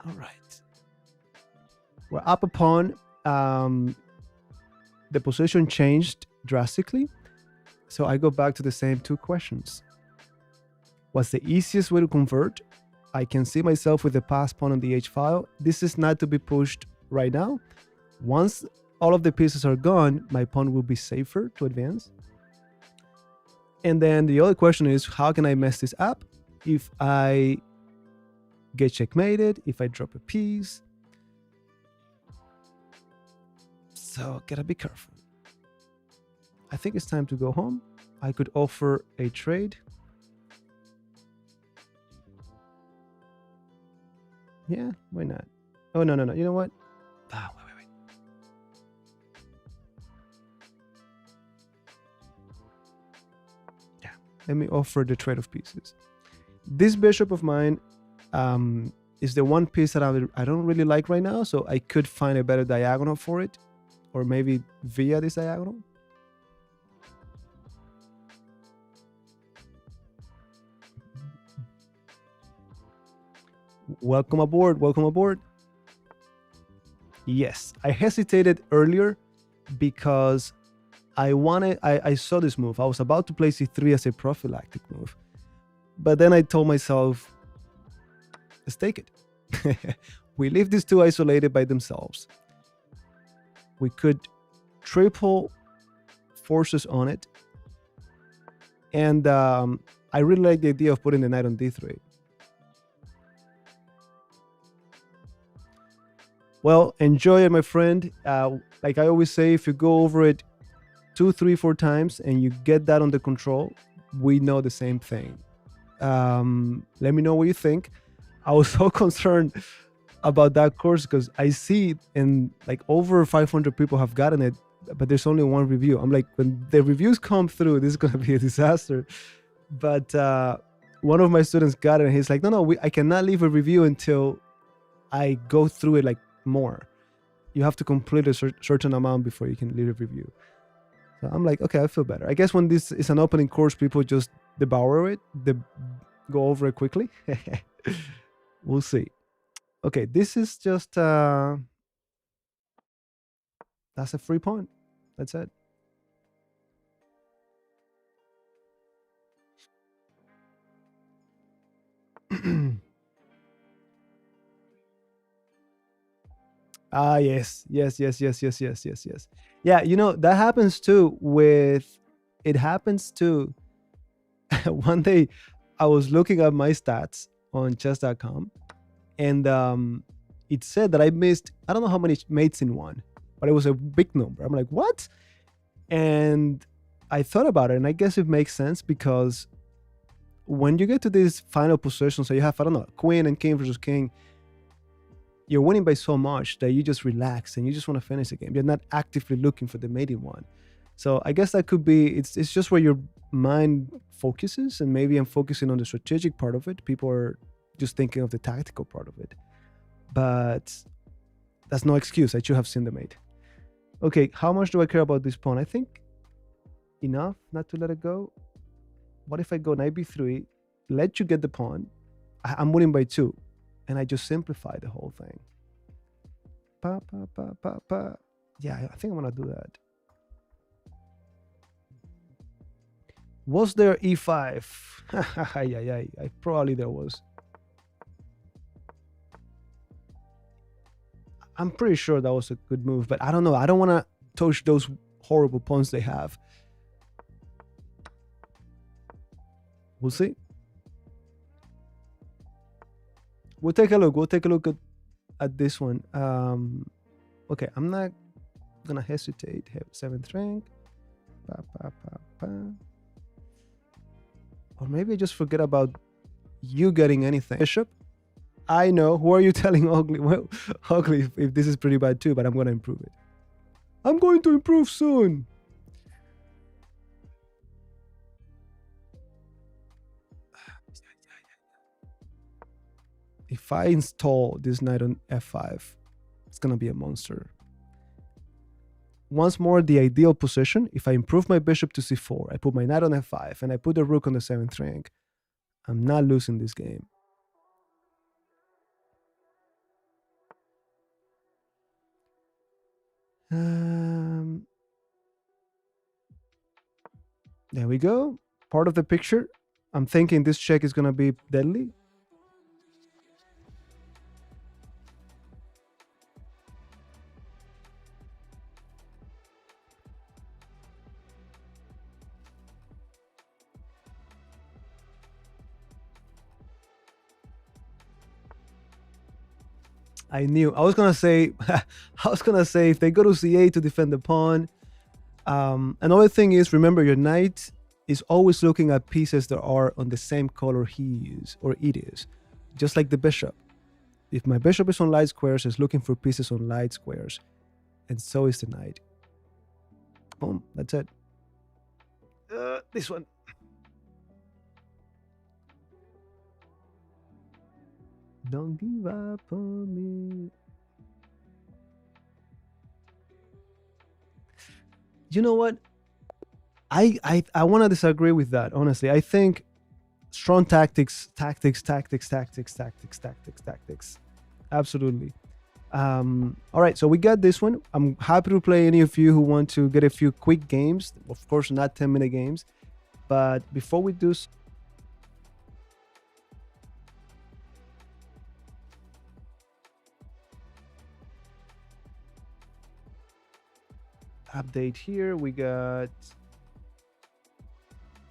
All right. We're up a pawn. The position changed drastically. So I go back to the same two questions. What's the easiest way to convert? I can see myself with the pass pawn on the h file. This is not to be pushed right now. Once all of the pieces are gone, my pawn will be safer to advance. And then the other question is, how can I mess this up? If I get checkmated, if I drop a piece. So gotta be careful. I think it's time to go home. I could offer a trade. Yeah, why not? Oh, no. You know what? Wait. Yeah, let me offer the trade of pieces. This bishop of mine is the one piece that I don't really like right now, so I could find a better diagonal for it, or maybe via this diagonal. Welcome aboard. Yes, I hesitated earlier because I saw this move. I was about to play c3 as a prophylactic move, but then I told myself, let's take it. We leave these two isolated by themselves. We could triple forces on it, and I really like the idea of putting the knight on d3. Well, enjoy it, my friend. Like I always say, if you go over it 2, 3, 4 times and you get that under control, we know the same thing. Let me know what you think. I was so concerned about that course because I see and like over 500 people have gotten it, but there's only one review. I'm like, when the reviews come through, this is going to be a disaster. But one of my students got it and he's like, no, I cannot leave a review until I go through it like more. You have to complete a certain amount before you can leave a review. So I'm like, okay, I feel better. I guess when this is an opening course, people just devour it, go over it quickly. We'll see. Okay, this is just that's a free pawn. That's it. Yes. Yeah, that happens too it happens too. One day I was looking at my stats on chess.com and it said that I missed, I don't know how many mates in one, but it was a big number. I'm like, what? And I thought about it, and I guess it makes sense because when you get to this final position, so you have, I don't know, queen and king versus king, you're winning by so much that you just relax and you just want to finish the game. You're not actively looking for the mating one. So I guess that could be, it's just where your mind focuses, and maybe I'm focusing on the strategic part of it. People are just thinking of the tactical part of it. But that's no excuse. I should have seen the mate. Okay, how much do I care about this pawn? I think enough not to let it go. What if I go knight b3, let you get the pawn? I'm winning by 2, and I just simplify the whole thing. Pa, pa, pa, pa, pa. Yeah, I think I'm gonna do that. Was there e5? I probably there was. I'm pretty sure that was a good move, but I don't know. I don't want to touch those horrible pawns they have. We'll see. We'll take a look. We'll take a look at this one. Okay, I'm not gonna hesitate. Have 7th rank. Pa, pa, pa, pa. Or maybe I just forget about you getting anything. Bishop. I know. Who are you telling ugly? Well, ugly if this is pretty bad too, but I'm gonna improve it. I'm going to improve soon. If I install this knight on f5, it's gonna be a monster. Once more, the ideal position, if I improve my bishop to c4, I put my knight on f5, and I put the rook on the 7th rank, I'm not losing this game. There we go. Part of the picture. I'm thinking this check is gonna be deadly. I knew. I was gonna say if they go to c8 to defend the pawn. Another thing is, remember, your knight is always looking at pieces that are on the same color he is or it is, just like the bishop. If my bishop is on light squares, it's looking for pieces on light squares, and so is the knight. Boom, that's it. This one. Don't give up on me. You know what? I want to disagree with that, honestly. I think strong tactics. Absolutely. All right, so we got this one. I'm happy to play any of you who want to get a few quick games. Of course, not 10-minute games. But before we do so, update here, we got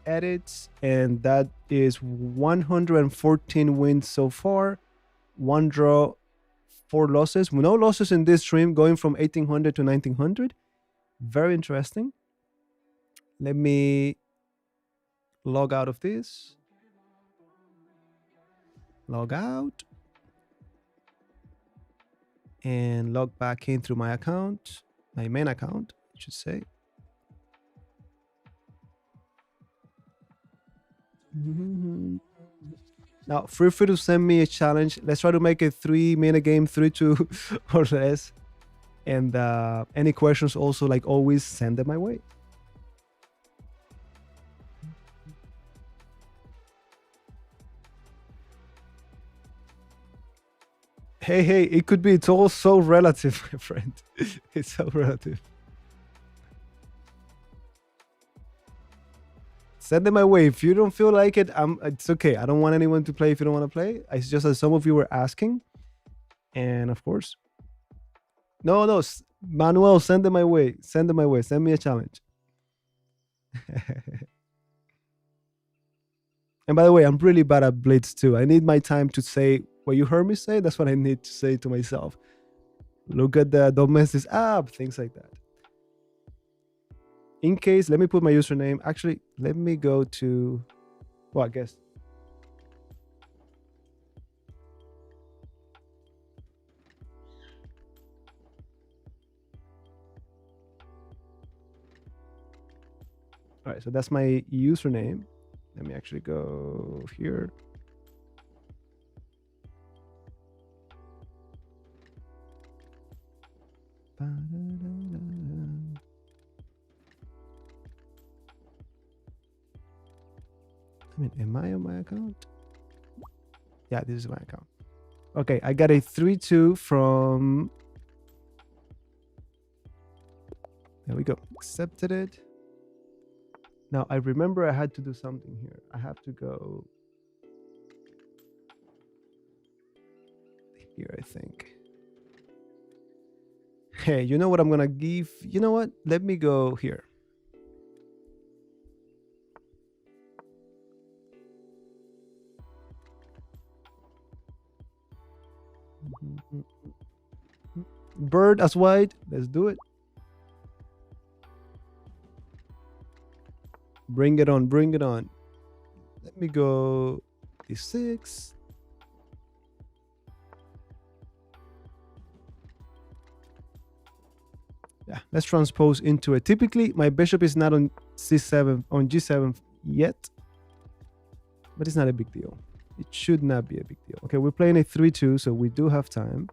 edits, and that is 114 wins so far, 1 draw, 4 losses. No losses in this stream, going from 1800 to 1900. Very interesting. Let me log out of this. Log out. And log back in through my account, my main account, I should say. Now, feel free to send me a challenge. Let's try to make a 3-minute game, 3-2 or less. And any questions also, like always, send them my way. Hey, it could be. It's all so relative, my friend. It's so relative. Send them my way. If you don't feel like it, it's okay. I don't want anyone to play if you don't want to play. It's just that some of you were asking. And of course. No, Manuel, send them my way. Send them my way. Send me a challenge. And by the way, I'm really bad at blitz too. I need my time to say what you heard me say. That's what I need to say to myself. Look at the don't mess this up, things like that. In case, let me put my username. Actually, let me go to, well, I guess. All right, so that's my username. Let me actually go here. I mean, am I on my account? Yeah, this is my account. Okay, I got a 3-2 from... There we go. Accepted it. Now, I remember I had to do something here. I have to go here, I think. Hey, you know what I'm going to give? You know what? Let me go here. Bird as white. Let's do it. Bring it on. Bring it on. Let me go d6. Yeah, let's transpose into it. Typically, my bishop is not on c7, on g7 yet, but it's not a big deal. It should not be a big deal. Okay, we're playing a 3-2, so we do have time.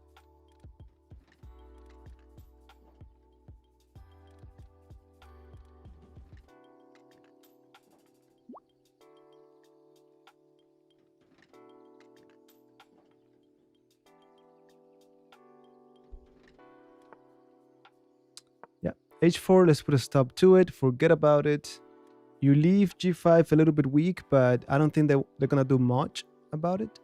Yeah, h4, let's put a stop to it. Forget about it. You leave g5 a little bit weak, but I don't think that they're going to do much about it.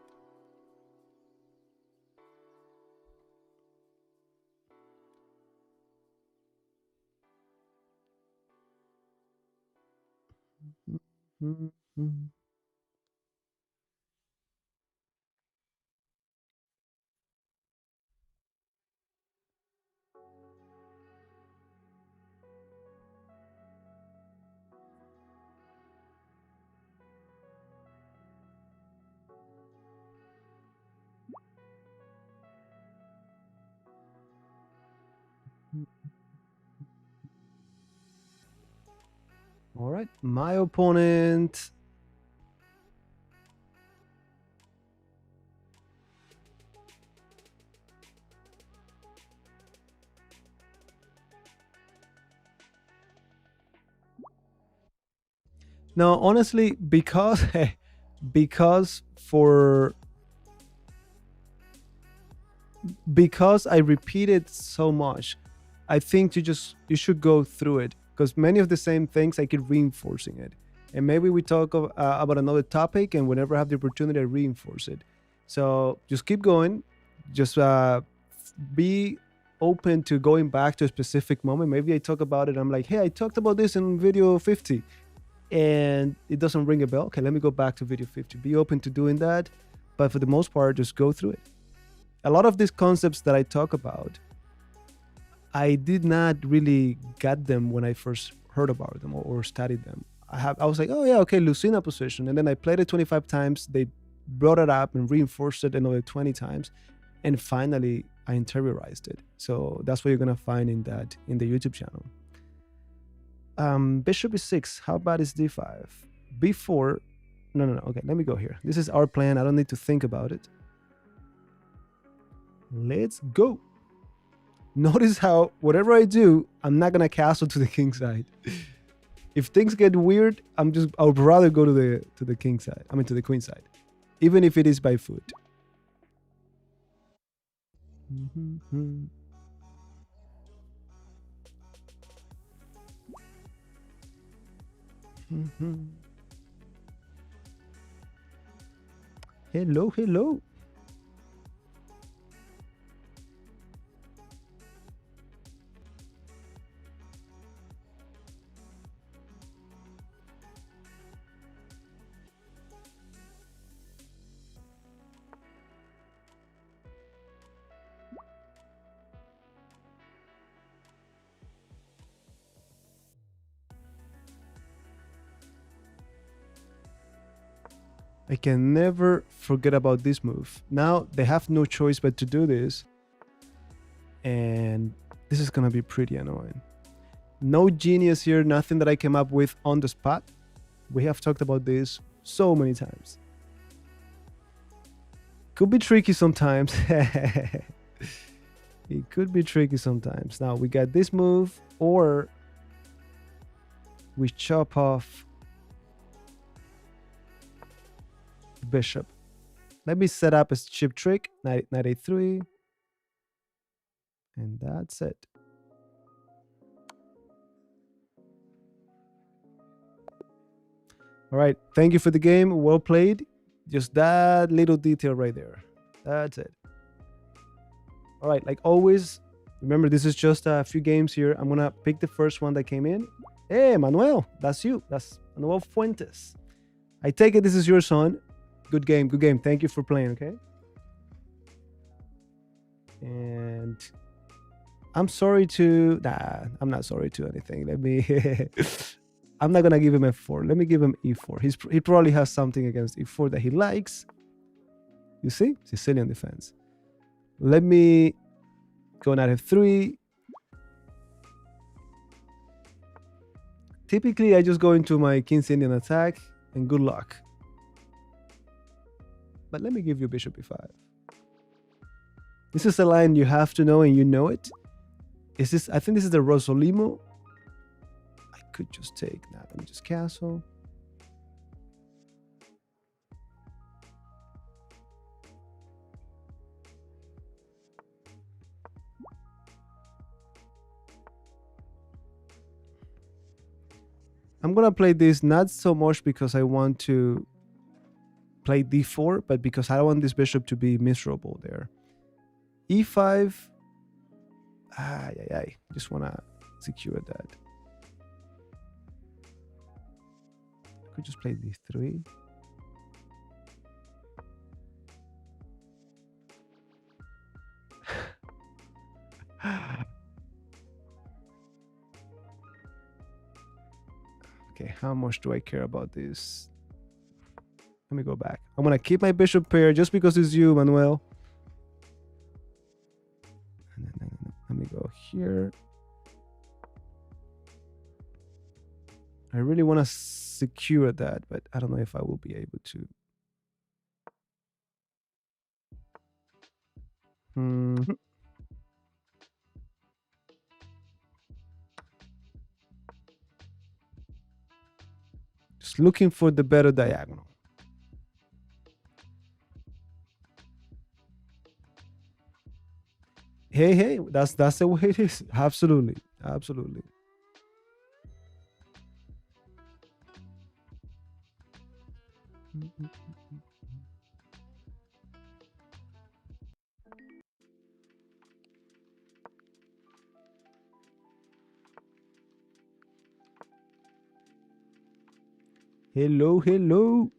All right, my opponent. No, honestly, because I repeated so much, I think you should go through it, because many of the same things I keep reinforcing it, and maybe we talk about another topic, and whenever I have the opportunity, I reinforce it. So just keep going. Just be open to going back to a specific moment. Maybe I talk about it. I'm like, hey, I talked about this in video 50. And it doesn't ring a bell. Okay, let me go back to video 50. Be open to doing that. But for the most part, just go through it. A lot of these concepts that I talk about, I did not really get them when I first heard about them or studied them. I was like, oh yeah, okay, Lucina position. And then I played it 25 times. They brought it up and reinforced it another 20 times. And finally, I interiorized it. So that's what you're going to find in the YouTube channel. Bishop e6. How about is d5? b4. No. Okay, let me go here. This is our plan. I don't need to think about it. Let's go. Notice how whatever I do, I'm not gonna castle to the king side. If things get weird, I would rather go to the king side. I mean to the queen side, even if it is by foot. Hello. I can never forget about this move. Now they have no choice but to do this. And this is going to be pretty annoying. No genius here, nothing that I came up with on the spot. We have talked about this so many times. Could be tricky sometimes. It could be tricky sometimes. Now we got this move, or we chop off bishop. Let me set up a chip trick, knight a3, and that's it. All right, thank you for the game. Well played. Just that little detail right there. That's it. All right, like always, remember this is just a few games here. I'm gonna pick the first one that came in. Hey, Manuel, that's you. That's Manuel Fuentes. I take it this is your son. Good game, good game. Thank you for playing, okay? And I'm sorry to... Nah, I'm not sorry to anything. Let me... I'm not going to give him f4. Let me give him e4. He probably has something against e4 that he likes. You see? Sicilian defense. Let me go knight f3. Typically, I just go into my King's Indian attack and good luck. But let me give you bishop e5. This is a line you have to know and you know it. Is this? I think this is the Rosolimo. I could just take that. Let me just castle. I'm gonna play this not so much because I want to play d4, but because I don't want this bishop to be miserable there. e5. Just wanna secure that. I could just play d3. Okay, how much do I care about this? Let me go back. I'm gonna keep my bishop pair just because it's you, Manuel. Let me go here. I really want to secure that, but I don't know if I will be able to. Just looking for the better diagonal. Hey, that's the way it is. Absolutely. Hello.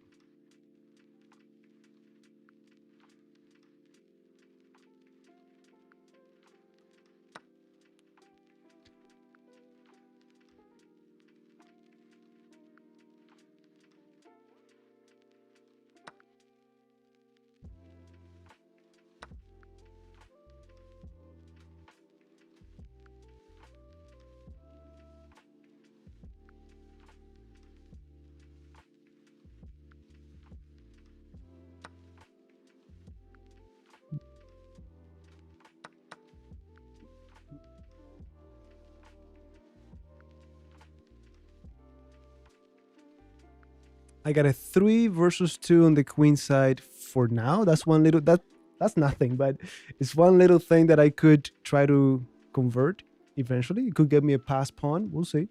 I got a 3 versus 2 on the queen side for now. That's one little that's nothing, but it's one little thing that I could try to convert eventually. It could get me a pass pawn. We'll see.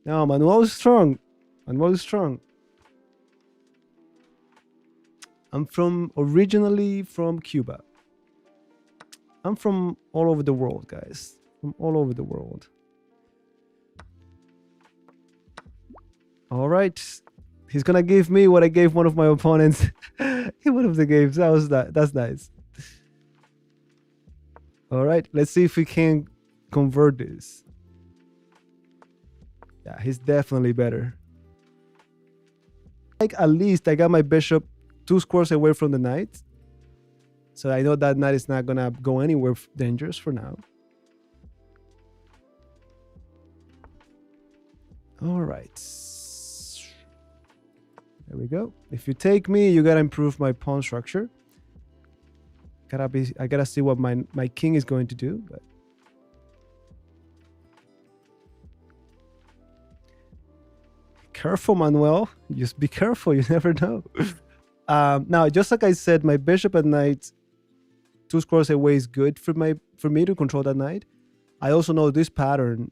No, Manuel is strong. I'm originally from Cuba. I'm from all over the world, guys. From all over the world. All right. He's gonna give me what I gave one of my opponents in one of the games. That's nice. All right, let's see if we can convert this. Yeah, he's definitely better. Like, at least I got my bishop 2 squares away from the knight. So I know that knight is not gonna go anywhere dangerous for now. All right. There we go. If you take me, you gotta improve my pawn structure. I gotta see what my king is going to do, but careful, Manuel. Just be careful. You never know. Now, just like I said, my bishop at knight 2 squares away is good for me to control that knight. I also know this pattern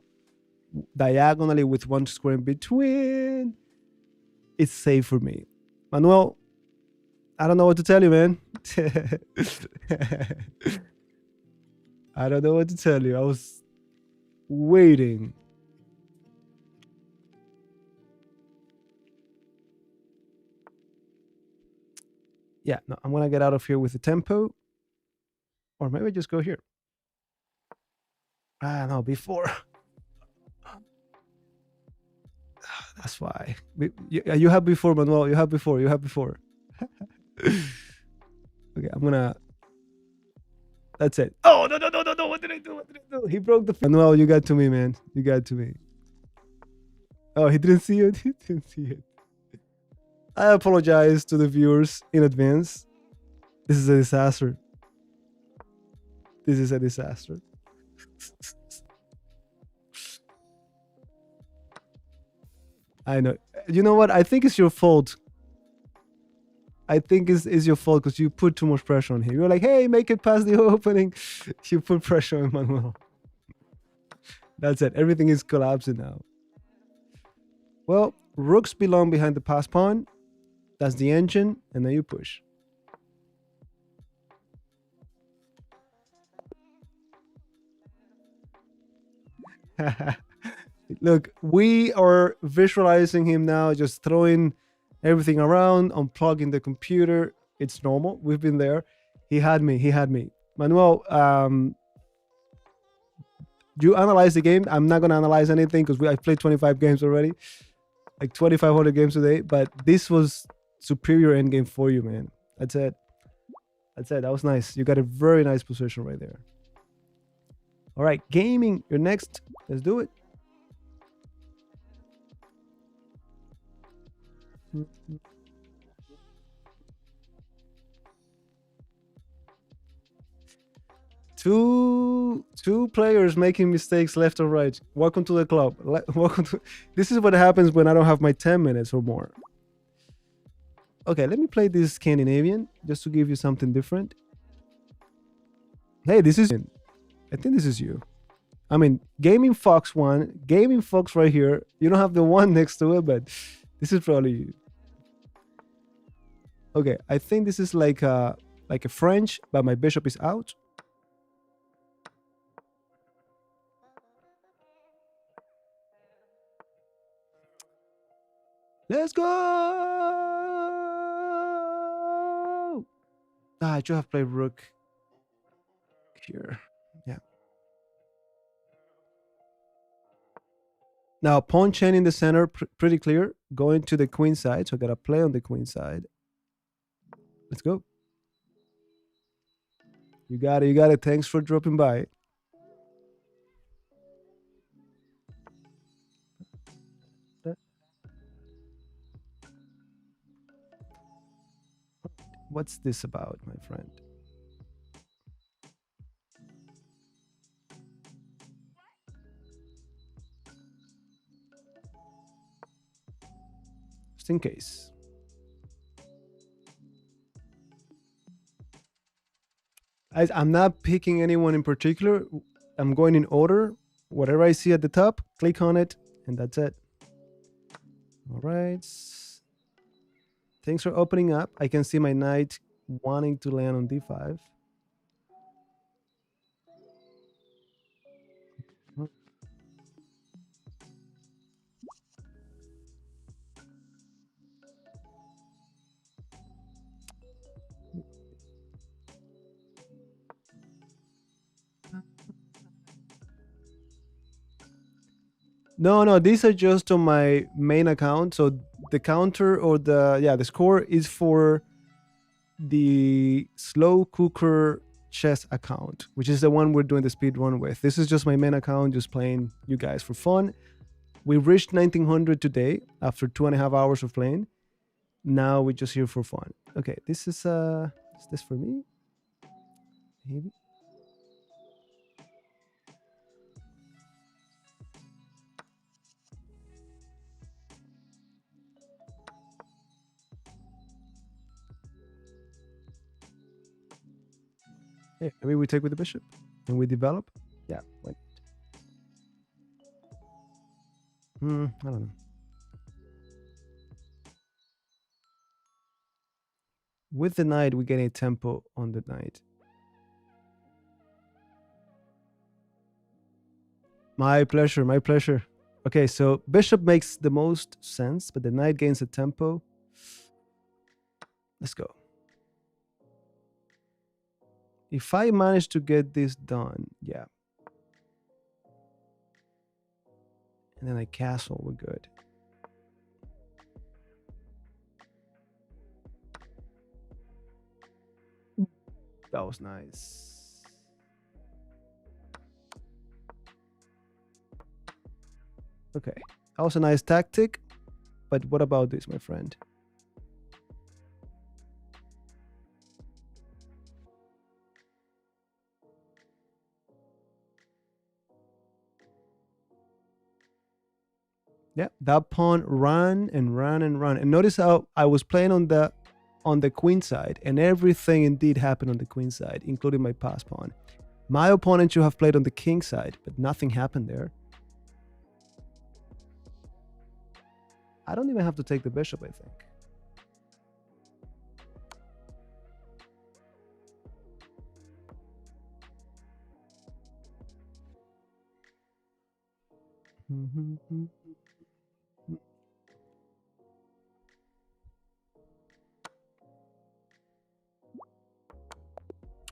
diagonally with 1 square in between. It's safe for me. Manuel, I don't know what to tell you, man. I don't know what to tell you. I was waiting. Yeah, no, I'm gonna get out of here with the tempo. Or maybe just go here. No, before. That's why. You have before, Manuel. You have before. Okay, I'm gonna. That's it. Oh, no. What did I do? He broke the. Manuel, you got to me, man. You got to me. Oh, he didn't see it? He didn't see it. I apologize to the viewers in advance. This is a disaster. I know. You know what? I think it's your fault. I think it's your fault because you put too much pressure on him. You're like, hey, make it past the opening. You put pressure on Manuel. That's it. Everything is collapsing now. Well, rooks belong behind the pass pawn. That's the engine, and then you push. Look, we are visualizing him now, just throwing everything around, unplugging the computer. It's normal. We've been there. He had me. Manuel, you analyze the game. I'm not going to analyze anything because I've played 25 games already, like 2,500 games today. But this was superior endgame for you, man. That's it. That was nice. You got a very nice position right there. All right, gaming, you're next. Let's do it. Two players making mistakes left or right. Welcome to the club. This is what happens when I don't have my 10 minutes or more. Okay, let me play this Scandinavian just to give you something different. Hey, this is... I think this is you. I mean, Gaming Fox 1, Gaming Fox right here. You don't have the one next to it, but this is probably you. Okay, I think this is like a French, but my bishop is out. Let's go! I should have played rook here. Yeah. Now, pawn chain in the center, pretty clear. Going to the queen side, so I gotta play on the queen side. Let's go. You got it. Thanks for dropping by. What's this about, my friend? Just in case. I'm not picking anyone in particular. I'm going in order. Whatever I see at the top, click on it, and that's it. All right. Things are opening up. I can see my knight wanting to land on d5. No, these are just on my main account. So the counter or the score is for the slow cooker chess account, which is the one we're doing the speed run with. This is just my main account, just playing you guys for fun. We reached 1900 today after 2.5 hours of playing. Now we're just here for fun. Okay, this is this for me? Maybe. Yeah, maybe we take with the bishop and we develop. Yeah. Wait. I don't know. With the knight, we get a tempo on the knight. My pleasure, my pleasure. Okay, so bishop makes the most sense, but the knight gains a tempo. Let's go. If I manage to get this done, yeah. And then I castle, we're good. That was nice. Okay, that was a nice tactic, but what about this, my friend? Yeah, that pawn ran and ran and ran. And notice how I was playing on the queen side, and everything indeed happened on the queen side, including my pass pawn. My opponent should have played on the king side, but nothing happened there. I don't even have to take the bishop, I think.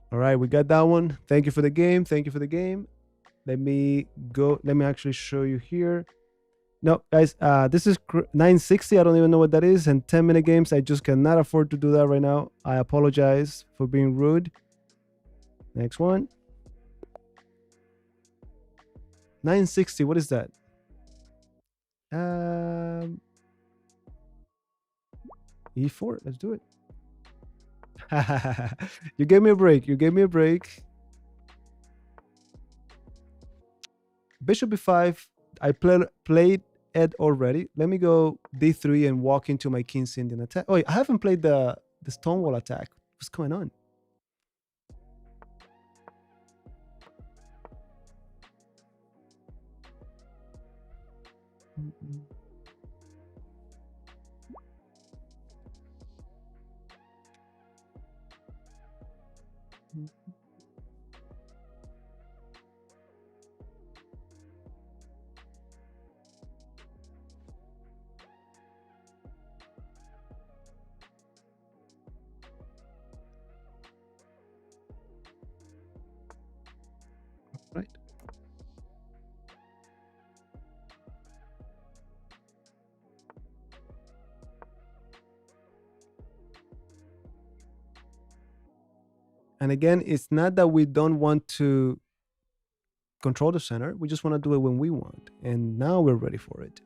All right, we got that one. Thank you for the game. Thank you for the game. Let me go. Let me actually show you here. No, guys, this is 960. I don't even know what that is. And 10-minute games, I just cannot afford to do that right now. I apologize for being rude. Next one. 960. What is that? E4. Let's do it. You gave me a break. You gave me a break. Bishop b5. I played it already. Let me go d3 and walk into my King's Indian attack. Oh, I haven't played the Stonewall attack. What's going on? Right. And again, it's not that we don't want to control the center. We just want to do it when we want. And now we're ready for it.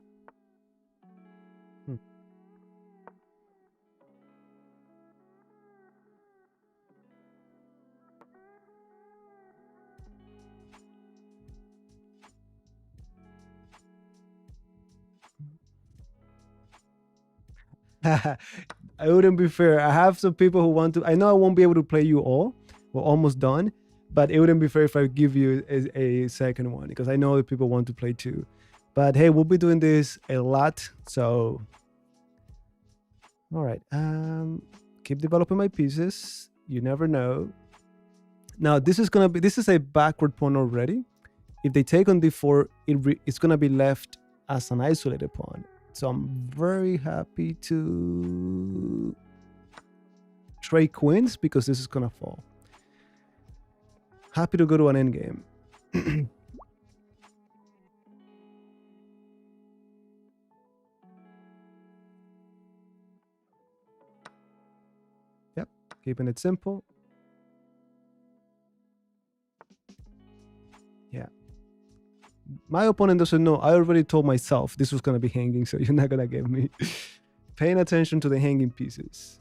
I wouldn't be fair. I have some people who want to. I know I won't be able to play you all. We're almost done. But it wouldn't be fair if I give you a second one, because I know that people want to play too. But hey, we'll be doing this a lot. So, all right. Keep developing my pieces. You never know. Now, this is a backward pawn already. If they take on d4, it's gonna be left as an isolated pawn. So I'm very happy to trade queens because this is gonna fall. Happy to go to an endgame. Yep, keeping it simple. Yeah. My opponent doesn't know. I already told myself this was going to be hanging, so you're not going to get me. Paying attention to the hanging pieces.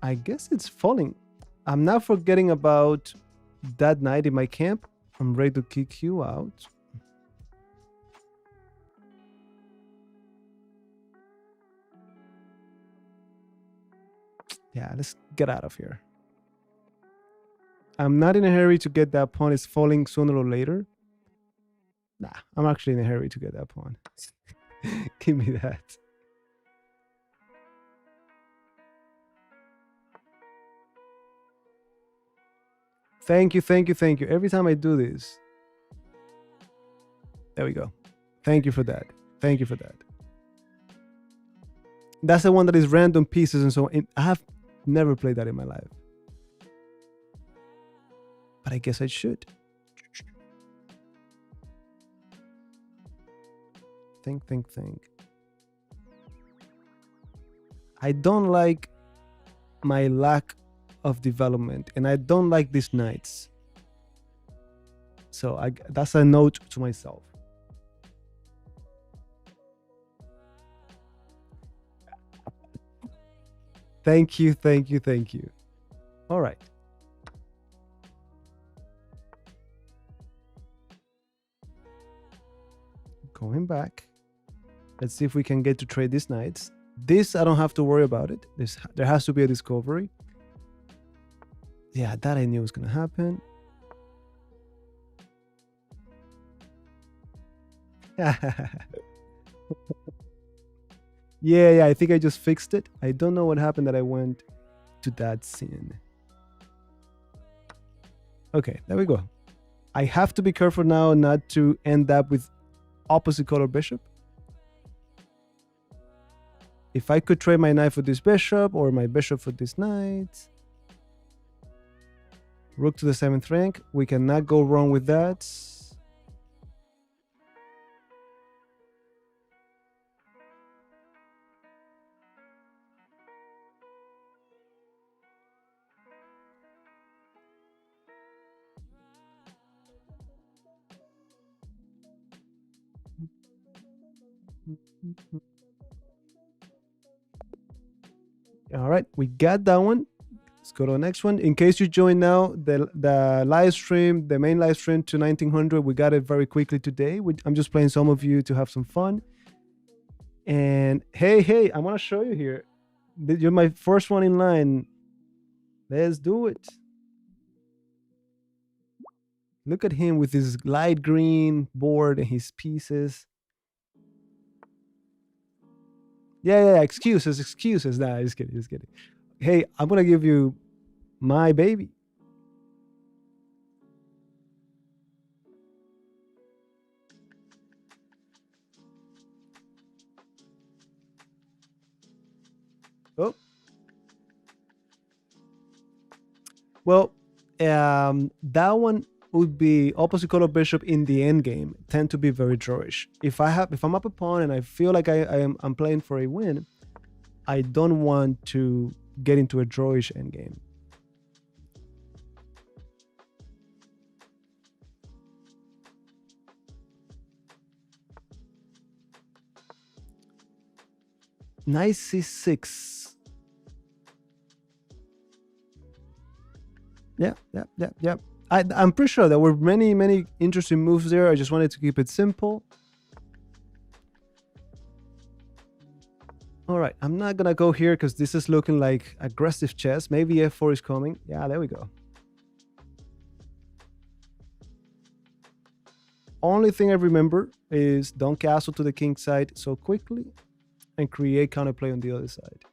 I guess it's falling. I'm not forgetting about that knight in my camp. I'm ready to kick you out. Yeah, let's get out of here. I'm not in a hurry to get that pawn. It's falling sooner or later. Nah, I'm actually in a hurry to get that pawn. Give me that. Thank you, thank you, thank you. Every time I do this. There we go. Thank you for that. Thank you for that. That's the one that is random pieces and so on. I have never played that in my life. But I guess I should. Think. I don't like my lack of development, and I don't like these knights. So that's a note to myself. Thank you. All right. Going back. Let's see if we can get to trade these knights. This, I don't have to worry about it. There has to be a discovery. Yeah, that I knew was going to happen. Yeah, I think I just fixed it. I don't know what happened that I went to that scene. Okay, there we go. I have to be careful now not to end up with opposite color bishop. If I could trade my knight for this bishop or my bishop for this knight. Rook to the 7th rank. We cannot go wrong with that. All right, we got that one. Let's go to the next one. In case you join now, the live stream, the main live stream to 1900, we got it very quickly today. I'm just playing some of you to have some fun. And hey, I want to show you here. You're my first one in line. Let's do it. Look at him with his light green board and his pieces. Yeah, excuses. Nah, just kidding. Hey, I'm going to give you my baby. Oh. Well, that one would be opposite color bishop in the end game. Tend to be very drawish. If I'm up a pawn and I feel like I'm playing for a win, I don't want to get into a drawish end game. Knight c6. Yeah. I'm pretty sure there were many interesting moves there. I just wanted to keep it simple. All right, I'm not gonna go here because this is looking like aggressive chess. Maybe f4 is coming. Yeah, there we go. Only thing I remember is don't castle to the king side so quickly and create counterplay on the other side.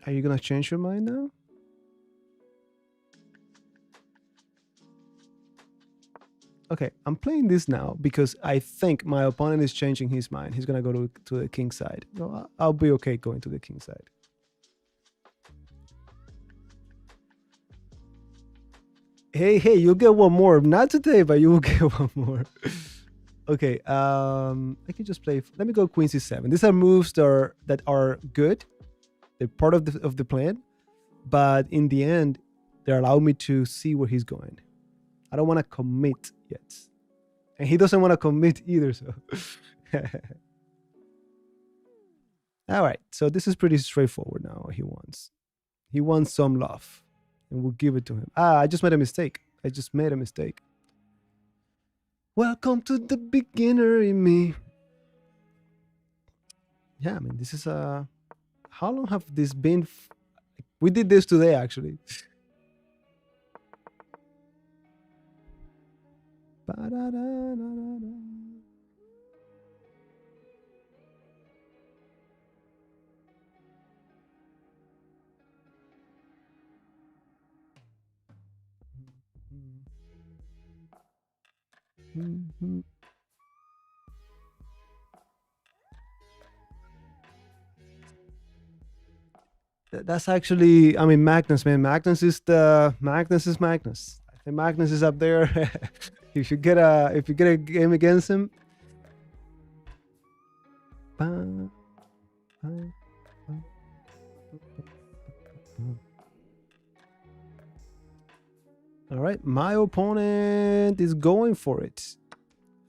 Are you gonna change your mind now? Okay, I'm playing this now because I think my opponent is changing his mind. He's gonna go to the king side. So I'll be okay going to the king side. Hey, you'll get one more. Not today, but you will get one more. Okay, I can just play. Let me go queen c7. These are moves that are good. They're part of the plan, but in the end, they allow me to see where he's going. I don't want to commit yet, and he doesn't want to commit either. So, all right. So this is pretty straightforward now. What he wants some love, and we'll give it to him. I just made a mistake. Welcome to the beginner in me. Yeah, I mean, this is a. How long have this been? We did this today, actually. That's actually, I mean, Magnus, man. Magnus is Magnus. I think Magnus is up there. If you get a game against him. All right, my opponent is going for it.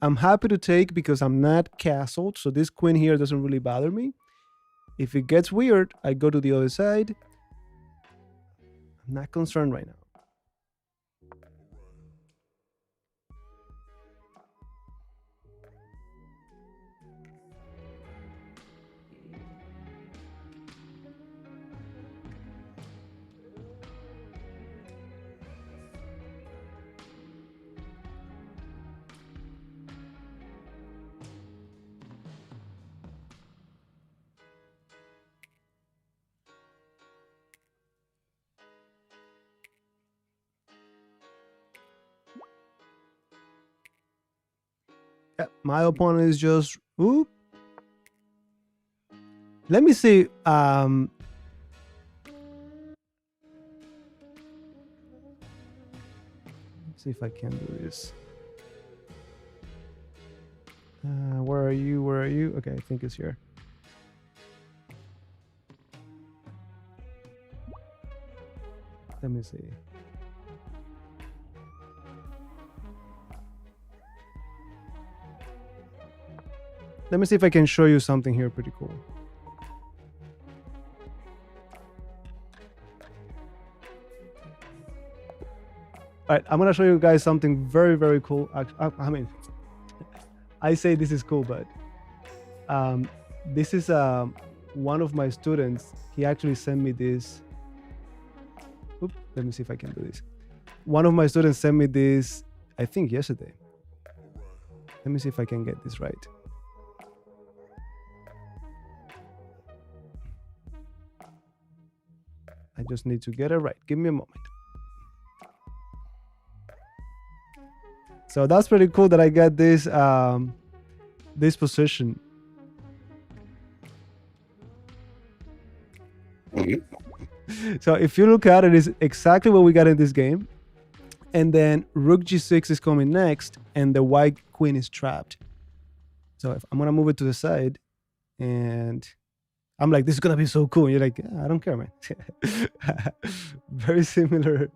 I'm happy to take because I'm not castled, so this queen here doesn't really bother me. If it gets weird, I go to the other side. I'm not concerned right now. Yeah, my opponent is just oop. Let me see. See if I can do this. Where are you? Okay, I think it's here. Let me see. Let me see if I can show you something here pretty cool. All right, I'm gonna show you guys something very, very cool. I mean, I say this is cool, but this is one of my students. He actually sent me this. Oop, let me see if I can do this. One of my students sent me this, I think yesterday. Let me see if I can get this right. I just need to get it right. Give me a moment. So that's pretty cool that I got this this position. So if you look at it, it's exactly what we got in this game. And then rook g6 is coming next, and the white queen is trapped. So if I'm gonna move it to the side, and I'm like, this is gonna be so cool. And you're like, yeah, I don't care, man. Very similar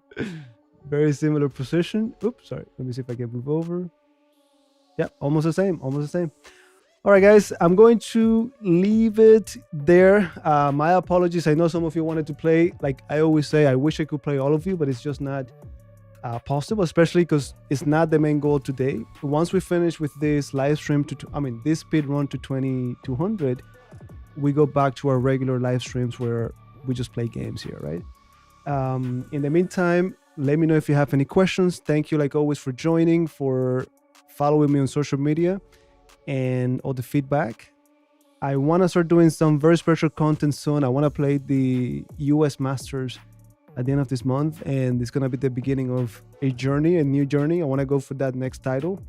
position. Oops, sorry. Let me see if I can move over. Yeah, almost the same. All right, guys, I'm going to leave it there. My apologies. I know some of you wanted to play. Like I always say, I wish I could play all of you, but it's just not possible, especially because it's not the main goal today. Once we finish with this live stream this speed run to 2200, we go back to our regular live streams where we just play games here, right? In the meantime, let me know if you have any questions. Thank you, like always, for joining, for following me on social media, and all the feedback. I want to start doing some very special content soon. I want to play the US Masters at the end of this month, and it's going to be the beginning of a journey, a new journey. I want to go for that next title,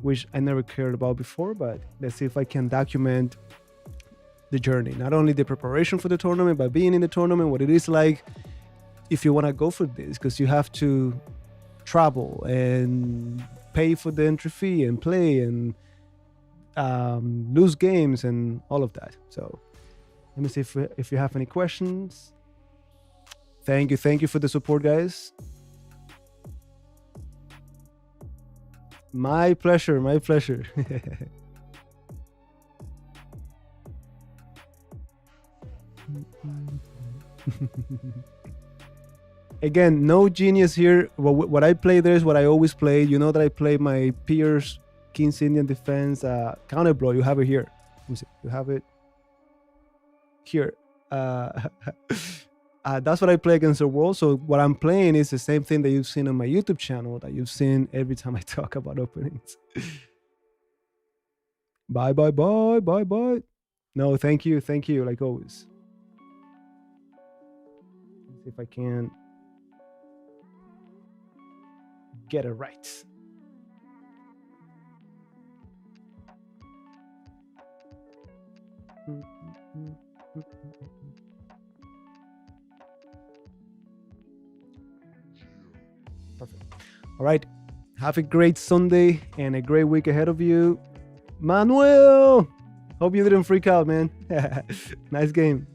which I never cared about before, but let's see if I can document the journey, not only the preparation for the tournament, but being in the tournament, what it is like if you want to go for this, because you have to travel and pay for the entry fee and play and lose games and all of that. So let me see if you have any questions. Thank you for the support, guys. My pleasure. Again, no genius here. What I play there is what I always play. You know that I play my Pirc King's Indian Defense counter blow. You have it here. Let me see. You have it here. That's what I play against the world. So what I'm playing is the same thing that you've seen on my YouTube channel, that you've seen every time I talk about openings. Bye. No, thank you, like always. Let's see if I can get it right. Perfect. All right. Have a great Sunday and a great week ahead of you. Manuel, hope you didn't freak out, man. Nice game.